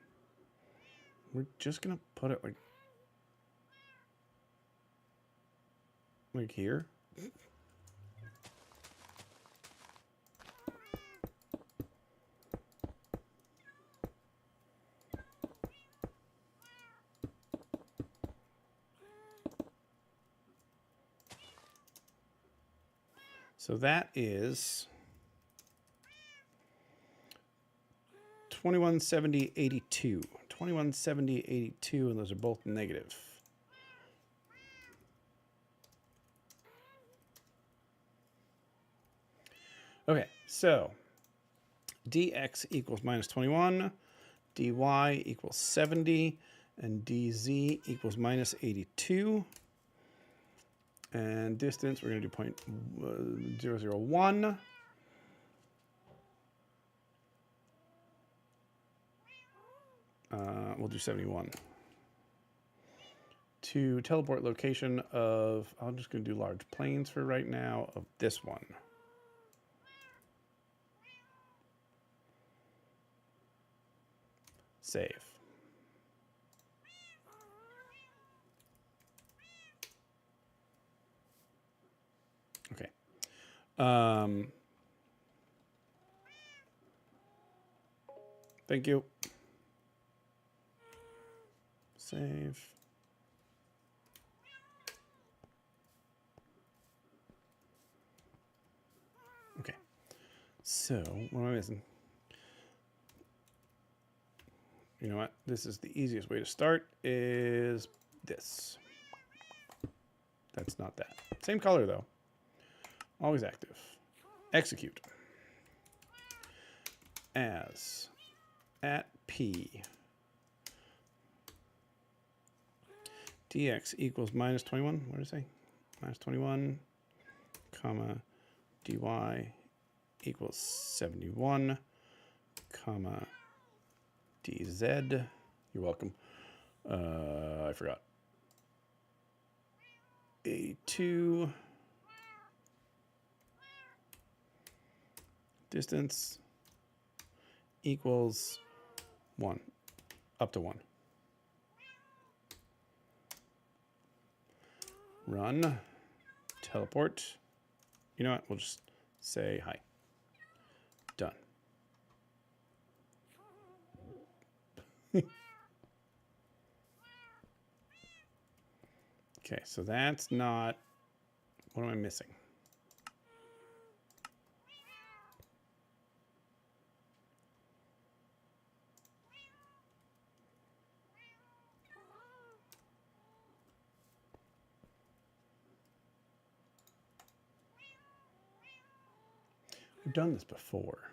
we're just going to put it like here. So that is 2170.82. 2170.82, and those are both negative. Okay, so dx equals minus 21, dy equals 70, and dz equals minus 82. And distance, we're going to do 0.001. We'll do 71. To teleport location of, I'm just going to do large planes for right now, of this one. Save. Okay. Thank you. Save. Okay. So, what am I missing? You know what? This is the easiest way to start is this. That's not that. Same color though. Always active. Execute. As at P dx equals minus 21. What did I say? Minus 21, comma, dy equals 71, comma, dz. You're welcome. I forgot. A2 distance equals 1, up to 1. Run, teleport. You know what? We'll just say hi. Done. Okay, so that's not, what am I missing? We've done this before.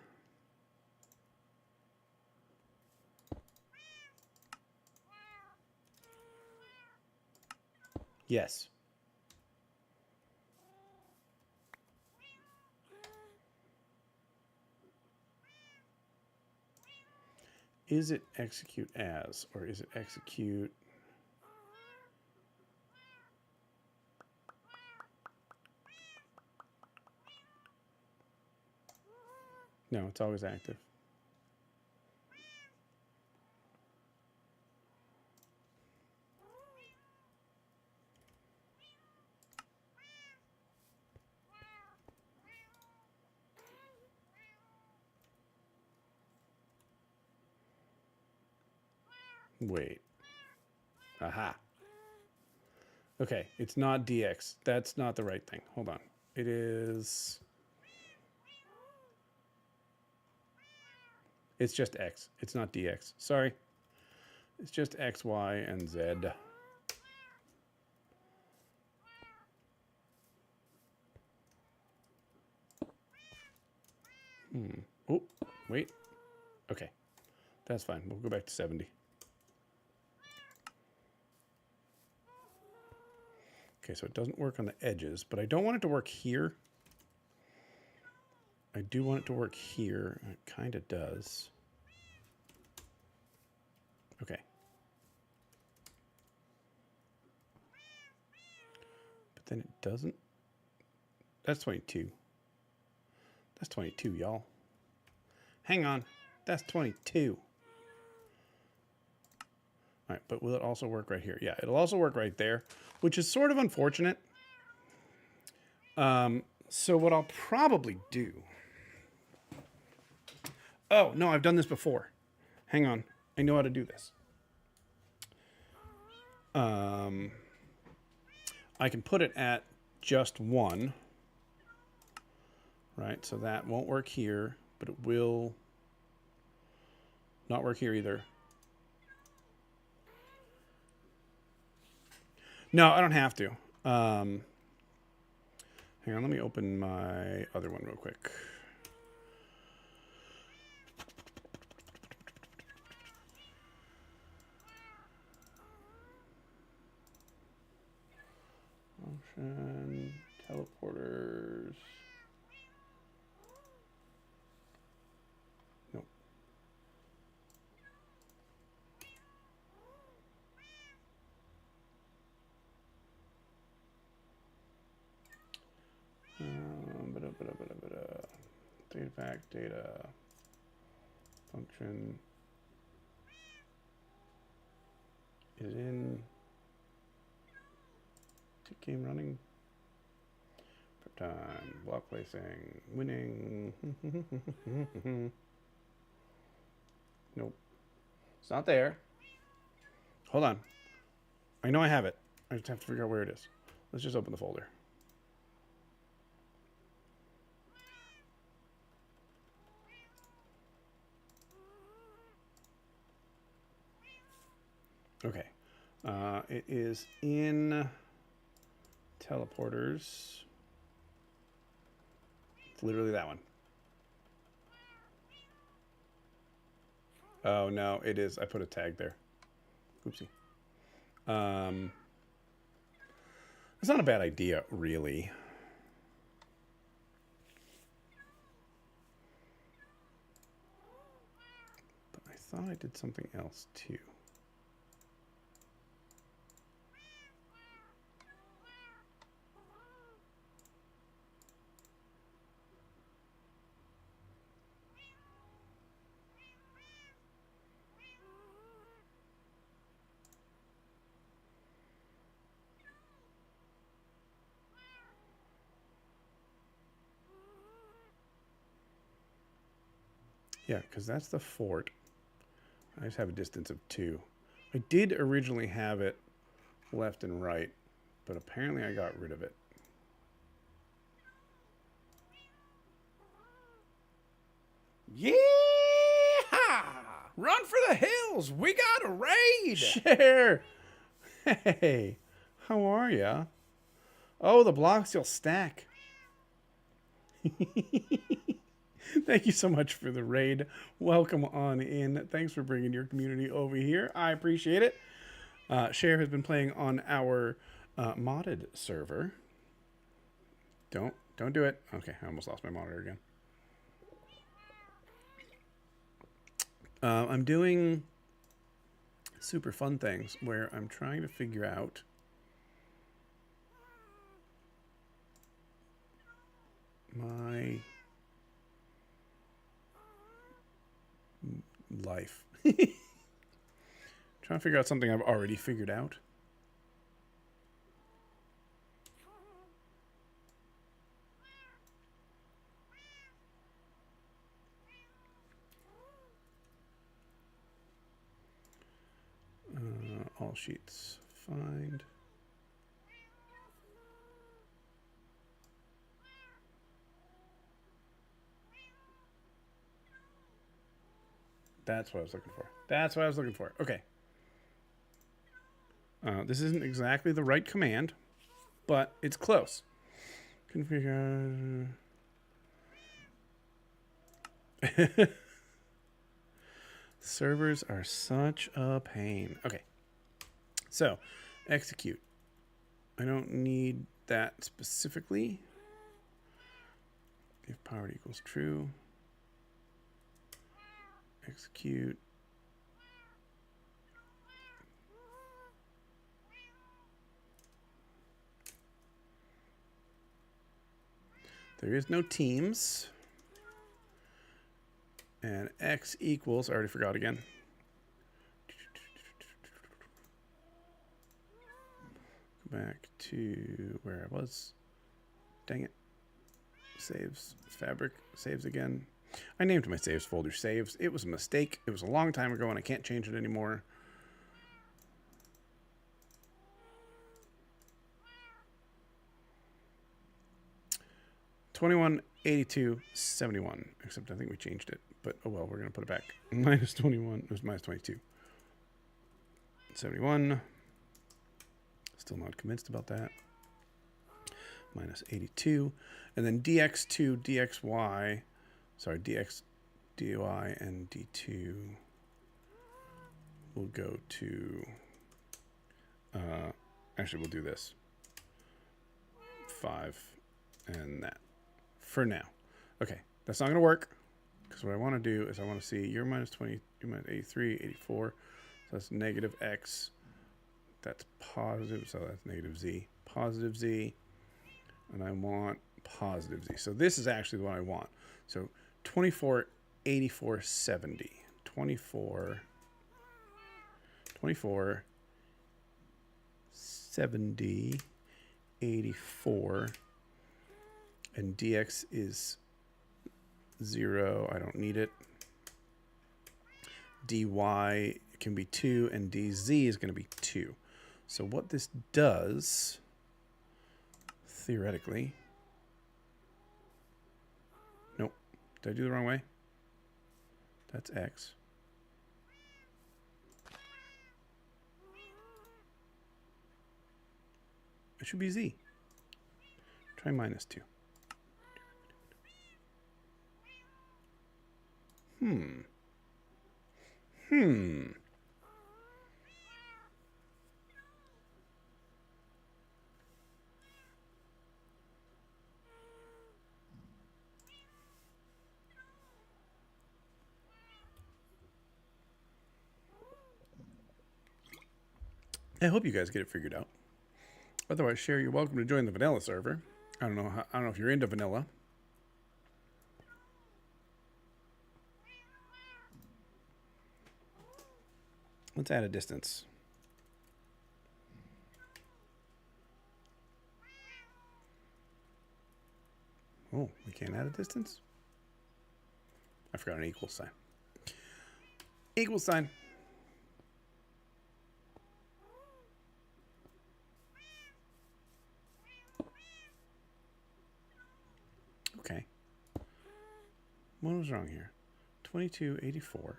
Yes. Is it execute as, or is it execute? No, it's always active. Wait. Aha. Okay, it's not DX. That's not the right thing. Hold on. It is... It's just X. It's not DX. Sorry. It's just X, Y, and Z. Oh, wait. Okay. That's fine. We'll go back to 70. Okay, so it doesn't work on the edges, but I don't want it to work here. I do want it to work here. It kind of does. Okay. But then it doesn't. That's 22. That's 22, y'all. Hang on. That's 22. All right, but will it also work right here? Yeah, it'll also work right there, which is sort of unfortunate. So what I'll probably do... Oh, no, I've done this before. Hang on. I know how to do this. I can put it at just 1. Right, so that won't work here, but it will not work here either. No, I don't have to. Hang on, let me open my other one real quick. Function, teleporters. Nope. Datapack, data, function. Is it in tick game running? Prep time, block placing, winning. Nope. It's not there. Hold on. I know I have it. I just have to figure out where it is. Let's just open the folder. Okay. It is in teleporters. It's literally that one. Oh, no, it is. I put a tag there. Oopsie. It's not a bad idea, really. But I thought I did something else, too. Yeah, because that's the fort. I just have a distance of 2. I did originally have it left and right, but apparently I got rid of it. Yeah! Run for the hills! We got a raid! Share! Hey, how are ya? Oh, the blocks still stack. Thank you so much for the raid. Welcome on in. Thanks for bringing your community over here. I appreciate it. Cher has been playing on our modded server. Don't do it. Okay, I almost lost my monitor again. I'm doing super fun things where I'm trying to figure out my life. Trying to figure out something I've already figured out. All sheets. Find. That's what I was looking for. That's what I was looking for. Okay. This isn't exactly the right command, but it's close. Configure. Servers are such a pain. Okay. So, execute. I don't need that specifically. If power equals true. Execute. There is no teams. And x equals, I already forgot again. Go back to where I was. Dang it. Saves, fabric, saves again. I named my saves folder saves. It was a mistake. It was a long time ago and I can't change it anymore. -218271. Except I think we changed it. But oh well, we're going to put it back. -21. It was -22. 71. Still not convinced about that. -82. And then dx2, dxy. Sorry, dx, dy, and d2 will go to... actually, we'll do this. 5 and that. For now. Okay, that's not going to work. Because what I want to do is I want to see you're -20, you're -83, 84. So that's negative x. That's positive, so that's negative z. Positive z. And I want positive z. So this is actually what I want. So 24, 84, 70. 24, 70, 84. And dx is 0. I don't need it. dy can be 2, and dz is going to be 2. So what this does, theoretically... Nope. Did I do the wrong way? That's x. It should be z. Try minus 2. I hope you guys get it figured out. Otherwise, Sherry, you're welcome to join the vanilla server. I don't know if you're into vanilla. Let's add a distance. Oh, we can't add a distance? I forgot an equal sign. Equal sign. Okay. What was wrong here? 2284.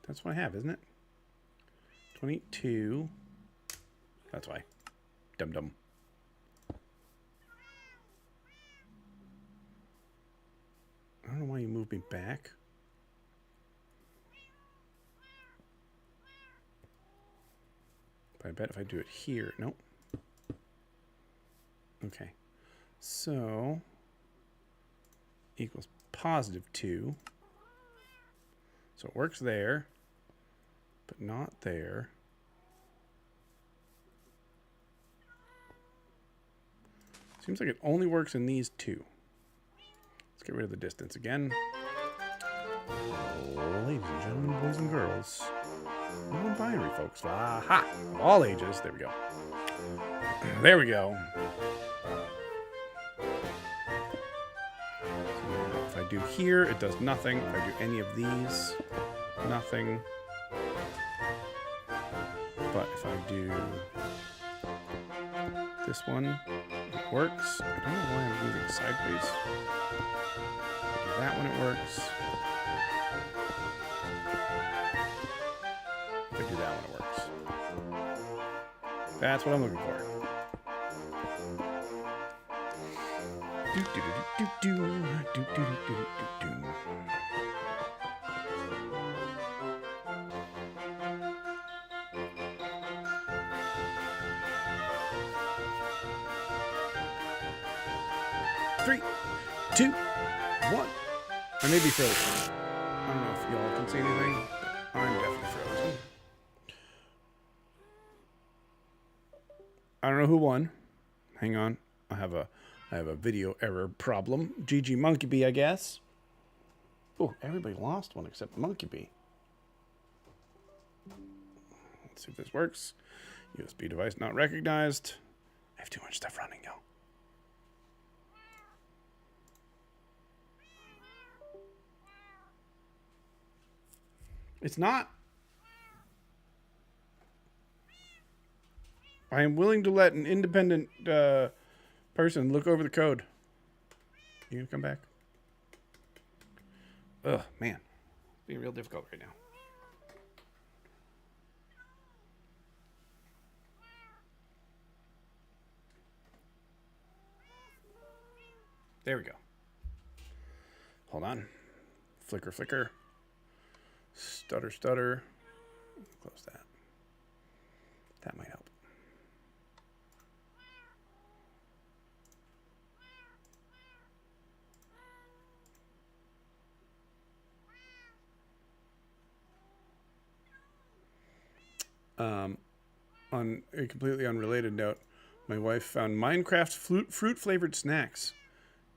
That's what I have, isn't it? 22. That's why. Dum-dum. I don't know why you moved me back. But I bet if I do it here... Nope. Okay. So... equals positive 2. So it works there, but not there. Seems like it only works in these two. Let's get rid of the distance again. Ladies and gentlemen, boys and girls, non-binary folks, aha, all ages. There we go. There we go. If I do here, it does nothing. If I do any of these, nothing. But if I do this one, it works. I don't know why I'm moving sideways. If I do that one, it works. If I do that one, it works. That's what I'm looking for. Do, do, do, do, do, do, do, do, do, do. 3, 2, 1. I may be frozen. I don't know if y'all can see anything, but I'm definitely frozen. I don't know who won. Hang on. I have a video error problem. GG Monkey Bee, I guess. Oh, everybody lost one except Monkey Bee. Let's see if this works. USB device not recognized. I have too much stuff running, y'all. It's not. I am willing to let an independent person look over the code. You gonna come back? Ugh, man. It's being real difficult right now. There we go. Hold on. Flicker, flicker. Stutter, stutter. Close that. That might help. On a completely unrelated note, my wife found Minecraft fruit-flavored snacks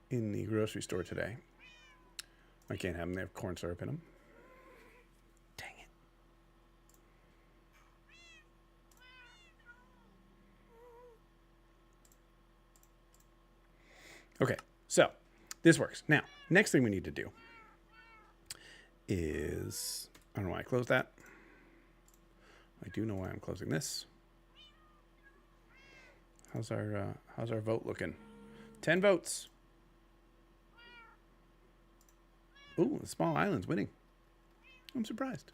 in the grocery store today. I can't have them. They have corn syrup in them. Dang it. Okay, so this works. Now, next thing we need to do is, I don't know why I closed that. I do know why I'm closing this. How's our vote looking? 10 votes. Ooh, the small island's winning. I'm surprised.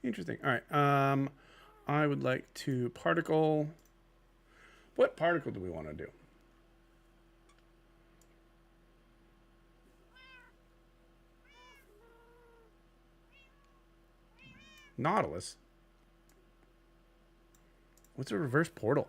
Interesting. All right. I would like to particle. What particle do we want to do? Nautilus. What's a reverse portal?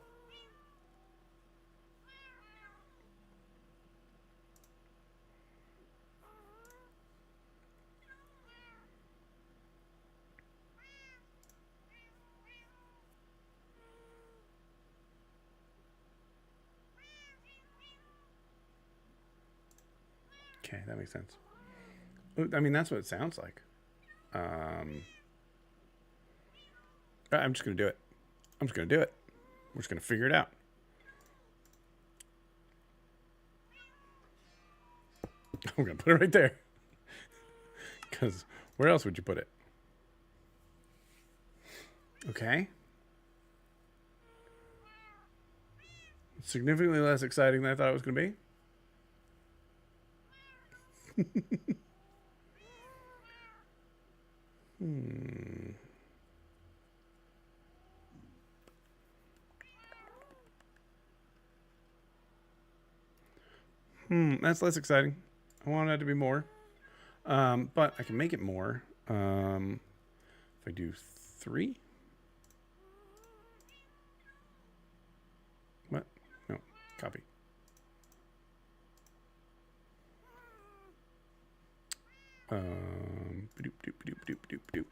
Okay, that makes sense. I mean, that's what it sounds like. I'm just going to do it. I'm just going to do it. We're just going to figure it out. I'm going to put it right there. Because where else would you put it? Okay. Significantly less exciting than I thought it was going to be. That's less exciting. I want it to be more. But I can make it more. If I do 3. What? No. Copy. Ba-doop, doop, doop, doop, doop, doop.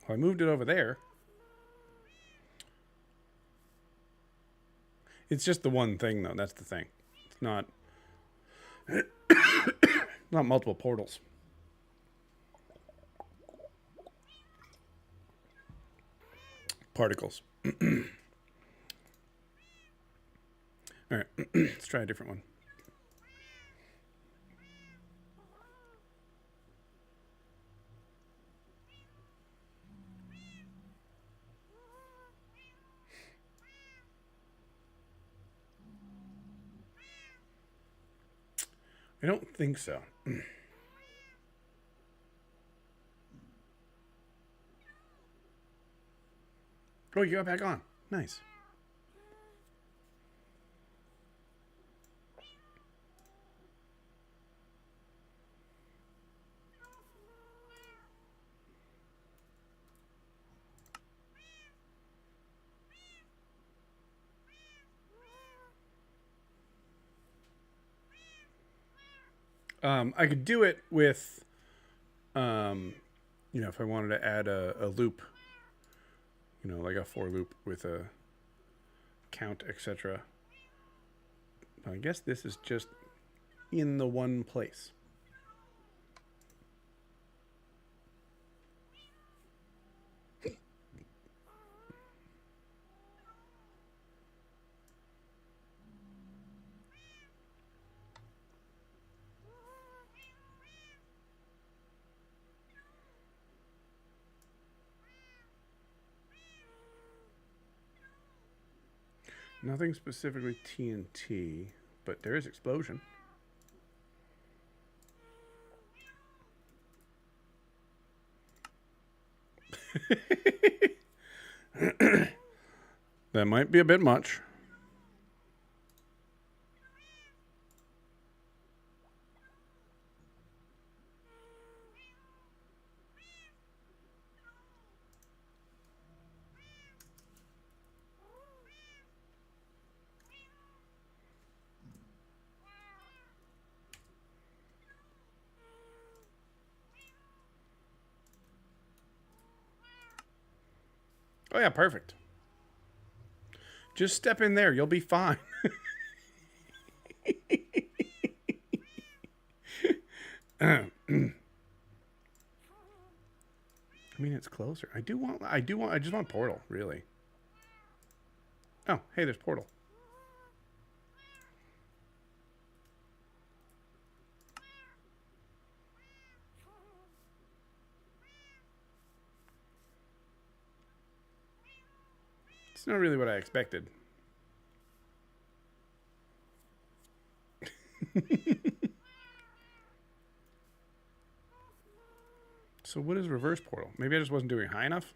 Well, I moved it over there. It's just the one thing, though. That's the thing. It's not not multiple portals. Particles. All right, let's try a different one. I don't think so. Oh, you got back on. Nice. I could do it with, if I wanted to add a loop, like a for loop with a count, etc. I guess this is just in the one place. Nothing specifically TNT, but there is explosion. That might be a bit much. Oh yeah, perfect. Just step in there. You'll be fine. I mean, it's closer. I just want portal, really. Oh, hey, there's portal. It's not really what I expected. So what is reverse portal? Maybe I just wasn't doing high enough?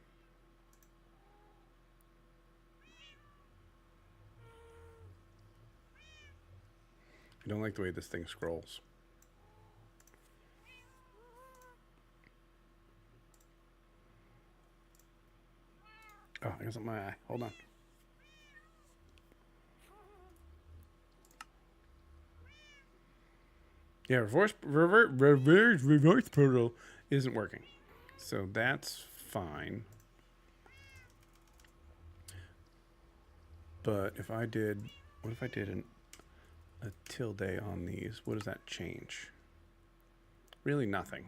I don't like the way this thing scrolls. Oh, I got something in my eye. Hold on. Yeah, reverse portal isn't working. So that's fine. But if I did, what if I did a tilde on these? What does that change? Really nothing.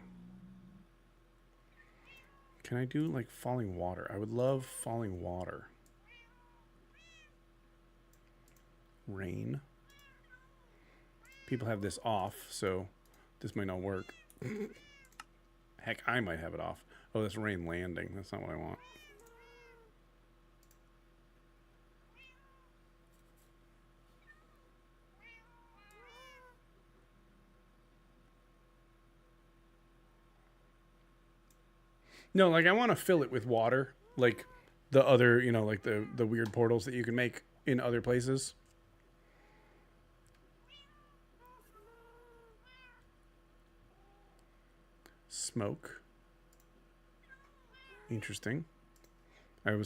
Can I do like falling water? I would love falling water. Rain. People have this off, so this might not work. Heck, I might have it off. Oh, that's rain landing. That's not what I want. No, like I want to fill it with water, like the other, you know, like the weird portals that you can make in other places. Smoke. Interesting. I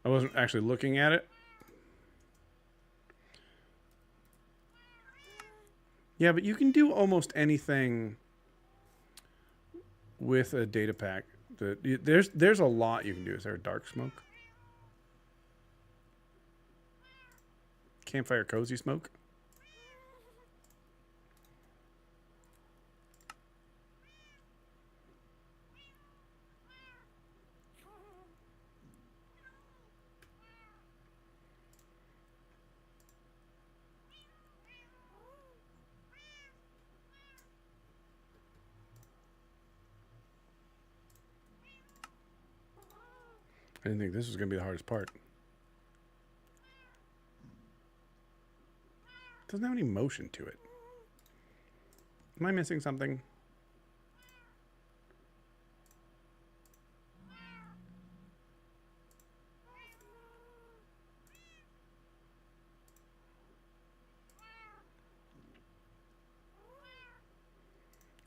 wasn't actually looking at it. Yeah, but you can do almost anything with a data pack. There's a lot you can do. Is there a dark smoke? Campfire cozy smoke? I didn't think this was going to be the hardest part. It doesn't have any motion to it. Am I missing something?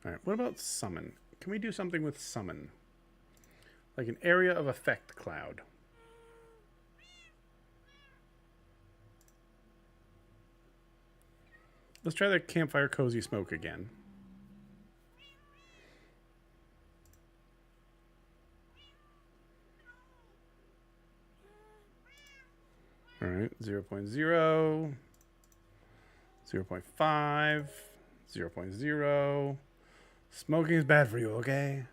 All right, what about summon? Can we do something with summon? Like an area of effect cloud. Let's try the campfire cozy smoke again. All right, 0.0, 0.5, 0.0. Smoking is bad for you, okay?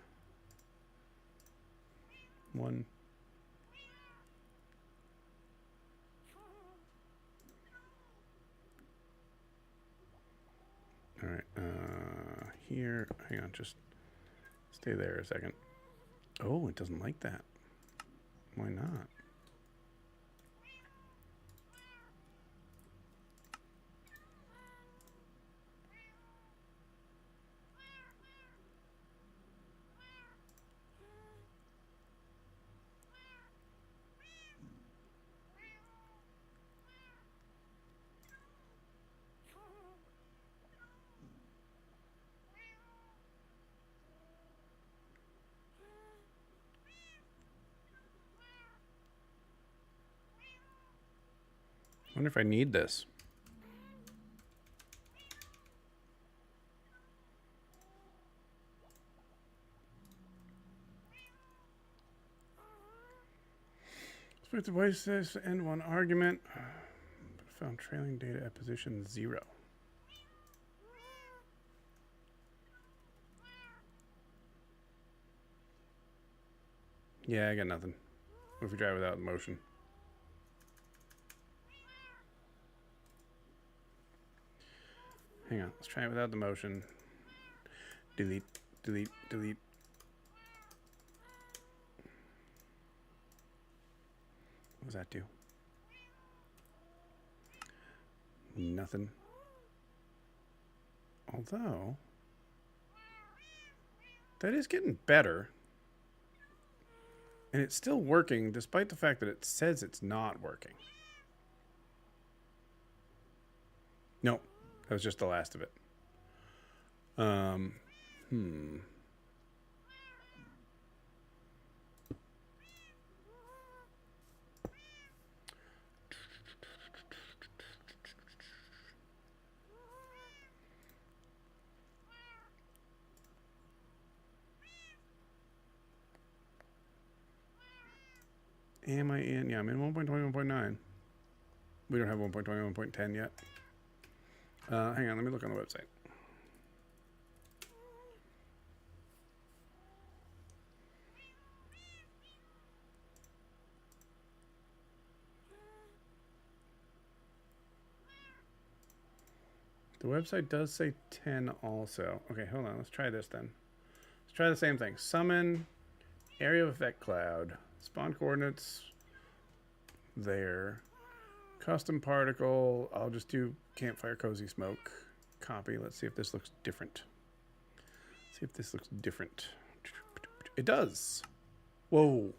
1. All right, here, hang on, just stay there a second. Oh, it doesn't like that. Why not? wonder if I need this. Split the voice says to end one argument. Found trailing data at position 0. Yeah, I got nothing. What if we try without motion? Hang on, let's try it without the motion. Delete, delete, delete. What does that do? Nothing. Although, that is getting better. And it's still working, despite the fact that it says it's not working. No, that was just the last of it. Am I in? Yeah, I'm in 1.21.9. We don't have 1.21.10 yet. Hang on, let me look on the website. The website does say 10 also. Okay, hold on. Let's try this then. Let's try the same thing. Summon area of effect cloud. Spawn coordinates there. Custom particle. I'll just do campfire cozy smoke. Copy. Let's see if this looks different. See if this looks different. It does. Whoa.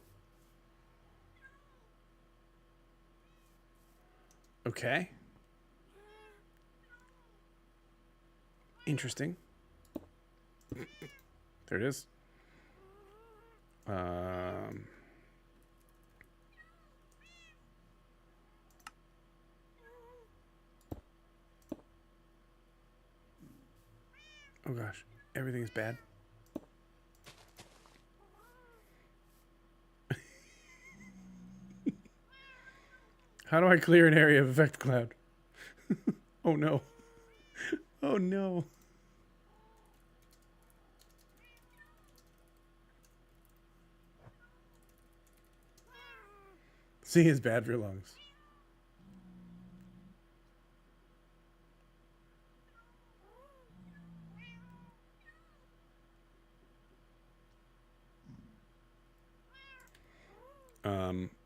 Okay. Interesting. There it is. Oh gosh, everything is bad. How do I clear an area of effect cloud? Oh no. Oh no. C is bad for your lungs.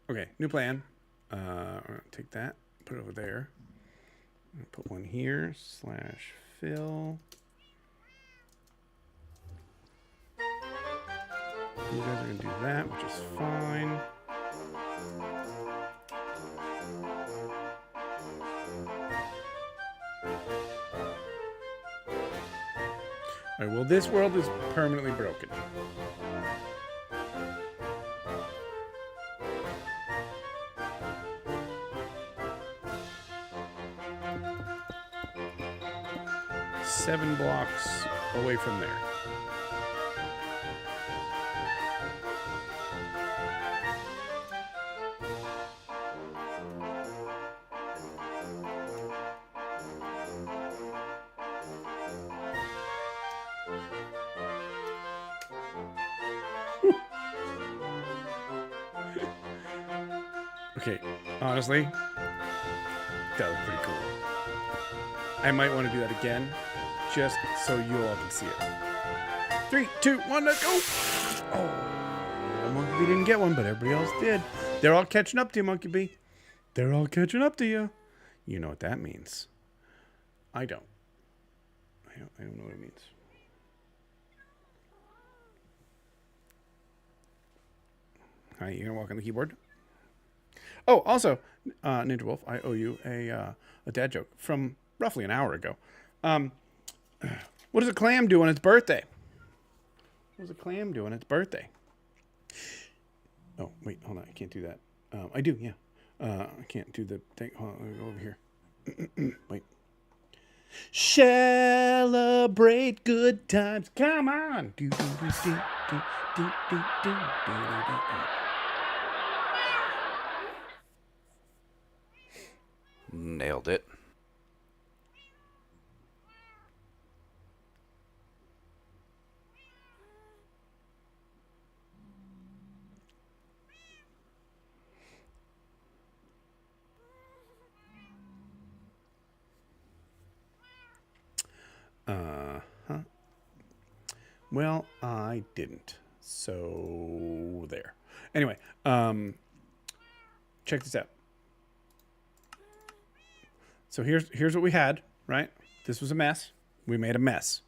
Okay, new plan. I'm gonna take that, put it over there. I'm gonna put one here, /fill. You guys are gonna do that, which is fine. All right, well, this world is permanently broken. Seven blocks away from there. Okay, honestly, that was pretty cool. I might want to do that again, just so you all can see it. 3, 2, 1, let's go! Oh, Monkey Bee didn't get one, but everybody else did. They're all catching up to you, Monkey Bee. They're all catching up to you. You know what that means. I don't. I don't know what it means. Hi, you gonna walk on the keyboard? Oh, also, Ninja Wolf, I owe you a dad joke from roughly an hour ago. What does a clam do on its birthday? What does a clam do on its birthday? Oh, wait, hold on. I can't do that. I do, yeah. I can't do the thing. Hold on, let me go over here. Wait. Celebrate good times. Come on. Do, do, do, do, do, do, do, do, do, do, do. Nailed it. Huh. Well, I didn't. So there. Anyway, check this out. So here's what we had, right? This was a mess. We made a mess.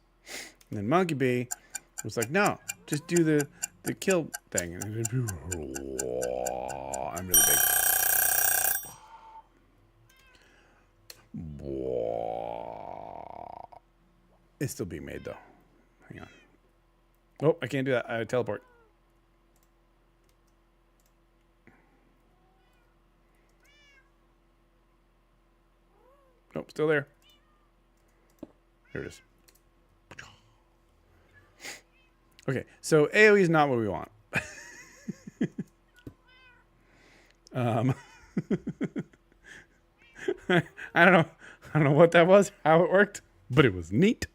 And then Monkey Bee was like, no, just do the kill thing. And I'm really big. It's still being made, though. Hang on. Oh, I can't do that. I teleport. Nope, still there. Here it is. Okay, so AoE is not what we want. I don't know what that was, how it worked, but it was neat.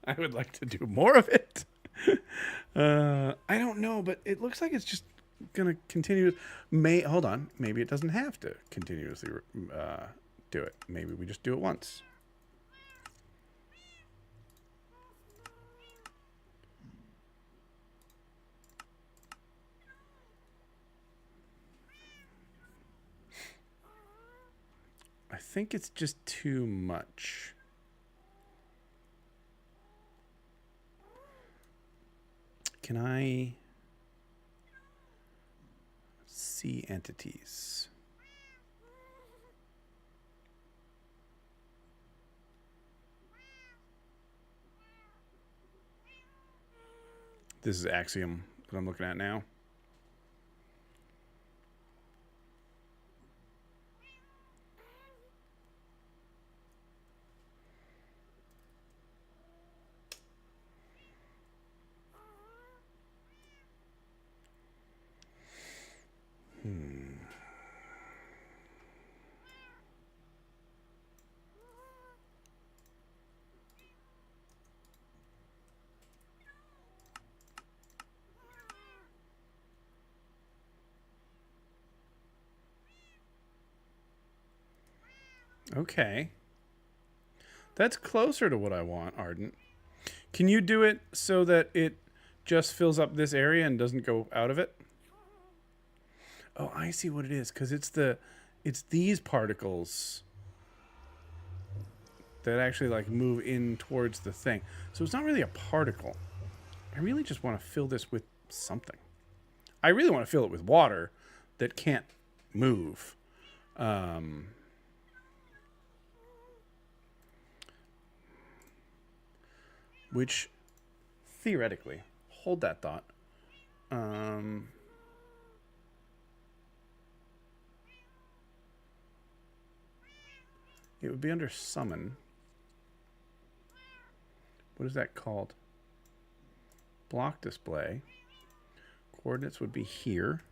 I would like to do more of it. I don't know, but it looks like it's just gonna continue. Hold on, maybe it doesn't have to continuously do it. Maybe we just do it once. I think it's just too much. Can I see entities? This is Axiom that I'm looking at now. Okay. That's closer to what I want, Ardent. Can you do it so that it just fills up this area and doesn't go out of it? Oh, I see what it is, because it's these particles that actually like move in towards the thing. So it's not really a particle. I really just want to fill this with something. I really want to fill it with water that can't move. Which, theoretically, hold that thought. It would be under summon. What is that called? Block display. Coordinates would be here.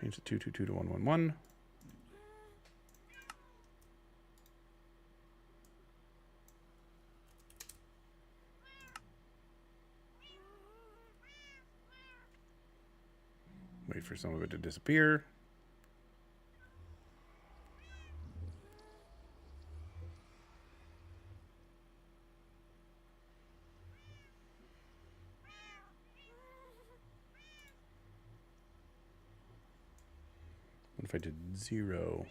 Change the 222 to 111. Wait for some of it to disappear. What if I did 0,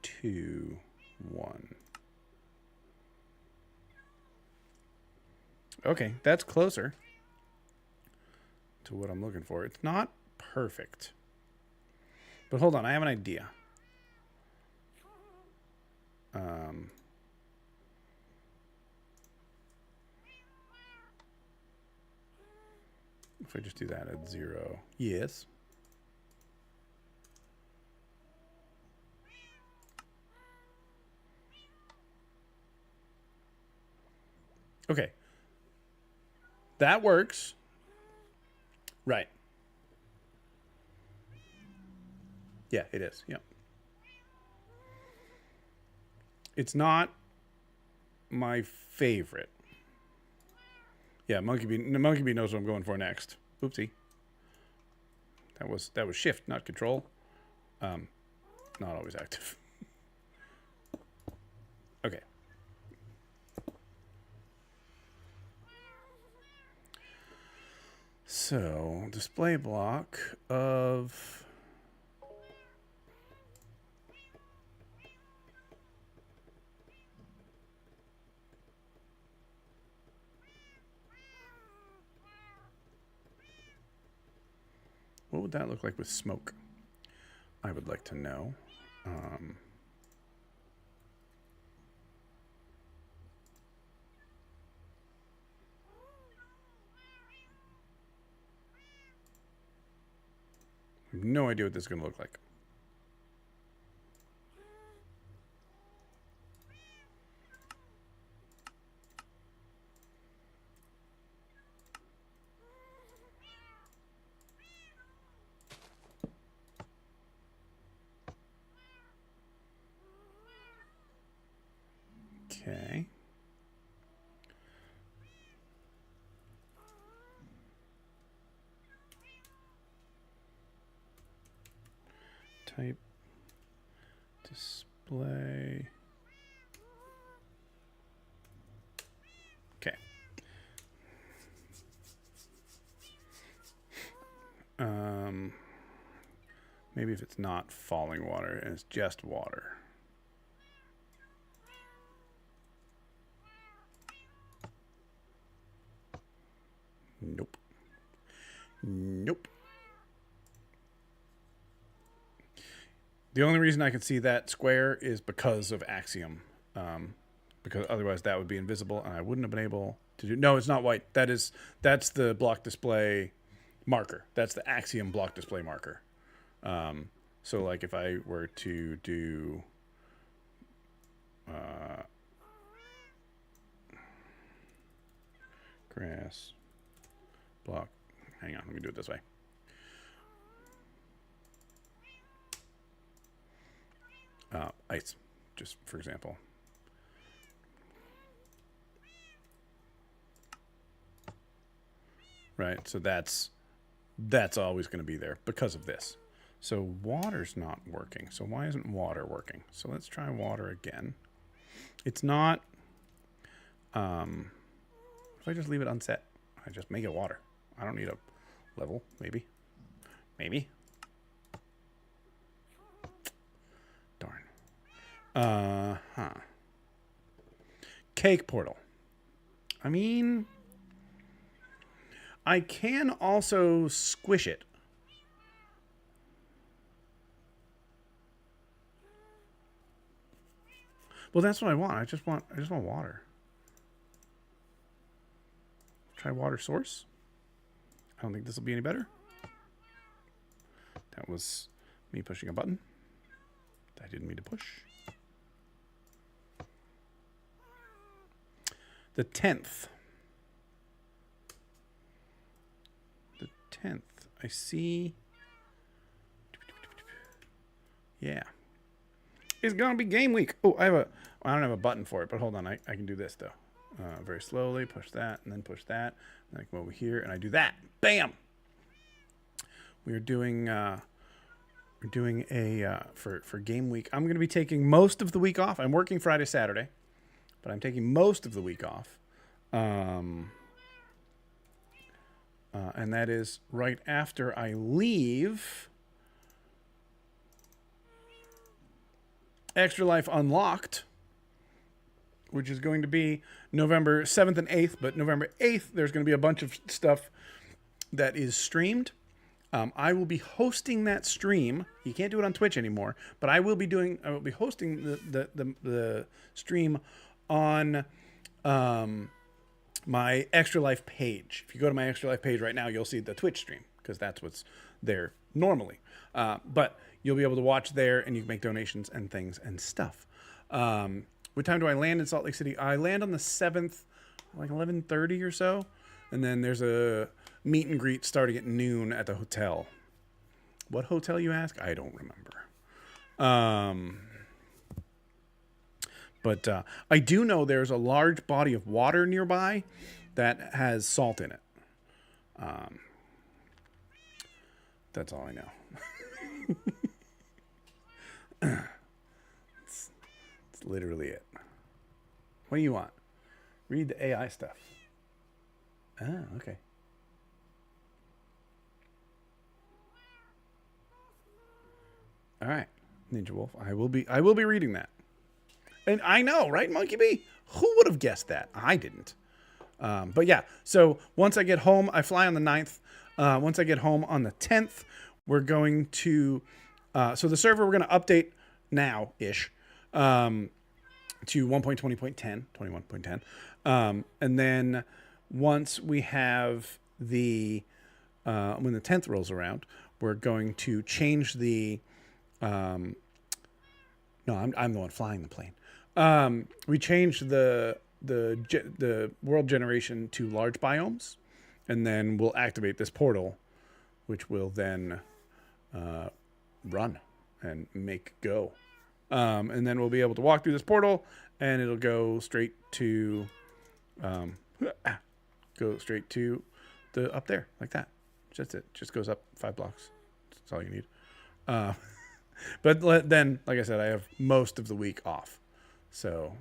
2, 1? Okay, that's closer to what I'm looking for. It's not perfect. But hold on, I have an idea. if I just do that at 0. Yes. Okay. That works. Right. Yeah, it is. Yep. It's not my favorite. Yeah, Monkey Bee knows what I'm going for next. Oopsie. That was shift, not control. Not always active. Okay. So, display block of what would that look like with smoke? I would like to know. I have no idea what this is going to look like. Okay. Type display. Okay. Maybe if it's not falling water and it's just water. Nope. Nope. The only reason I can see that square is because of Axiom. Because otherwise that would be invisible and I wouldn't have been able to do. No, it's not white. That's the block display marker. That's the Axiom block display marker. So like if I were to do grass block, hang on, let me do it this way. Ice, just for example. Right, so that's always going to be there because of this. So water's not working. So why isn't water working? So let's try water again. It's not, if I just leave it unset, I just make it water. I don't need a level, maybe. Maybe. Darn. Cake portal. I mean, I can also squish it. Well, that's what I want. I just want water. Try water source. I don't think this will be any better. That was me pushing a button that I didn't mean to push. The 10th. The 10th. I see. Yeah. It's gonna be game week. Oh, I don't have a button for it, but hold on. I can do this though. Very slowly push that and then push that. And I come over here and I do that. Bam. We're doing for game week. I'm going to be taking most of the week off. I'm working Friday, Saturday, but I'm taking most of the week off. And that is right after I leave Extra Life Unlocked, which is going to be November 7th and 8th. But November 8th, there's going to be a bunch of stuff that is streamed. I will be hosting that stream. You can't do it on Twitch anymore, but I will be hosting the stream on my Extra Life page. If you go to my Extra Life page right now, you'll see the Twitch stream because that's what's there normally. But you'll be able to watch there, and you can make donations and things and stuff. What time do I land in Salt Lake City? I land on the 7th, like 11:30 or so. And then there's a meet and greet starting at noon at the hotel. What hotel, you ask? I don't remember. But I do know there's a large body of water nearby that has salt in it. That's all I know. It's literally it. What do you want? Read the AI stuff. Ah, okay. All right, Ninja Wolf. I will be reading that. And I know, right, Monkey Bee? Who would have guessed that? I didn't. But yeah, so once I get home, I fly on the 9th. Once I get home on the 10th, we're going to... so the server we're going to update now-ish to 1.20.10, 21.10. And then once we have the... when the 10th rolls around, we're going to change the... no, I'm the one flying the plane. We changed the world generation to large biomes, and then we'll activate this portal, which will then run and make go. And then we'll be able to walk through this portal, and it'll go straight to the up there like that. Just it. Just goes up 5 blocks. That's all you need. But then, like I said, I have most of the week off. So,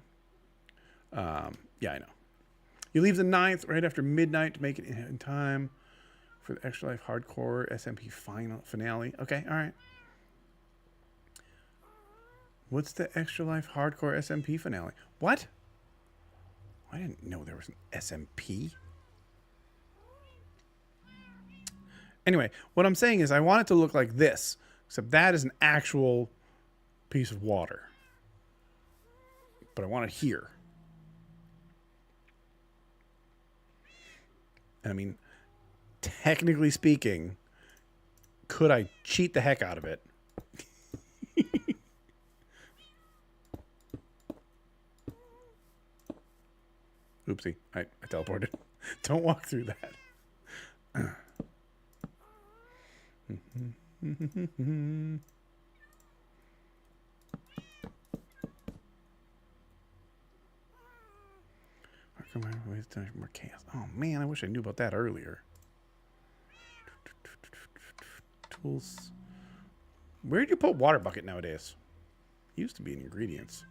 yeah, I know. You leave the 9th right after midnight to make it in time for the Extra Life Hardcore SMP finale. Okay, all right. What's the Extra Life Hardcore SMP finale? What? I didn't know there was an SMP. Anyway, what I'm saying is I want it to look like this, except that is an actual piece of water. But I want it here. And I mean, technically speaking, could I cheat the heck out of it? Oopsie, I teleported. Don't walk through that. More chaos. Oh man, I wish I knew about that earlier. Tools. Where'd you put water bucket nowadays? It used to be in ingredients.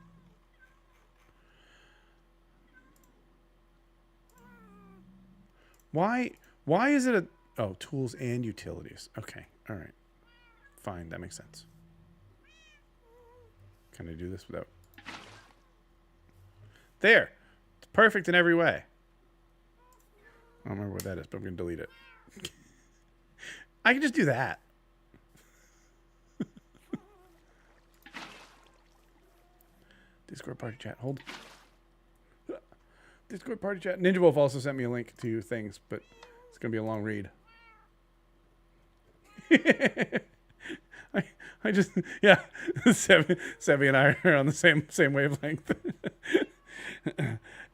Why is it tools and utilities? Okay, all right. Fine, that makes sense. Can I do this without? There. It's perfect in every way. I don't remember what that is, but I'm going to delete it. I can just do that. Discord party chat. Hold. Discord party chat. Ninja Wolf also sent me a link to things, but it's going to be a long read. I just, yeah, Sevi and I are on the same wavelength.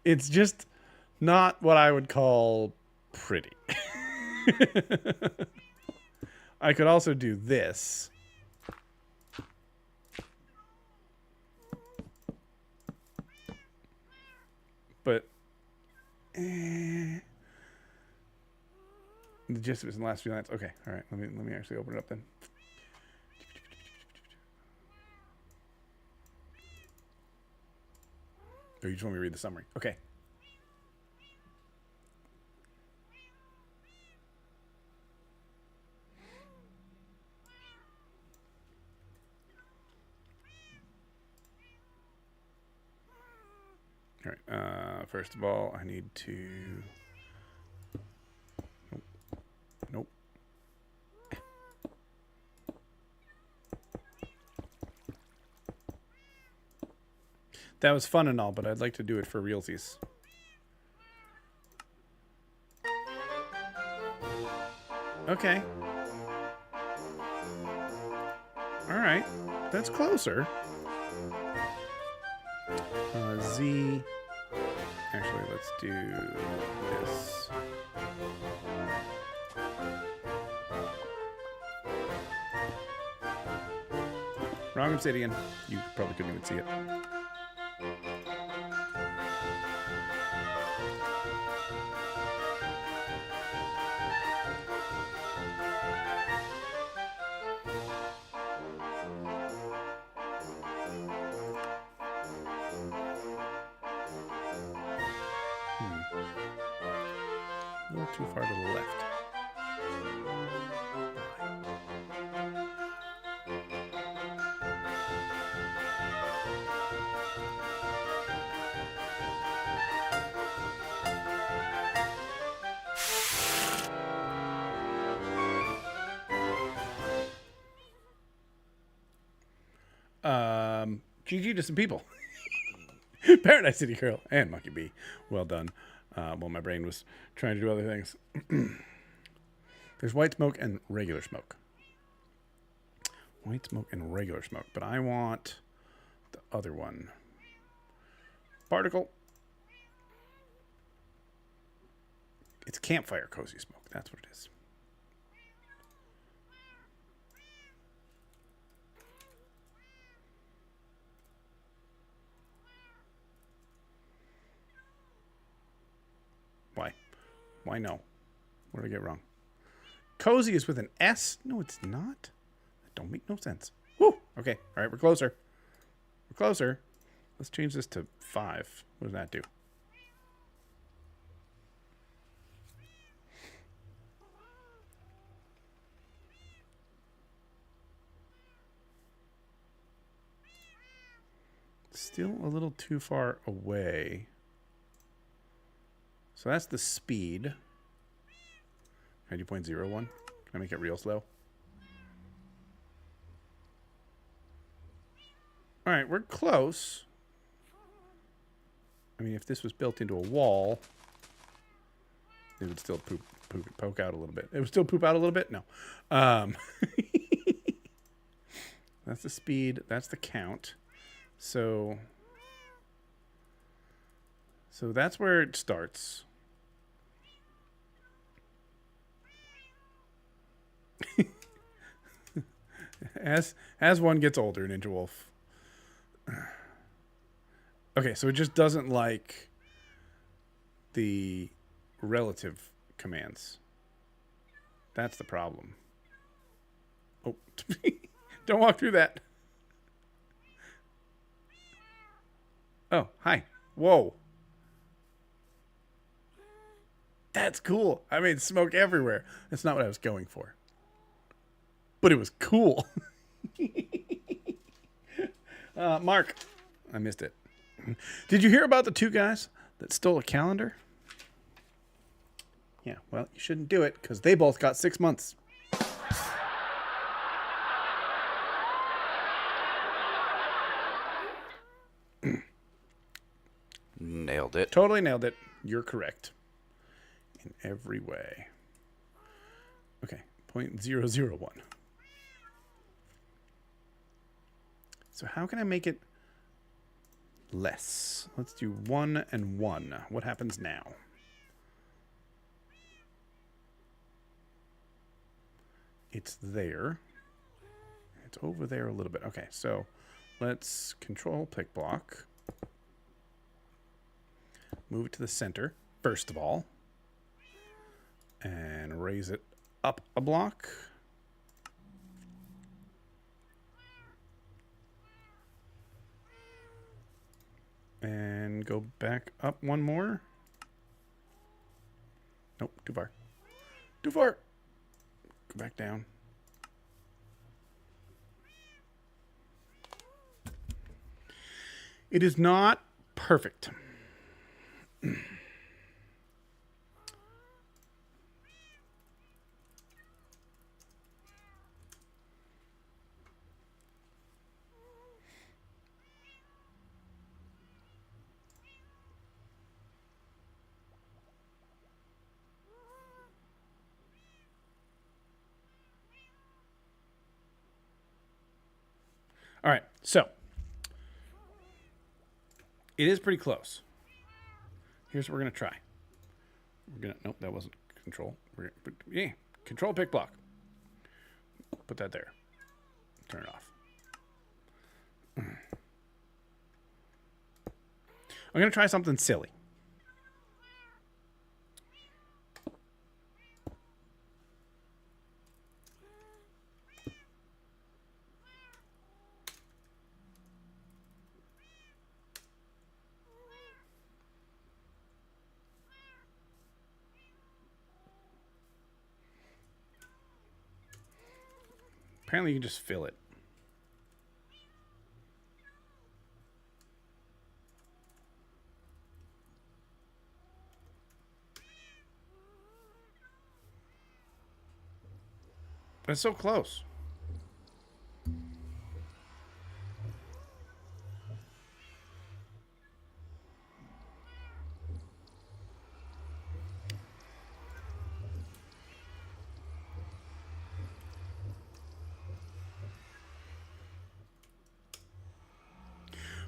It's just not what I would call pretty. I could also do this. But the gist of it in the last few lines. Okay, all right. Let me actually open it up then. Or you just want me to read the summary? Okay. All right. First of all, I need to. Nope. That was fun and all, but I'd like to do it for realsies. Okay. All right. That's closer. Z. Actually, let's do this. Wrong obsidian. You probably couldn't even see it. A little too far to the left. GG to some people. Paradise City Girl and Monkey B. Well done. Well, my brain was trying to do other things. There's white smoke and regular smoke. White smoke and regular smoke. But I want the other one. Particle. It's campfire cozy smoke. That's what it is. Why? Why no? What did I get wrong? Cozy is with an S? No, it's not. That don't make no sense. Woo! Okay. All right, we're closer. We're closer. Let's change this to 5. What does that do? Still a little too far away. So that's the speed. 90.01. Can I make it real slow? All right, we're close. I mean, if this was built into a wall, it would still poke out a little bit. It would still poop out a little bit? No. That's the speed. That's the count. So that's where it starts. As one gets older, Ninja Wolf. Okay, so it just doesn't like the relative commands. That's the problem. Oh, don't walk through that. Oh, hi. Whoa. That's cool. I made smoke everywhere. That's not what I was going for. But it was cool. Mark. I missed it. Did you hear about the 2 guys that stole a calendar? Yeah, well, you shouldn't do it because they both got 6 months. Nailed it. Totally nailed it. You're correct. In every way. Okay, 0.001. So how can I make it less? Let's do 1 and 1. What happens now? It's there. It's over there a little bit. Okay, so let's control pick block. Move it to the center, first of all. And raise it up a block. And go back up 1 more. Nope, too far. Too far. Go back down. It is not perfect. All right, so it is pretty close. Here's what we're gonna try. Nope, that wasn't control. Control pick block. Put that there. Turn it off. I'm gonna try something silly. Apparently you can just fill it. But it's so close.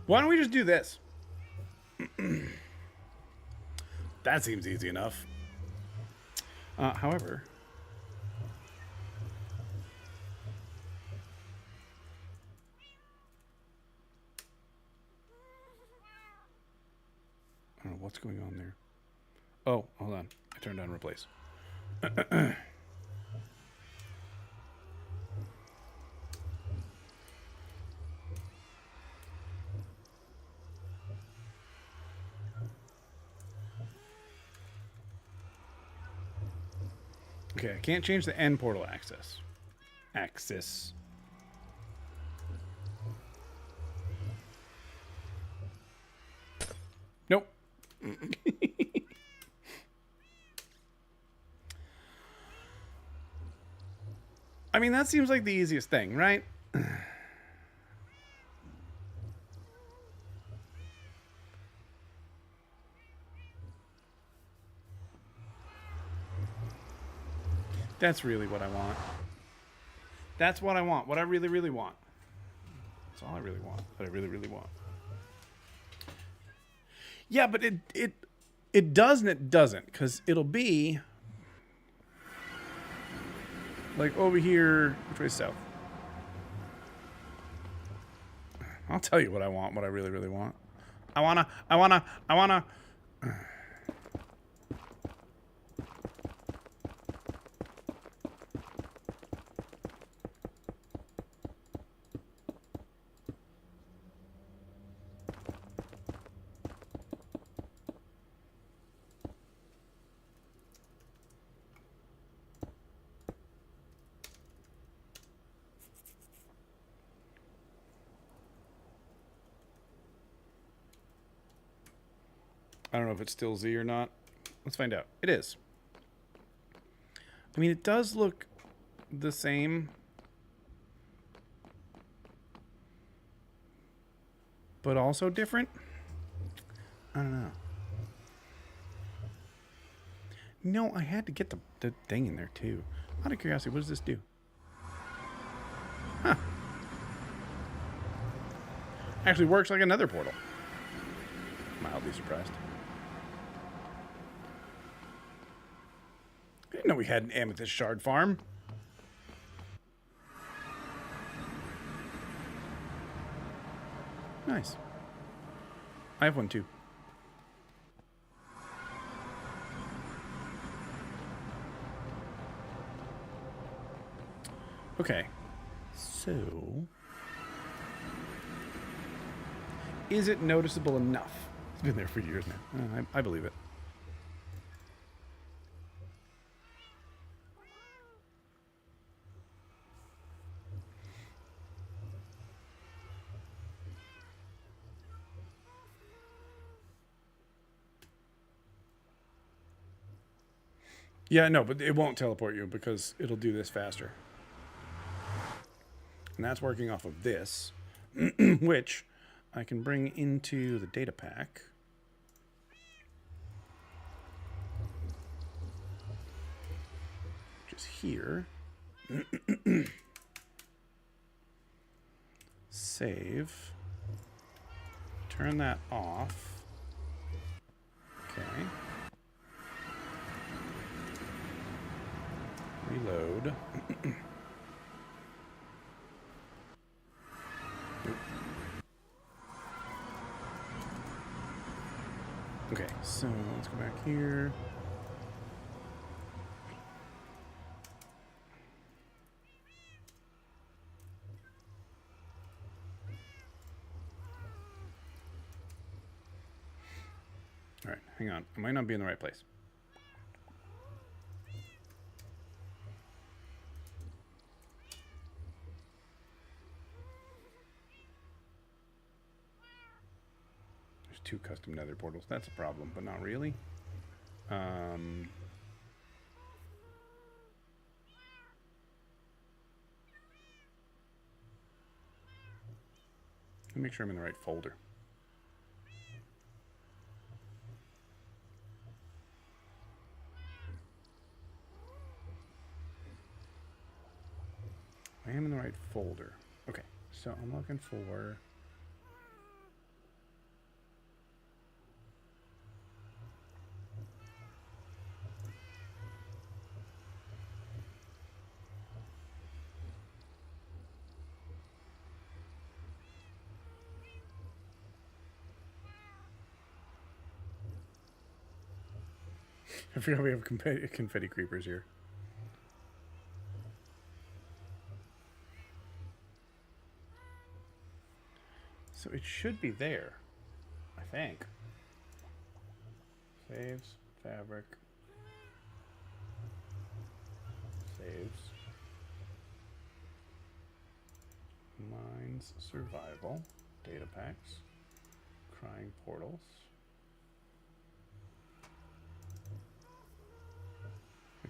Why don't we just do this? That seems easy enough. However, I don't know what's going on there. Oh, hold on. I turned on replace. Okay, I can't change the end portal access. Nope. I mean, that seems like the easiest thing, right? That's really what I want. That's what I want. What I really, really want. That's all I really want. What I really, really want. Yeah, but it does and it doesn't, because it'll be like over here. Which way is south? I'll tell you what I want. What I really, really want. I wanna. I don't know if it's still Z or not. Let's find out. It is. I mean, it does look the same, but also different. I don't know. No, I had to get the thing in there too. Out of curiosity, what does this do? Huh. Actually works like another portal. Mildly surprised. I didn't know we had an amethyst shard farm. Nice. I have one too. Okay. So, is it noticeable enough? It's been there for years now. I believe it. Yeah, no, but it won't teleport you because it'll do this faster. And that's working off of this, which I can bring into the Datapack. Which is here. Save. Turn that off. Okay. Reload. Okay, so let's go back here. All right, hang on. I might not be in the right place. There's 2 custom nether portals. That's a problem, but not really. Let me make sure I'm in the right folder. I am in the right folder. Okay, so I'm looking for... I forgot we have confetti creepers here. So it should be there, I think. Saves, fabric. Saves. Mines, survival. Data packs. Crying portals.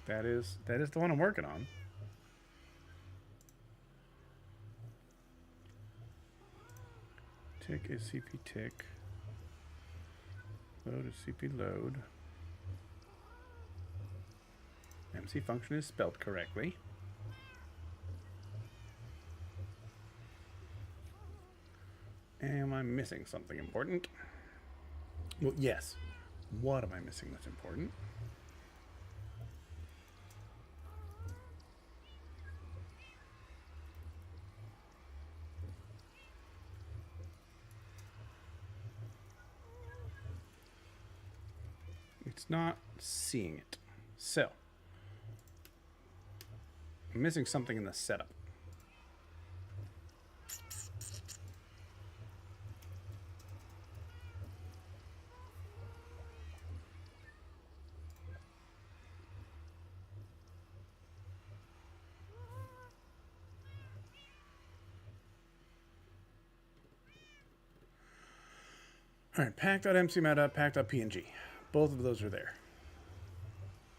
That is the one I'm working on. Tick is CP tick. Load is CP load. MC function is spelled correctly. Am I missing something important? Well, yes. What am I missing that's important? It's not seeing it. So, I'm missing something in the setup. All right, pack.mcmeta, pack.png. Both of those are there.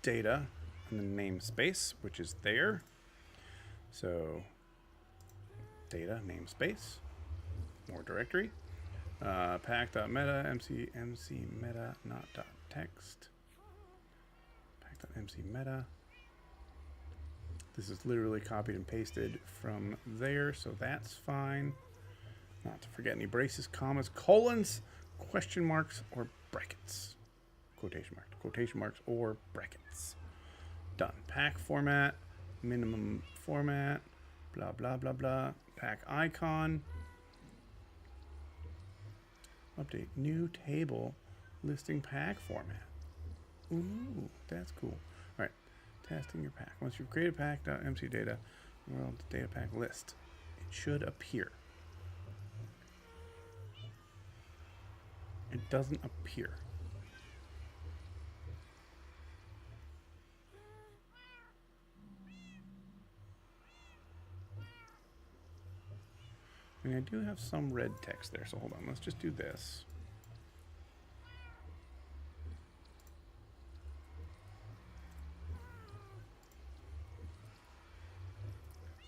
Data and the namespace, which is there. So data namespace, more directory. Pack.meta, MC meta, not .text. Pack.mcmeta. This is literally copied and pasted from there, so that's fine. Not to forget any braces, commas, colons, question marks, or brackets. Quotation marks, or brackets. Done. Pack format, minimum format, blah, blah, blah, blah. Pack icon. Update new table listing pack format. Ooh, that's cool. All right, testing your pack. Once you've created pack.mc data, well, the data pack list. It should appear. It doesn't appear. I mean, I do have some red text there, so hold on. Let's just do this.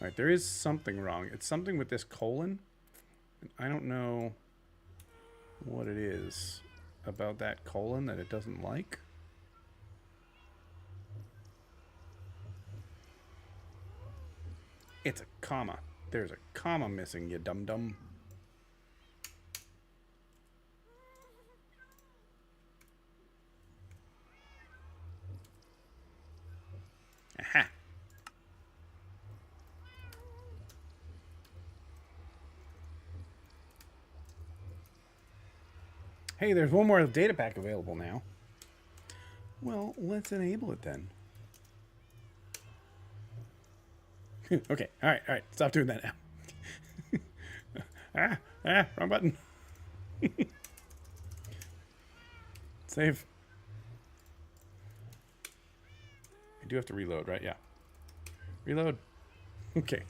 All right, there is something wrong. It's something with this colon. I don't know what it is about that colon that it doesn't like. It's a comma. There's a comma missing, you dum-dum. Hey, there's one more data pack available now. Well, let's enable it then. Okay, all right. Stop doing that now. Wrong button. Save. I do have to reload, right? Yeah. Reload. Okay.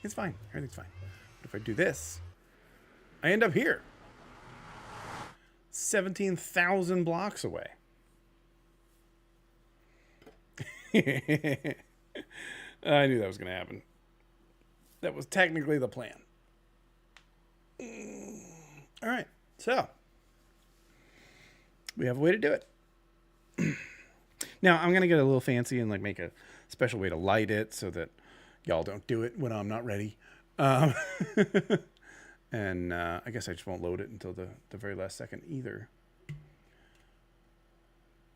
It's fine. Everything's fine. But if I do this, I end up here. 17,000 blocks away. I knew that was going to happen. That was technically the plan. All right. So, we have a way to do it. Now, I'm going to get a little fancy and like make a special way to light it so that y'all don't do it when I'm not ready. And I guess I just won't load it until the very last second either.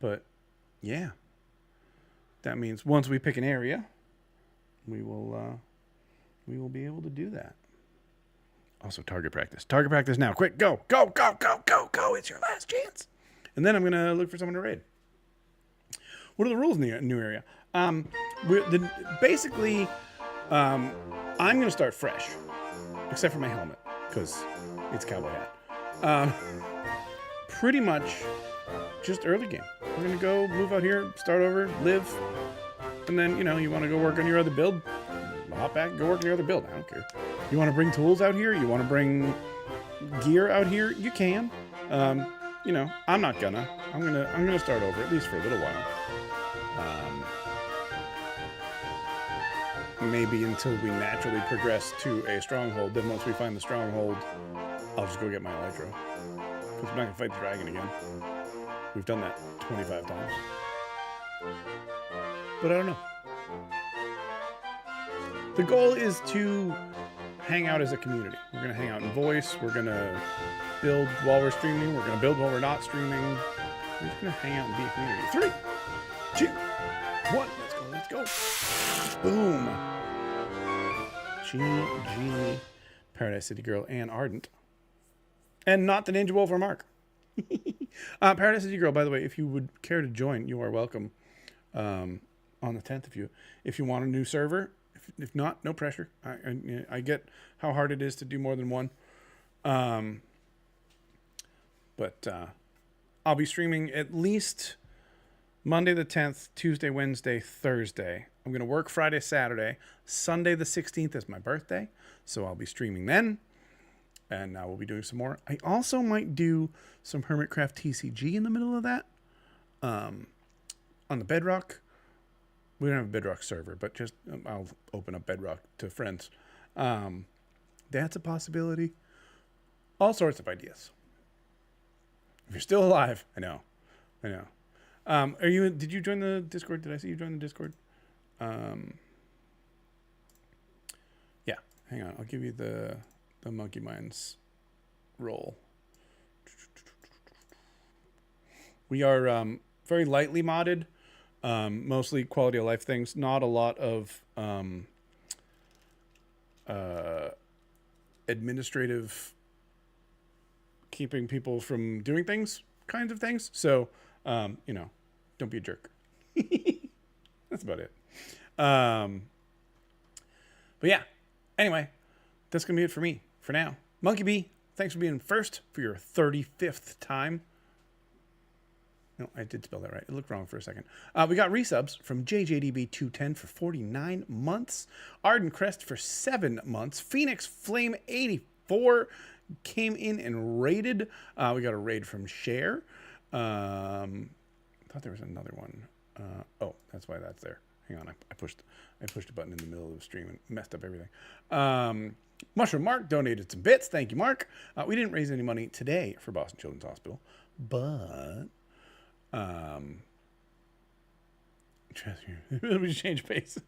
But, yeah. That means once we pick an area, we will be able to do that. Also, target practice. Target practice now. Quick, go. Go, go, go, go, go. It's your last chance. And then I'm going to look for someone to raid. What are the rules in the new area? Basically, I'm going to start fresh. Except for my helmet, because it's a cowboy hat. Pretty much just early game. We're going to go move out here, start over, live. And then, you want to go work on your other build, hop back and go work on your other build. I don't care. You want to bring tools out here? You want to bring gear out here? You can. I'm not gonna. I'm gonna start over, at least for a little while. Maybe until we naturally progress to a stronghold. Then once we find the stronghold, I'll just go get my Elytro. Because I'm not gonna fight the dragon again. We've done that 25 times. But I don't know. The goal is to hang out as a community. We're going to hang out in voice. We're going to build while we're streaming. We're going to build while we're not streaming. We're just going to hang out and be a community. 3, 2, 1. Let's go. Boom. GG. Paradise City Girl and Ardent. And not the Ninja Wolf or Mark. Paradise City Girl, by the way, if you would care to join, you are welcome on the 10th if you want a new server. If not, no pressure. I get how hard it is to do more than one. But I'll be streaming at least Monday the 10th, Tuesday, Wednesday, Thursday. I'm going to work Friday, Saturday. Sunday the 16th is my birthday, so I'll be streaming then. And we'll be doing some more. I also might do some Hermitcraft TCG in the middle of that. On the Bedrock. We don't have a Bedrock server, but just I'll open up Bedrock to friends. That's a possibility. All sorts of ideas. If you're still alive, I know. Did you join the Discord? Did I see you join the Discord? Yeah. Hang on. I'll give you the Monkey Minds role. We are very lightly modded. Mostly quality of life things, not a lot of administrative keeping people from doing things kinds of things. So, don't be a jerk. That's about it. But yeah, anyway, that's going to be it for me for now. Monkey B, thanks for being first for your 35th time. No, I did spell that right. It looked wrong for a second. We got resubs from JJDB210 for 49 months. Arden Crest for 7 months. Phoenix Flame 84 came in and raided. We got a raid from Cher. I thought there was another one. Oh, that's why that's there. Hang on, I pushed a button in the middle of the stream and messed up everything. Mushroom Mark donated some bits. Thank you, Mark. We didn't raise any money today for Boston Children's Hospital, but we changed pace.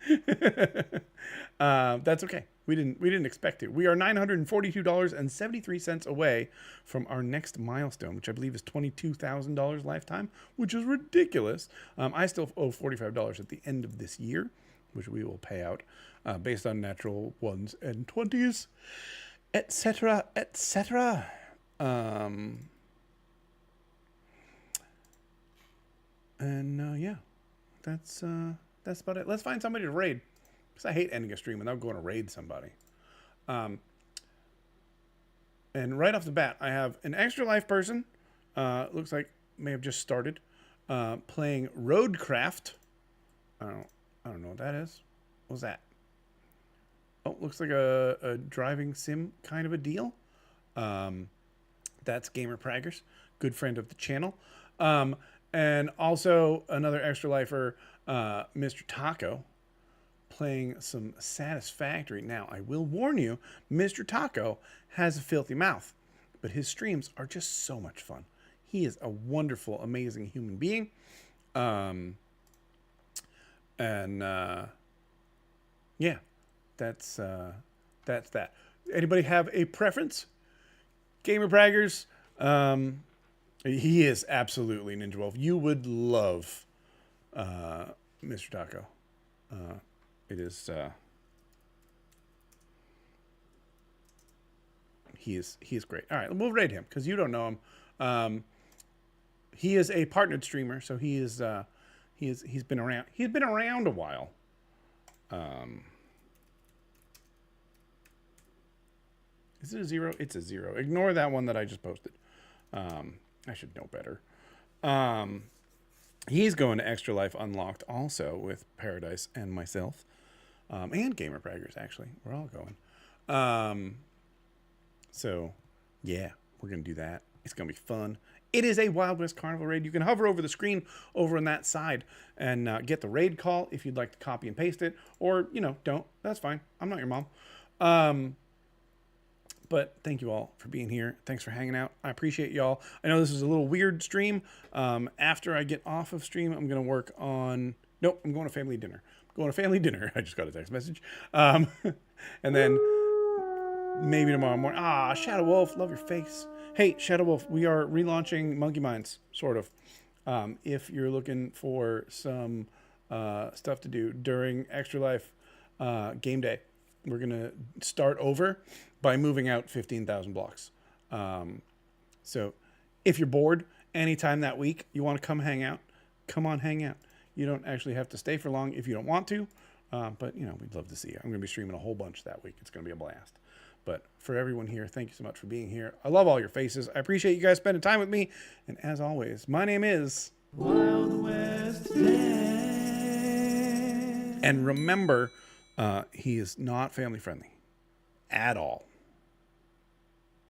That's okay. We didn't expect to. We are $942.73 away from our next milestone, which I believe is $22,000 lifetime, which is ridiculous. I still owe $45 at the end of this year, which we will pay out based on natural 1s and 20s, etc., etc. And yeah, that's about it. Let's find somebody to raid, because I hate ending a stream without going to raid somebody. And right off the bat, I have an Extra Life person. Looks like may have just started playing Roadcraft. I don't know what that is. What's that? Oh, looks like a driving sim kind of a deal. That's Gamer Praggers, good friend of the channel. And also another Extra Lifer, Mr. Taco, playing some Satisfactory. Now, I will warn you, Mr. Taco has a filthy mouth, but his streams are just so much fun. He is a wonderful, amazing human being. Yeah, that's that. Anybody have a preference? Gamer Braggers, he is absolutely Ninja Wolf. You would love Mr. Taco. It is he is great. All right, we'll raid him because you don't know him. He is a partnered streamer, so he's been around. He's been around a while. Is it a 0? It's a 0. Ignore that one that I just posted. I should know better. He's going to Extra Life Unlocked also with Paradise and myself. And Gamer Braggers, actually. We're all going. So, yeah, we're going to do that. It's going to be fun. It is a Wild West Carnival raid. You can hover over the screen over on that side and get the raid call if you'd like to copy and paste it. Or, don't. That's fine. I'm not your mom. But thank you all for being here. Thanks for hanging out. I appreciate y'all. I know this is a little weird stream. After I get off of stream, I'm going to work on... Nope, I'm going to family dinner. I'm going to family dinner. I just got a text message. And then maybe tomorrow morning... Shadow Wolf, love your face. Hey, Shadow Wolf, we are relaunching Monkey Minds, sort of. If you're looking for some stuff to do during Extra Life game day, we're going to start over by moving out 15,000 blocks. So if you're bored anytime that week, you want to come hang out, come on, hang out. You don't actually have to stay for long if you don't want to, but, we'd love to see you. I'm going to be streaming a whole bunch that week. It's going to be a blast. But for everyone here, thank you so much for being here. I love all your faces. I appreciate you guys spending time with me. And as always, my name is... Wild West Dan. And remember, he is not family friendly at all.